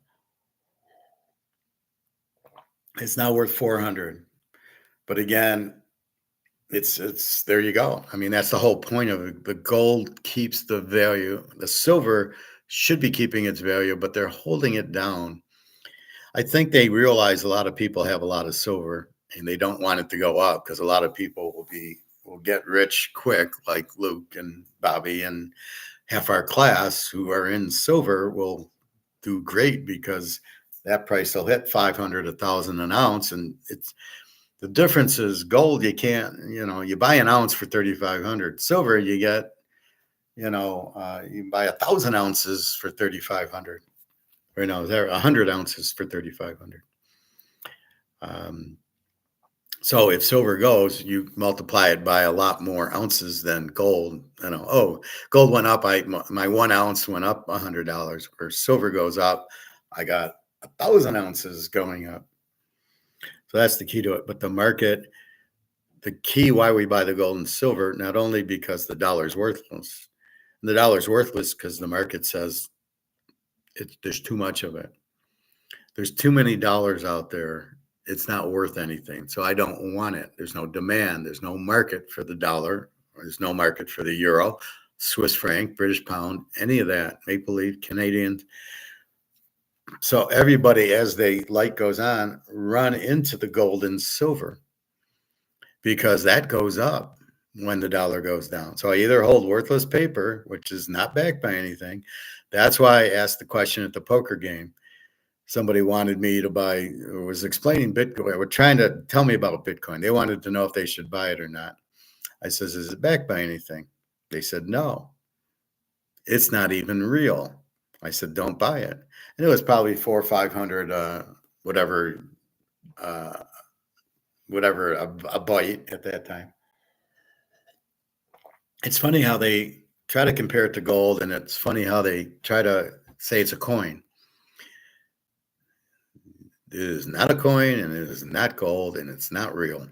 It's now worth 400. But again, it's there you go. I mean, that's the whole point of it. The gold keeps the value. The silver should be keeping its value, but they're holding it down. I think they realize a lot of people have a lot of silver and they don't want it to go up because a lot of people will get rich quick, like Luke and Bobby and half our class who are in silver will do great because that price will hit 500, 1,000 an ounce. And it's the difference is gold. You can't, you buy an ounce for 3,500. Silver, you get, you can buy 1,000 ounces for 3,500. Or no, there 100 ounces for 3,500. So if silver goes, you multiply it by a lot more ounces than gold. Gold went up. My 1 ounce went up $100. Where silver goes up, I got 1,000 ounces going up. So that's the key to it. But the market, the key why we buy the gold and silver, not only because the dollar is worthless, The dollar's worthless because the market says there's too much of it. There's too many dollars out there. It's not worth anything. So I don't want it. There's no demand. There's no market for the dollar. There's no market for the euro, Swiss franc, British pound, any of that, Maple Leaf, Canadian. So everybody, as the light goes on, run into the gold and silver because that goes up when the dollar goes down. So I either hold worthless paper, which is not backed by anything. That's why I asked the question at the poker game. Somebody wanted me to buy, or was explaining Bitcoin, were trying to tell me about Bitcoin. They wanted to know if they should buy it or not. I says, is it backed by anything? They said, no, it's not even real. I said, don't buy it. And it was probably 400 or 500, whatever a bite at that time. It's funny how they try to compare it to gold, and it's funny how they try to say it's a coin. It is not a coin, and it is not gold, and it's not real.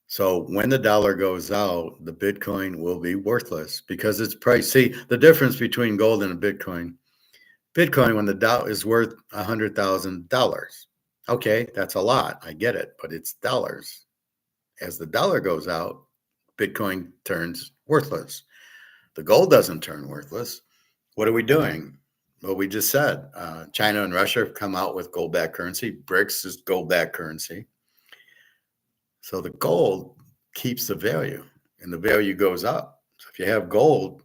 So when the dollar goes out, the Bitcoin will be worthless because its price. See, the difference between gold and a Bitcoin, when the dollar is worth $100,000. Okay, that's a lot. I get it, but it's dollars. As the dollar goes out, Bitcoin turns worthless. The gold doesn't turn worthless. What are we doing? Well, we just said China and Russia have come out with gold-backed currency. BRICS is gold-backed currency. So the gold keeps the value, and the value goes up. So if you have gold,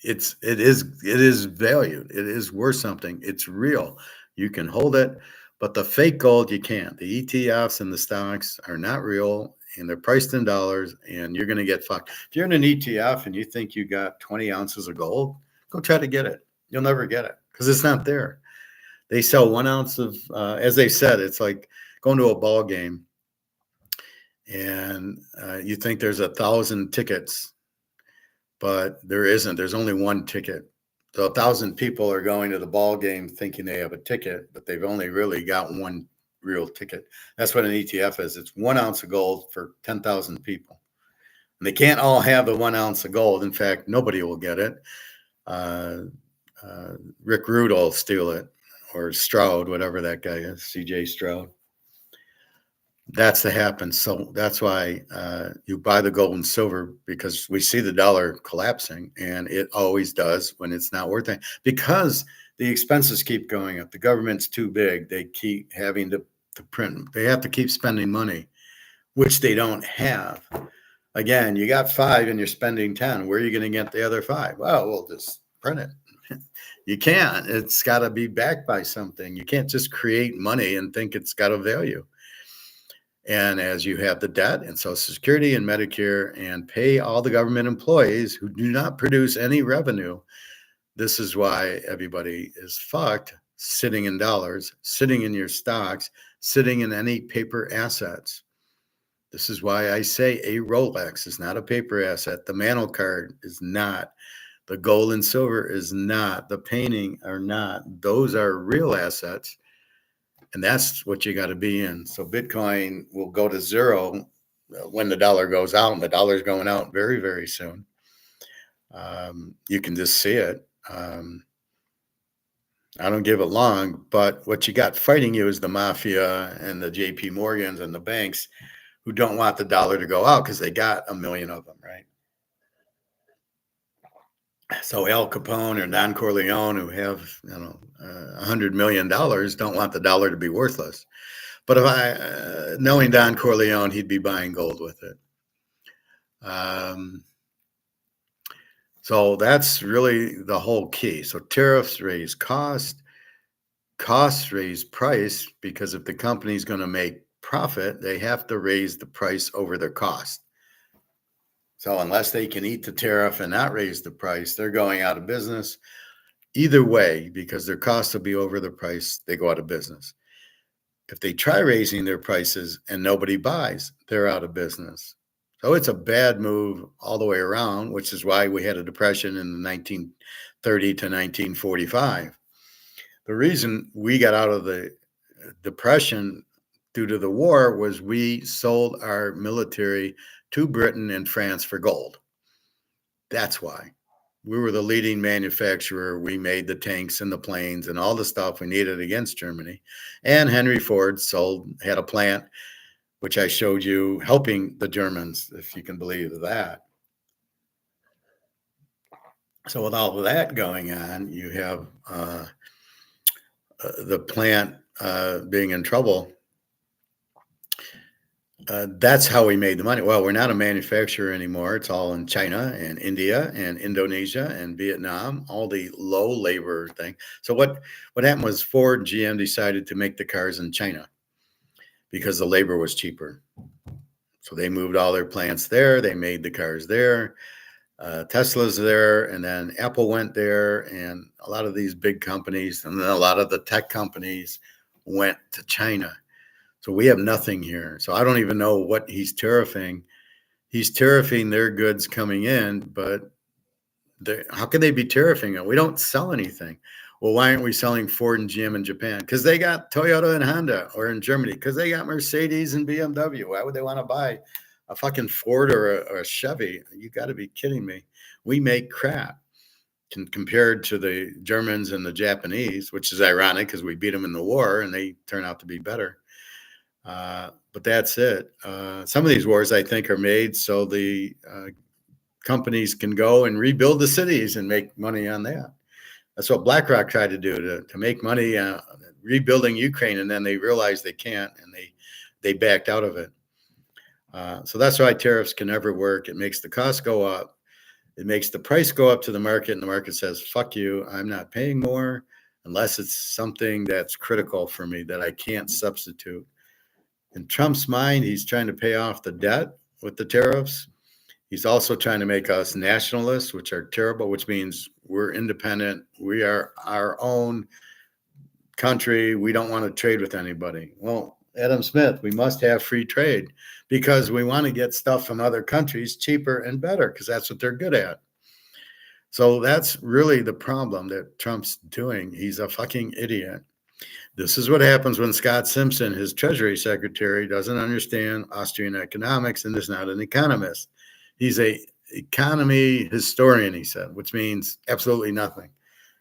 it is valued. It is worth something. It's real. You can hold it, but the fake gold you can't. The ETFs and the stocks are not real, and they're priced in dollars, and you're going to get fucked. If you're in an ETF and you think you got 20 ounces of gold, go try to get it. You'll never get it because it's not there. They sell 1 ounce of, as they said, it's like going to a ball game and you think there's 1,000 tickets, but there isn't. There's only one ticket. So 1,000 people are going to the ball game thinking they have a ticket, but they've only really got one real ticket. That's what an ETF is. It's 1 ounce of gold for 10,000 people. And they can't all have the 1 ounce of gold. In fact, nobody will get it. Rick Rude will steal it, or Stroud, whatever that guy is, CJ Stroud. That's to happen. So that's why you buy the gold and silver, because we see the dollar collapsing, and it always does when it's not worth it, because the expenses keep going up. The government's too big. They keep having to print. They have to keep spending money, which they don't have. Again, you got 5 and you're spending 10. Where are you going to get the other 5? Well, we'll just print it. You can't. It's got to be backed by something. You can't just create money and think it's got a value. And as you have the debt and Social Security and Medicare and pay all the government employees who do not produce any revenue, this is why everybody is fucked, sitting in dollars, sitting in your stocks, sitting in any paper assets. This is why I say a Rolex is not a paper asset. The Mantle card is not. The gold and silver is not. The painting are not. Those are real assets. And that's what you got to be in. So Bitcoin will go to zero when the dollar goes out, and the dollar's going out very, very soon. You can just see it. I don't give it long, but what you got fighting you is the mafia and the JP Morgans and the banks who don't want the dollar to go out because they got a million of them, right? So Al Capone or Don Corleone, who have $100 million, don't want the dollar to be worthless. But if knowing Don Corleone, he'd be buying gold with it. So that's really the whole key. So tariffs raise cost, costs raise price, because if the company's going to make profit, they have to raise the price over their cost. So unless they can eat the tariff and not raise the price, they're going out of business. Either way, because their costs will be over the price, they go out of business. If they try raising their prices and nobody buys, they're out of business. So it's a bad move all the way around, which is why we had a depression in 1930 to 1945. The reason we got out of the depression due to the war was we sold our military to Britain and France for gold. That's why. We were the leading manufacturer. We made the tanks and the planes and all the stuff we needed against Germany. And Henry Ford had a plant, which I showed you, helping the Germans, if you can believe that. So with all of that going on, you have the plant being in trouble. That's how we made the money. Well, we're not a manufacturer anymore. It's all in China and India and Indonesia and Vietnam, all the low labor thing. So what happened was Ford and GM decided to make the cars in China because the labor was cheaper. So they moved all their plants there. They made the cars there. Tesla's there, and then Apple went there, and a lot of these big companies, and then a lot of the tech companies went to China. So we have nothing here. So I don't even know what he's tariffing. He's tariffing their goods coming in, but how can they be tariffing it? We don't sell anything. Well, why aren't we selling Ford and GM in Japan? Because they got Toyota and Honda, or in Germany, because they got Mercedes and BMW. Why would they want to buy a fucking Ford or a Chevy? You got to be kidding me. We make crap compared to the Germans and the Japanese, which is ironic because we beat them in the war and they turn out to be better. But that's it. Some of these wars, I think, are made so the companies can go and rebuild the cities and make money on that. That's what BlackRock tried to do, to make money rebuilding Ukraine, and then they realized they can't, and they backed out of it. So that's why tariffs can never work. It makes the cost go up. It makes the price go up to the market, and the market says, fuck you, I'm not paying more unless it's something that's critical for me that I can't substitute. In Trump's mind, he's trying to pay off the debt with the tariffs. He's also trying to make us nationalists, which are terrible, which means we're independent. We are our own country. We don't want to trade with anybody. Well, Adam Smith, we must have free trade because we want to get stuff from other countries cheaper and better because that's what they're good at. So that's really the problem that Trump's doing. He's a fucking idiot. This is what happens when Scott Simpson, his Treasury Secretary, doesn't understand Austrian economics and is not an economist. He's a economy historian, he said, which means absolutely nothing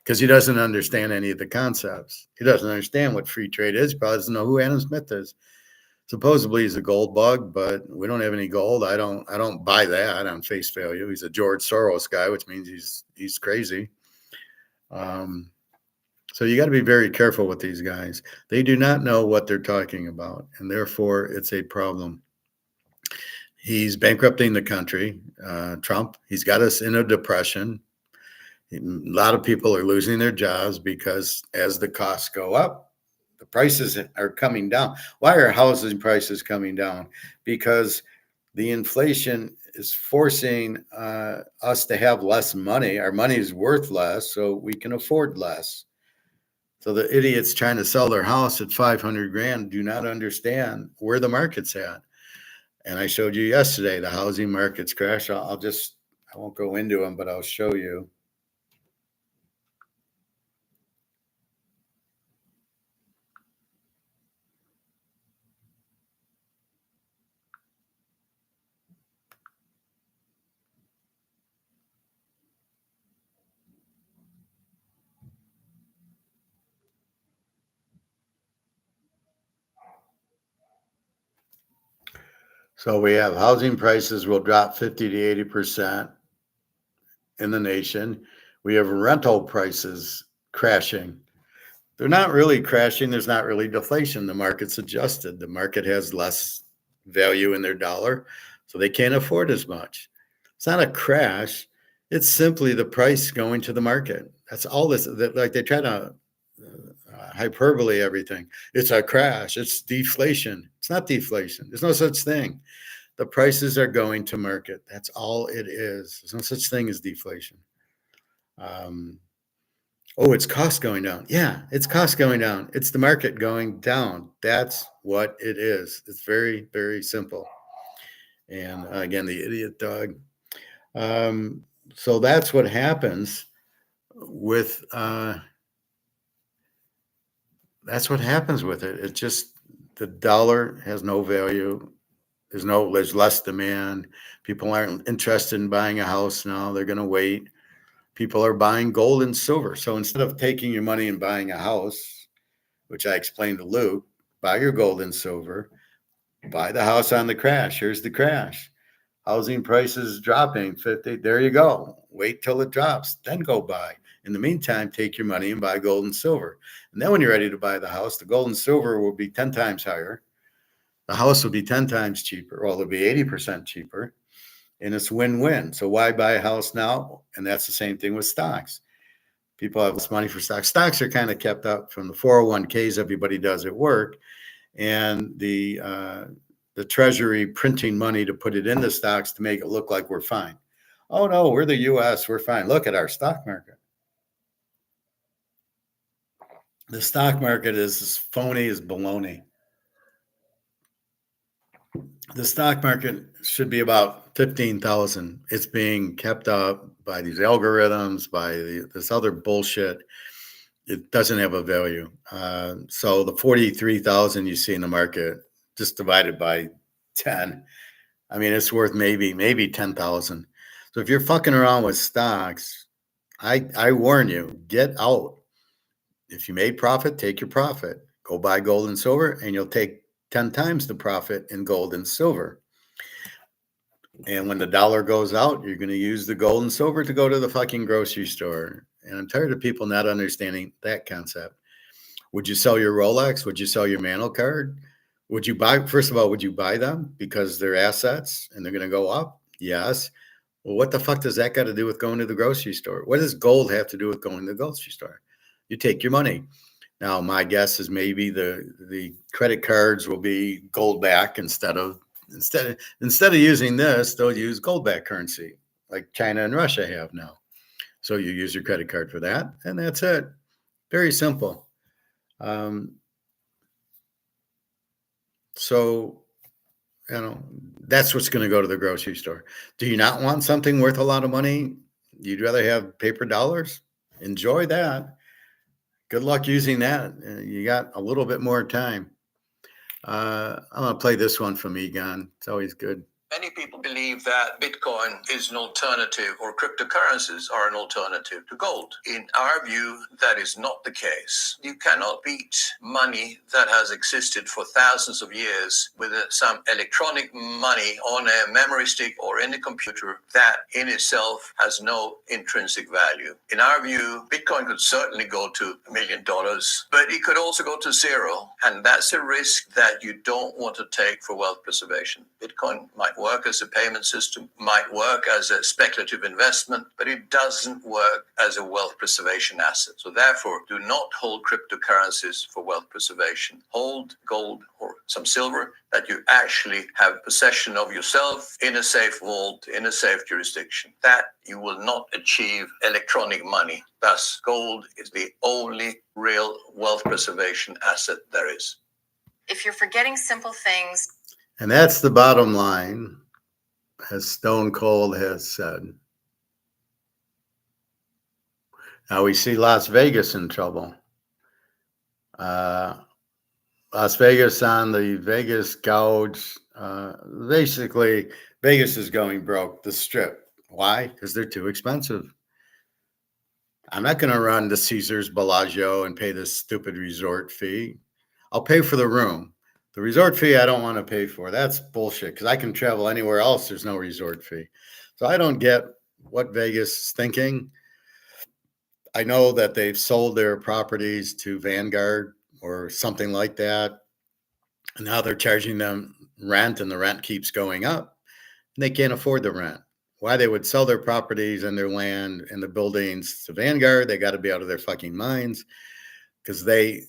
because he doesn't understand any of the concepts. He doesn't understand what free trade is. He probably doesn't know who Adam Smith is. Supposedly he's a gold bug, but we don't have any gold. I don't buy that on face value. He's a George Soros guy, which means he's crazy. So you got to be very careful with these guys. They do not know what they're talking about, and therefore it's a problem. He's bankrupting the country, Trump. He's got us in a depression. A lot of people are losing their jobs because as the costs go up, the prices are coming down. Why are housing prices coming down? Because the inflation is forcing us to have less money. Our money is worth less, so we can afford less. So the idiots trying to sell their house at 500 grand do not understand where the market's at. And I showed you yesterday, the housing market's crashed. I won't go into them, but I'll show you. So we have housing prices will drop 50 to 80% in the nation. We have rental prices crashing. They're not really crashing. There's not really deflation. The market's adjusted. The market has less value in their dollar, so they can't afford as much. It's not a crash. It's simply the price going to the market. That's all this, like they try to hyperbole everything. It's a crash. It's deflation. It's not deflation. There's no such thing. The prices are going to market. That's all it is. There's no such thing as deflation. It's cost going down. Yeah, it's cost going down. It's the market going down. That's what it is. It's very, very simple. And again, the idiot dog. So that's what happens with it. It's just the dollar has no value. There's less demand. People aren't interested in buying a house now. They're going to wait. People are buying gold and silver. So instead of taking your money and buying a house, which I explained to Luke, buy your gold and silver, buy the house on the crash. Here's the crash. Housing prices dropping 50. There you go. Wait till it drops, then go buy. In the meantime, take your money and buy gold and silver. And then when you're ready to buy the house, the gold and silver will be 10 times higher. The house will be 10 times cheaper. Well, it'll be 80% cheaper. And it's win-win. So why buy a house now? And that's the same thing with stocks. People have less money for stocks. Stocks are kind of kept up from the 401ks everybody does at work, and the Treasury printing money to put it in the stocks to make it look like we're fine. Oh no, we're the U.S. We're fine. Look at our stock market. The stock market is as phony as baloney. The stock market should be about 15,000. It's being kept up by these algorithms, by this other bullshit. It doesn't have a value. So the 43,000 you see in the market, just divided by 10, I mean, it's worth maybe 10,000. So if you're fucking around with stocks, I warn you, get out. If you made profit, take your profit. Go buy gold and silver, and you'll take 10 times the profit in gold and silver. And when the dollar goes out, you're going to use the gold and silver to go to the fucking grocery store. And I'm tired of people not understanding that concept. Would you sell your Rolex? Would you sell your Mantle card? Would you buy, first of all, would you buy them because they're assets and they're going to go up? Yes. Well, what the fuck does that got to do with going to the grocery store? What does gold have to do with going to the grocery store? You take your money. Now, my guess is maybe the credit cards will be gold back instead of using this, they'll use gold back currency like China and Russia have now. So you use your credit card for that, and that's it. Very simple. So, that's what's going to go to the grocery store. Do you not want something worth a lot of money? You'd rather have paper dollars? Enjoy that. Good luck using that. You got a little bit more time. I'm going to play this one from Egon. It's always good. Many people believe that Bitcoin is an alternative, or cryptocurrencies are an alternative to gold. In our view, that is not the case. You cannot beat money that has existed for thousands of years with some electronic money on a memory stick or in a computer that in itself has no intrinsic value. In our view, Bitcoin could certainly go to $1 million, but it could also go to zero. And that's a risk that you don't want to take for wealth preservation. Bitcoin might work as a payment system, might work as a speculative investment, but it doesn't work as a wealth preservation asset. So therefore, do not hold cryptocurrencies for wealth preservation. Hold gold or some silver that you actually have possession of yourself in a safe vault, in a safe jurisdiction. That you will not achieve electronic money. Thus, gold is the only real wealth preservation asset there is. If you're forgetting simple things. And that's the bottom line, as Stone Cold has said. Now we see Las Vegas in trouble. Las Vegas on the Vegas gouge. Basically, Vegas is going broke, the Strip. Why? Because they're too expensive. I'm not going to run to Caesars Bellagio and pay this stupid resort fee. I'll pay for the room. The resort fee I don't want to pay for. That's bullshit because I can travel anywhere else. There's no resort fee. So I don't get what Vegas is thinking. I know that they've sold their properties to Vanguard or something like that. And now they're charging them rent and the rent keeps going up. And they can't afford the rent. Why they would sell their properties and their land and the buildings to Vanguard, they got to be out of their fucking minds because their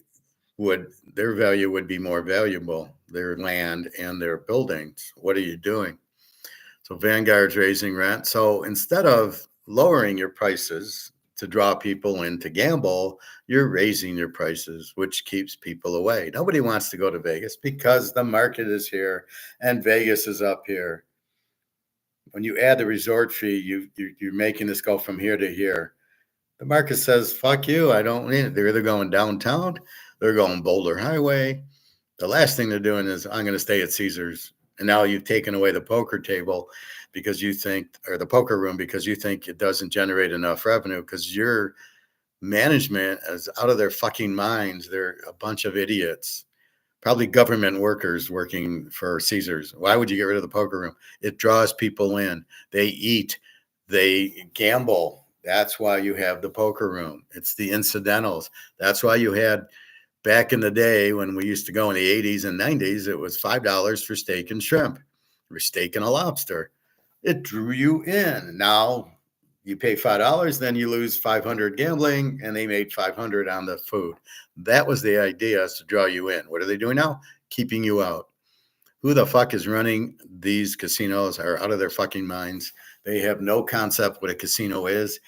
value would be more valuable, their land and their buildings. What are you doing? So Vanguard's raising rent. So instead of lowering your prices to draw people in to gamble, you're raising your prices, which keeps people away. Nobody wants to go to Vegas because the market is here and Vegas is up here. When you add the resort fee, you're making this go from here to here. The market says, fuck you, I don't need it. They're either going downtown, they're going Boulder Highway. The last thing they're doing is, I'm going to stay at Caesars. And now you've taken away the poker table. because you think, or the poker room because you think it doesn't generate enough revenue, because your management is out of their fucking minds. They're a bunch of idiots, probably government workers working for Caesars. Why would you get rid of the poker room? It draws people in. They eat, they gamble. That's why you have the poker room. It's the incidentals. That's why you had, back in the day when we used to go in the 80s and 90s, it was $5 for steak and shrimp, or steak and a lobster. It drew you in. Now you pay $5, then you lose 500 gambling, and they made 500 on the food. That was the idea, is to draw you in. What are they doing now? Keeping you out. Who the fuck is running these casinos are out of their fucking minds. They have no concept what a casino is.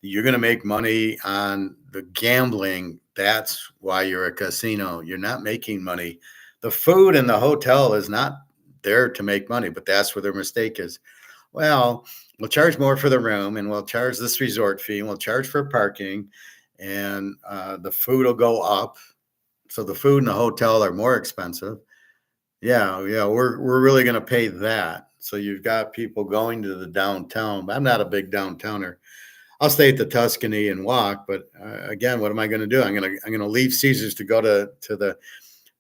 You're going to make money on the gambling. That's why you're a casino. You're not making money. The food in the hotel is not there to make money, but that's where their mistake is. Well, we'll charge more for the room, and we'll charge this resort fee, and we'll charge for parking, and the food will go up. So the food in the hotel are more expensive. Yeah, we're really going to pay that. So you've got people going to the downtown. I'm not a big downtowner. I'll stay at the Tuscany and walk, but again, what am I going to do? I'm going to leave Caesars to go to the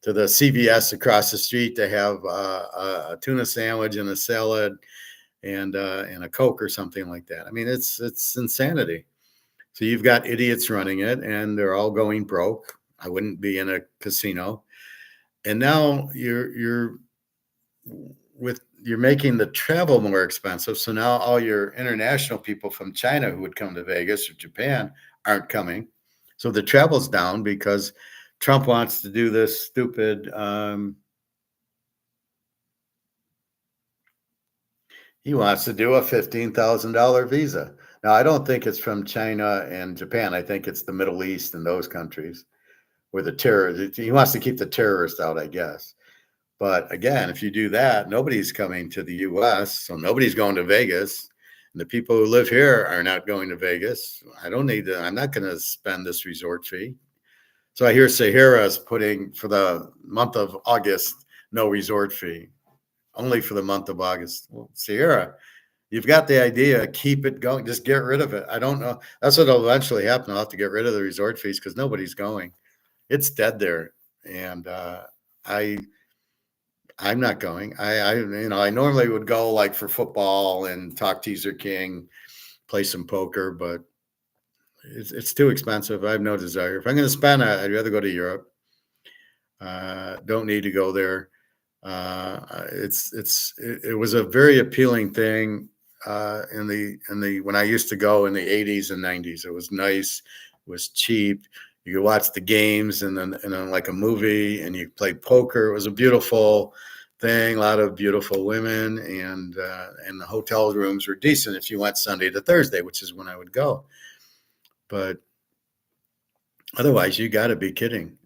CVS across the street to have a tuna sandwich and a salad and a Coke or something like that. I mean, it's insanity. So you've got idiots running it, and they're all going broke. I wouldn't be in a casino. And now you're making the travel more expensive. So now all your international people from China who would come to Vegas or Japan aren't coming. So the travel's down because Trump wants to do this stupid. He wants to do a $15,000 visa. Now, I don't think it's from China and Japan. I think it's the Middle East and those countries where the terrorists, he wants to keep the terrorists out, I guess. But again, if you do that, nobody's coming to the US, so nobody's going to Vegas. And the people who live here are not going to Vegas. I'm not going to spend this resort fee. So I hear Sahara's putting for the month of August, no resort fee, only for the month of August. Well, Sahara, you've got the idea, keep it going, just get rid of it. I don't know. That's what will eventually happen. I'll have to get rid of the resort fees because nobody's going. It's dead there. And I'm not going. I normally would go like for football and talk Teaserking, play some poker, but it's too expensive. I have no desire. If I'm going to spend, I'd rather go to Europe. Don't need to go there. It was a very appealing thing when I used to go in the 80s and 90s. It was nice. It was cheap. You could watch the games and then like a movie, and you play poker. It was a beautiful thing. A lot of beautiful women, and the hotel rooms were decent if you went Sunday to Thursday, which is when I would go. But otherwise, you got to be kidding.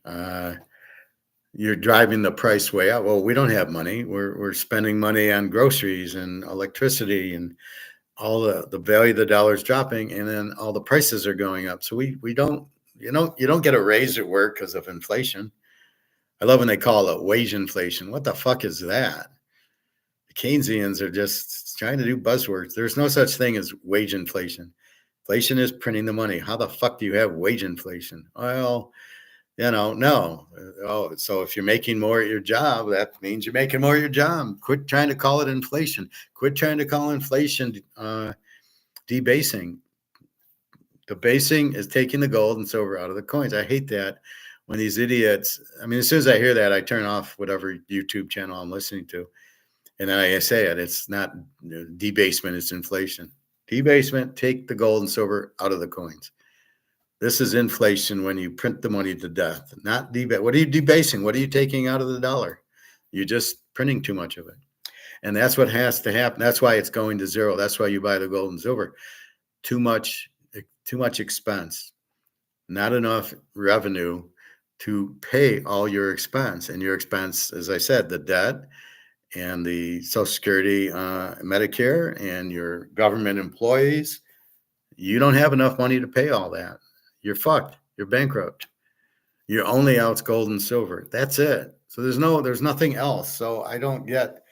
You're driving the price way up. Well, we don't have money. We're spending money on groceries and electricity, and all the value of the dollar is dropping, and then all the prices are going up. So we don't. You don't get a raise at work because of inflation. I love when they call it wage inflation. What the fuck is that? The Keynesians are just trying to do buzzwords. There's no such thing as wage inflation. Inflation is printing the money. How the fuck do you have wage inflation? Well, no. Oh, so if you're making more at your job, that means you're making more at your job. Quit trying to call it inflation. Quit trying to call inflation debasing. The basing is taking the gold and silver out of the coins. I hate that when these idiots, I mean, as soon as I hear that, I turn off whatever YouTube channel I'm listening to. And then I say it, it's not debasement, it's inflation. Debasement, take the gold and silver out of the coins. This is inflation when you print the money to death, not debase. What are you debasing? What are you taking out of the dollar? You're just printing too much of it. And that's what has to happen. That's why it's going to zero. That's why you buy the gold and silver. Too much expense, not enough revenue to pay all your expense. And your expense, as I said, the debt and the Social Security, Medicare, and your government employees, you don't have enough money to pay all that. You're fucked. You're bankrupt. You're only out gold and silver. That's it. So there's nothing else. So I don't get,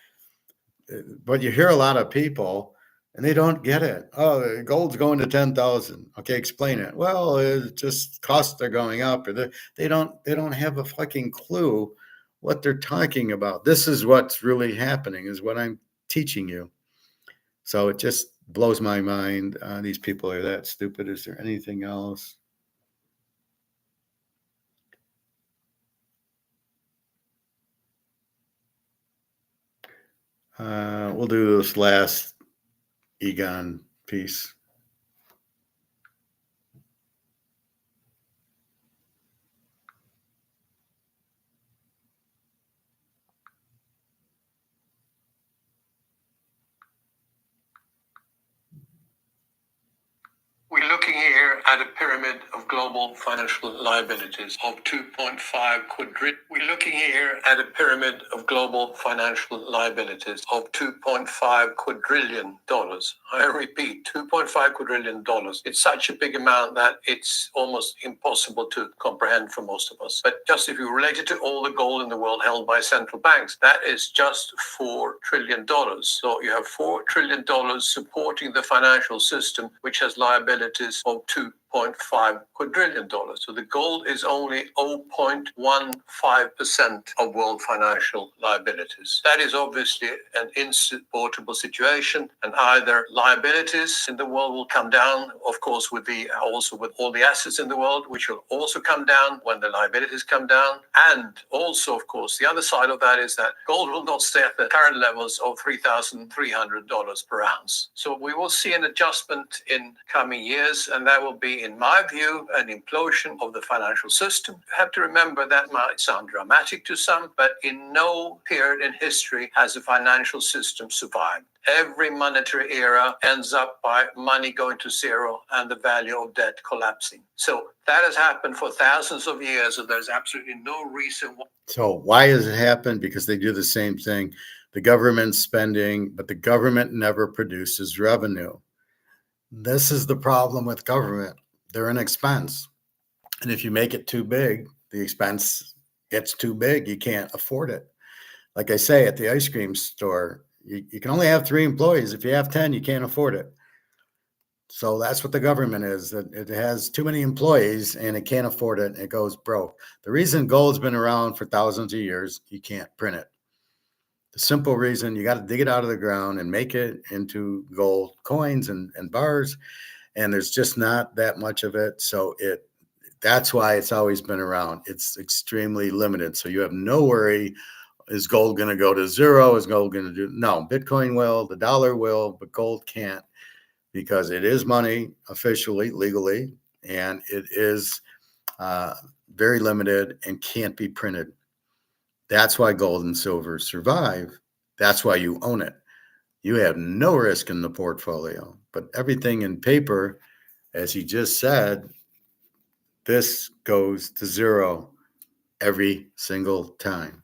but you hear a lot of people And they don't get it. Oh, gold's going to 10,000. Okay, explain it. Well, it's just costs are going up, or they don't have a fucking clue what they're talking about. This is what's really happening, is what I'm teaching you. So it just blows my mind. These people are that stupid. Is there anything else? We'll do this last Egon piece. We're looking here at a pyramid of global financial liabilities of 2.5 quadrillion. We're looking here at a pyramid of global financial liabilities of 2.5 quadrillion dollars. I repeat, 2.5 quadrillion dollars. It's such a big amount that it's almost impossible to comprehend for most of us. But just if you relate it to all the gold in the world held by central banks, that is just $4 trillion. So you have $4 trillion supporting the financial system, which has liabilities of $2.5 quadrillion. So the gold is only 0.15% of world financial liabilities. That is obviously an insupportable situation, and either liabilities in the world will come down, of course, with all the assets in the world, which will also come down when the liabilities come down. And also, of course, the other side of that is that gold will not stay at the current levels of $3,300 per ounce. So we will see an adjustment in coming years, and that will be, in my view, an implosion of the financial system. You have to remember that might sound dramatic to some, but in no period in history has a financial system survived. Every monetary era ends up by money going to zero and the value of debt collapsing. So that has happened for thousands of years, and there's absolutely no reason why. So why has it happened? Because they do the same thing. The government's spending, but the government never produces revenue. This is the problem with government. They're an expense. And if you make it too big, the expense gets too big. You can't afford it. Like I say, at the ice cream store, you can only have 3 employees. If you have 10, you can't afford it. So that's what the government is. It has too many employees and it can't afford it. And it goes broke. The reason gold's been around for thousands of years, you can't print it. The simple reason, you got to dig it out of the ground and make it into gold coins and bars. And there's just not that much of it. So that's why it's always been around. It's extremely limited. So you have no worry. Is gold going to go to zero? Is gold going to do? No, Bitcoin will, the dollar will, but gold can't, because it is money officially, legally, and it is very limited and can't be printed. That's why gold and silver survive. That's why you own it. You have no risk in the portfolio, but everything in paper, as he just said, this goes to zero every single time.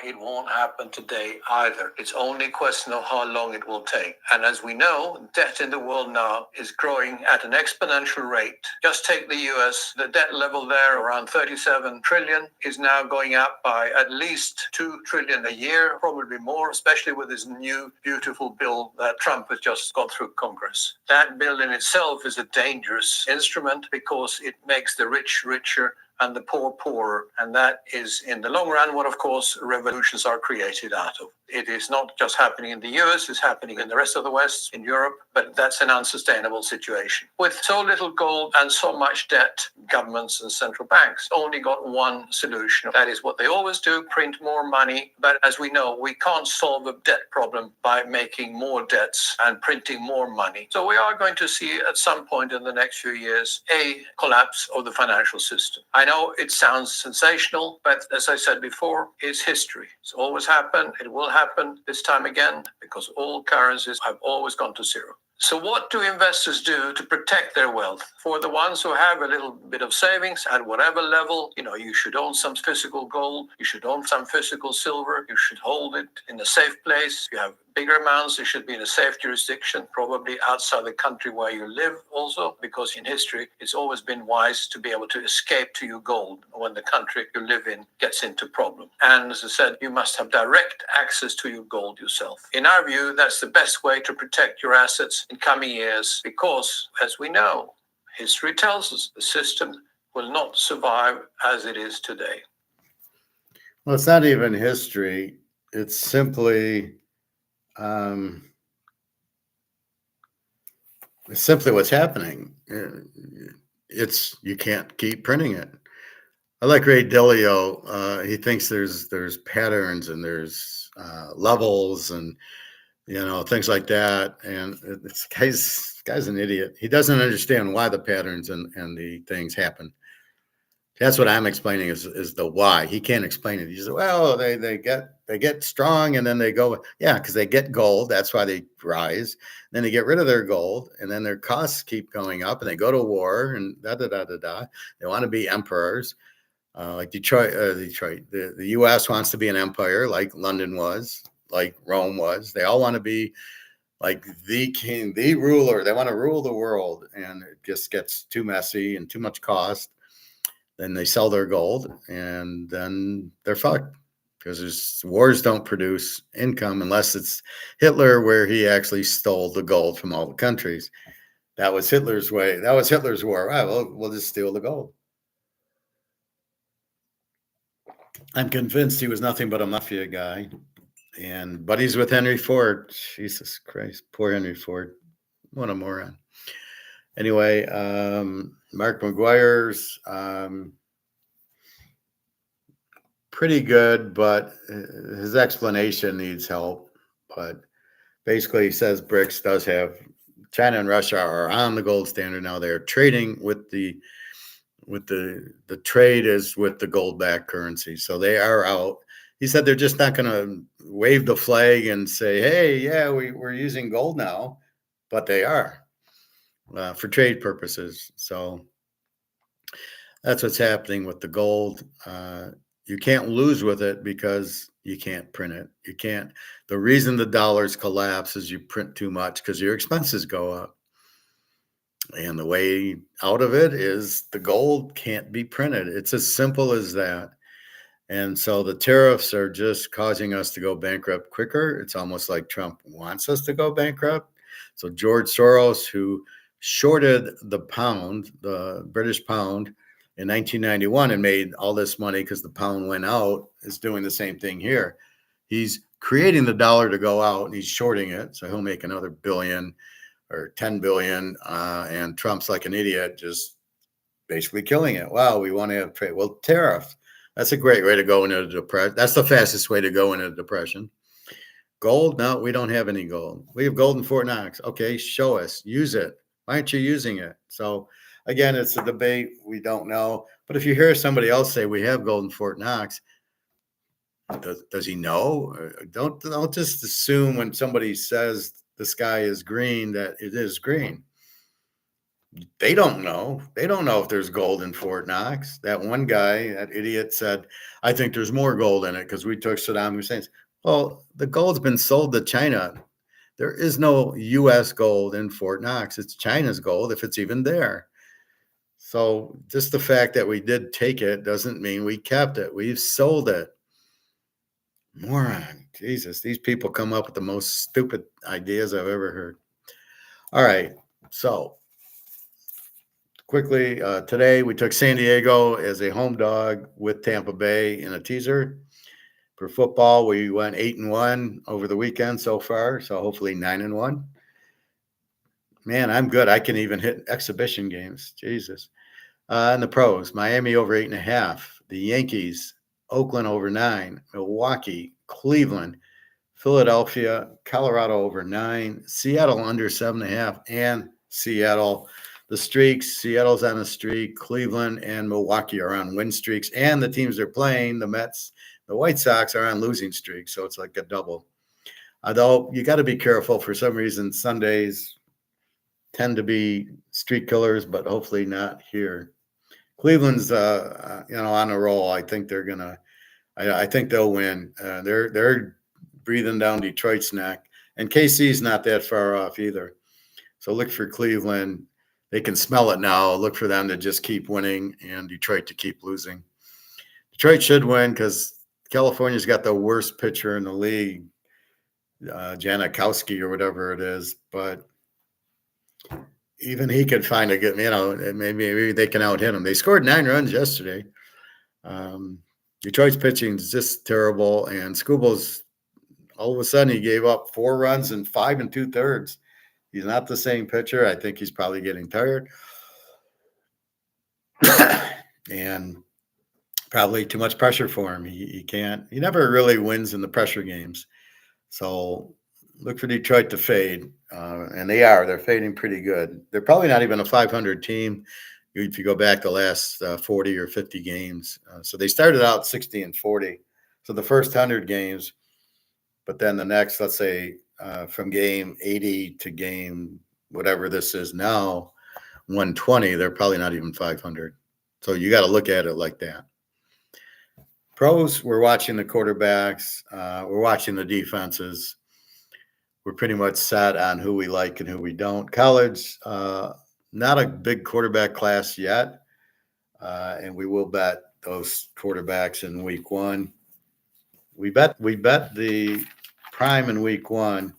It won't happen today either. It's only a question of how long it will take. And as we know, debt in the world now is growing at an exponential rate. Just take the US, the debt level there around 37 trillion is now going up by at least 2 trillion a year, probably more, especially with this new beautiful bill that Trump has just got through Congress. That bill in itself is a dangerous instrument because it makes the rich richer and the poor poorer. And that is, in the long run, what, of course, revolutions are created out of. It is not just happening in the US, it's happening in the rest of the West, in Europe, but that's an unsustainable situation. With so little gold and so much debt, governments and central banks only got one solution. That is what they always do, print more money. But as we know, we can't solve a debt problem by making more debts and printing more money. So we are going to see at some point in the next few years a collapse of the financial system. I know it sounds sensational, but as I said before, it's history. It's always happened. It will happen this time again, because all currencies have always gone to zero. So what do investors do to protect their wealth? For the ones who have a little bit of savings at whatever level, you should own some physical gold, you should own some physical silver, you should hold it in a safe place. You have bigger amounts, it should be in a safe jurisdiction, probably outside the country where you live also, because in history, it's always been wise to be able to escape to your gold when the country you live in gets into problem. And as I said, you must have direct access to your gold yourself. In our view, that's the best way to protect your assets in coming years, because as we know, history tells us the system will not survive as it is today. Well, it's not even history. It's simply what's happening. It's you can't keep printing it. I like Ray Dalio. He thinks there's patterns and there's levels and things like that. And this guy's an idiot. He doesn't understand why the patterns and the things happen. That's what I'm explaining is the why. He can't explain it. He says, well, they get strong and then they go, yeah, because they get gold. That's why they rise. Then they get rid of their gold and then their costs keep going up and they go to war and da da da da da. They want to be emperors, like Detroit. The U.S. wants to be an empire, like London was, like Rome was. They all want to be like the king, the ruler. They want to rule the world, and it just gets too messy and too much cost. Then they sell their gold and then they're fucked because wars don't produce income unless it's Hitler, where he actually stole the gold from all the countries. That was Hitler's way. That was Hitler's war. Right, well, we'll just steal the gold. I'm convinced he was nothing but a mafia guy and buddies with Henry Ford. Jesus Christ, poor Henry Ford. What a moron. Anyway, Mark McGuire's pretty good, but his explanation needs help. But basically, he says BRICS does have China and Russia are on the gold standard now. They're trading with the trade is with the gold-backed currency, so they are out. He said they're just not going to wave the flag and say, "Hey, yeah, we're using gold now," but they are. For trade purposes. So that's what's happening with the gold. You can't lose with it because you can't print it. You can't. The reason the dollars collapse is you print too much because your expenses go up. And the way out of it is the gold can't be printed. It's as simple as that. And so the tariffs are just causing us to go bankrupt quicker. It's almost like Trump wants us to go bankrupt. So George Soros, who shorted the pound, the British pound, in 1991 and made all this money because the pound went out, is doing the same thing here. He's creating the dollar to go out and he's shorting it. So he'll make another billion or 10 billion. And Trump's like an idiot, just basically killing it. Wow, we want to have trade. Well, tariff. That's a great way to go into a depression. That's the fastest way to go into a depression. Gold? No, we don't have any gold. We have gold in Fort Knox. Okay, show us. Use it. Why aren't you using it? So again, it's a debate. We don't know. But if you hear somebody else say we have gold in Fort Knox, does he know? Don't just assume when somebody says the sky is green that it is green. They don't know. They don't know if there's gold in Fort Knox. That one guy, that idiot, said, I think there's more gold in it because we took Saddam Hussein's. Well, the gold's been sold to China. There is no U.S. gold in Fort Knox. It's China's gold, if it's even there. So just the fact that we did take it doesn't mean we kept it. We've sold it. Moron. Jesus, these people come up with the most stupid ideas I've ever heard. All right. So quickly, today we took San Diego as a home dog with Tampa Bay in a teaser. For football, we went 8-1 over the weekend so far, so hopefully 9-1. Man, I'm good. I can even hit exhibition games. Jesus. And the pros, Miami over 8.5. The Yankees, Oakland over 9. Milwaukee, Cleveland, Philadelphia, Colorado over 9. Seattle under 7.5. And Seattle. The streaks, Seattle's on a streak. Cleveland and Milwaukee are on win streaks. And the teams they're playing, the Mets, the White Sox, are on losing streaks. So it's like a double. Although you got to be careful. For some reason, Sundays tend to be streak killers, but hopefully not here. Cleveland's, on a roll. I think they're gonna. I think they'll win. They're breathing down Detroit's neck. And KC's not that far off either. So look for Cleveland. They can smell it now. Look for them to just keep winning and Detroit to keep losing. Detroit should win because California's got the worst pitcher in the league, Janikowski or whatever it is. But even he could find a good, maybe they can out hit him. They scored 9 runs yesterday. Detroit's pitching is just terrible. And Skubal's, all of a sudden, he gave up 4 runs in 5 2/3. He's not the same pitcher. I think he's probably getting tired. And probably too much pressure for him. He never really wins in the pressure games. So look for Detroit to fade. And they're fading pretty good. They're probably not even a 500 team if you go back the last 40 or 50 games. So they started out 60-40. So the first 100 games, but then the next, let's say, from game 80 to game whatever this is now, 120, they're probably not even 500. So you got to look at it like that. Pros, we're watching the quarterbacks. We're watching the defenses. We're pretty much set on who we like and who we don't. College, not a big quarterback class yet. And we will bet those quarterbacks in week 1. We bet the prime in week 1.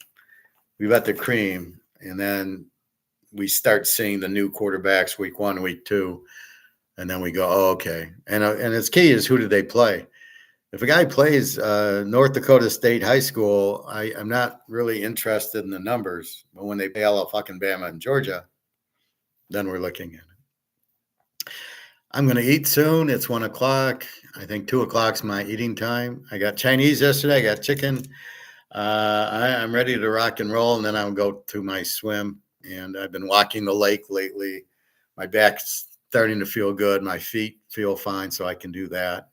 We bet the cream, and then we start seeing the new quarterbacks week 1, week 2, and then we go, oh, okay. And its key is who do they play? If a guy plays North Dakota State High School, I'm not really interested in the numbers. But when they play Alabama and Georgia, then we're looking at it. I'm going to eat soon. It's 1 o'clock. I think 2 o'clock's my eating time. I got Chinese yesterday. I got chicken. I'm ready to rock and roll, and then I'll go to my swim. And I've been walking the lake lately. My back's starting to feel good. My feet feel fine, so I can do that.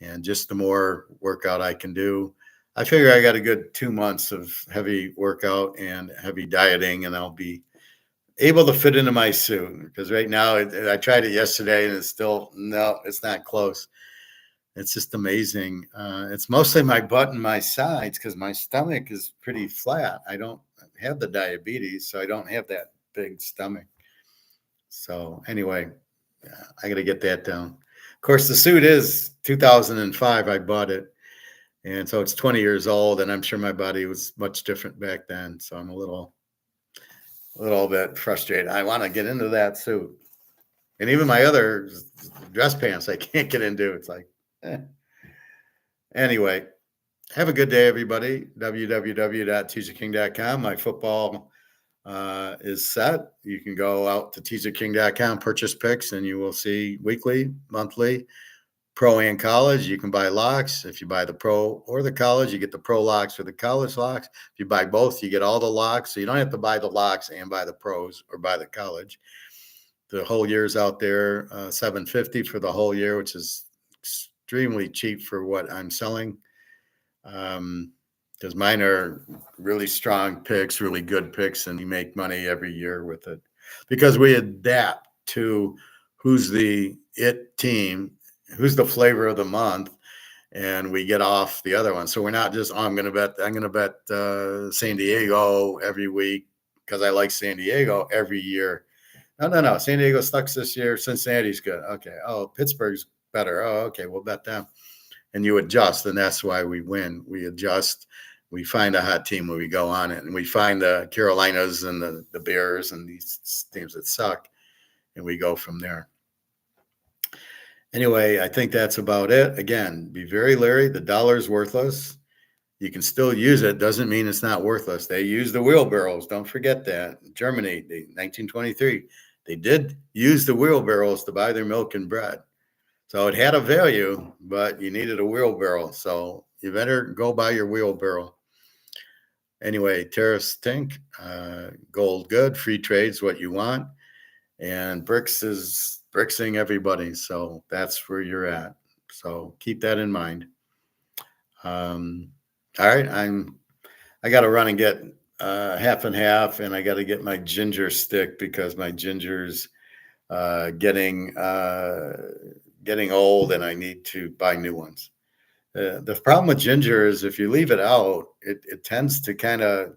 And just the more workout I can do, I figure I got a good 2 months of heavy workout and heavy dieting, and I'll be able to fit into my suit. Because right now, I tried it yesterday, and it's not close. It's just amazing. It's mostly my butt and my sides because my stomach is pretty flat. I don't have the diabetes, so I don't have that big stomach. So anyway, I got to get that down. Of course, the suit is 2005. I bought it. And so it's 20 years old, and I'm sure my body was much different back then. So I'm a little bit frustrated. I want to get into that suit. And even my other dress pants, I can't get into. It's like, Anyway, have a good day, everybody. www.teaserking.com. My football is set. You can go out to teaserking.com, purchase picks, and you will see weekly, monthly, pro and college. You can buy locks. If you buy the pro or the college, you get the pro locks or the college locks. If you buy both, you get all the locks. So you don't have to buy the locks and buy the pros or buy the college. The whole year's out there, $750 for the whole year, which is extremely cheap for what I'm selling. Because mine are really strong picks, really good picks, and you make money every year with it. Because we adapt to who's the it team, who's the flavor of the month, and we get off the other one. So we're not just, I'm going to bet San Diego every week because I like San Diego every year. No. San Diego sucks this year. Cincinnati's good. Okay. Oh, Pittsburgh's better. Oh, okay. We'll bet them. And you adjust, and that's why we win. We adjust. We find a hot team when we go on it, and we find the Carolinas and the Bears and these teams that suck, and we go from there. Anyway, I think that's about it. Again, be very leery. The dollar's worthless. You can still use it. Doesn't mean it's not worthless. They use the wheelbarrows. Don't forget that. Germany, 1923, they did use the wheelbarrows to buy their milk and bread. So it had a value, but you needed a wheelbarrow. So you better go buy your wheelbarrow. Anyway, tariffs stink. Gold good. Free trade's what you want. And BRICS is BRICSing everybody. So that's where you're at. So keep that in mind. All right. I got to run and get half and half, and I got to get my ginger stick because my ginger's getting old, and I need to buy new ones. The problem with ginger is if you leave it out, it tends to kind of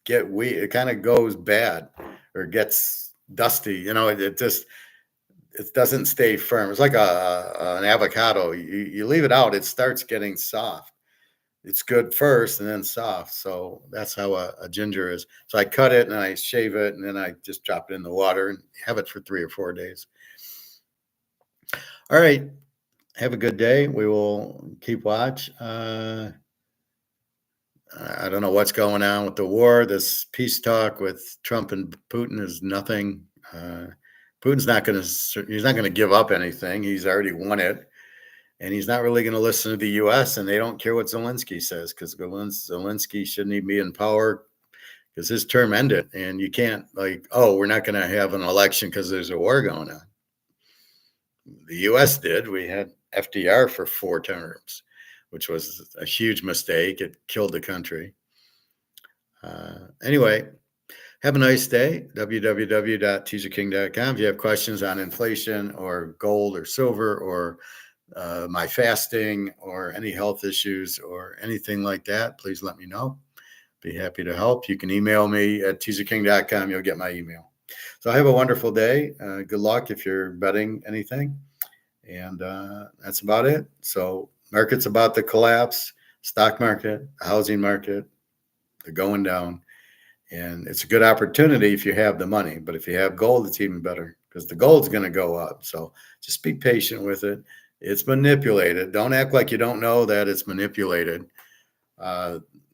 get weak. It kind of goes bad or gets dusty. You know, it doesn't stay firm. It's like an avocado. You leave it out, it starts getting soft. It's good first and then soft. So that's how a ginger is. So I cut it and I shave it and then I just drop it in the water and have it for 3 or 4 days. All right. Have a good day. We will keep watch. I don't know what's going on with the war. This peace talk with Trump and Putin is nothing. Putin's not going to. He's not going to give up anything. He's already won it, and he's not really going to listen to the U.S. And they don't care what Zelensky says because Zelensky shouldn't even be in power because his term ended. And you can't we're not going to have an election because there's a war going on. The U.S. did. We had FDR for 4 terms, which was a huge mistake. It killed the country. Anyway, have a nice day. www.teaserking.com. If you have questions on inflation or gold or silver or my fasting or any health issues or anything like that, please let me know. Be happy to help. You can email me at teaserking.com. You'll get my email. So have a wonderful day. Good luck if you're betting anything. And that's about it. So market's about to collapse. Stock market, housing market, they're going down. And it's a good opportunity if you have the money. But if you have gold, it's even better because the gold's going to go up. So just be patient with it. It's manipulated. Don't act like you don't know that it's manipulated.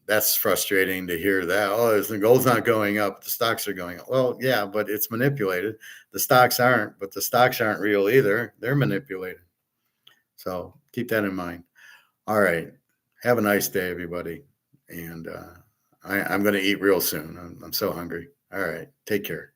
That's frustrating to hear that. Oh, the gold's not going up. The stocks are going up. Well, yeah, but it's manipulated. The stocks aren't, but the stocks aren't real either. They're manipulated. So keep that in mind. All right. Have a nice day, everybody. And I'm going to eat real soon. I'm so hungry. All right. Take care.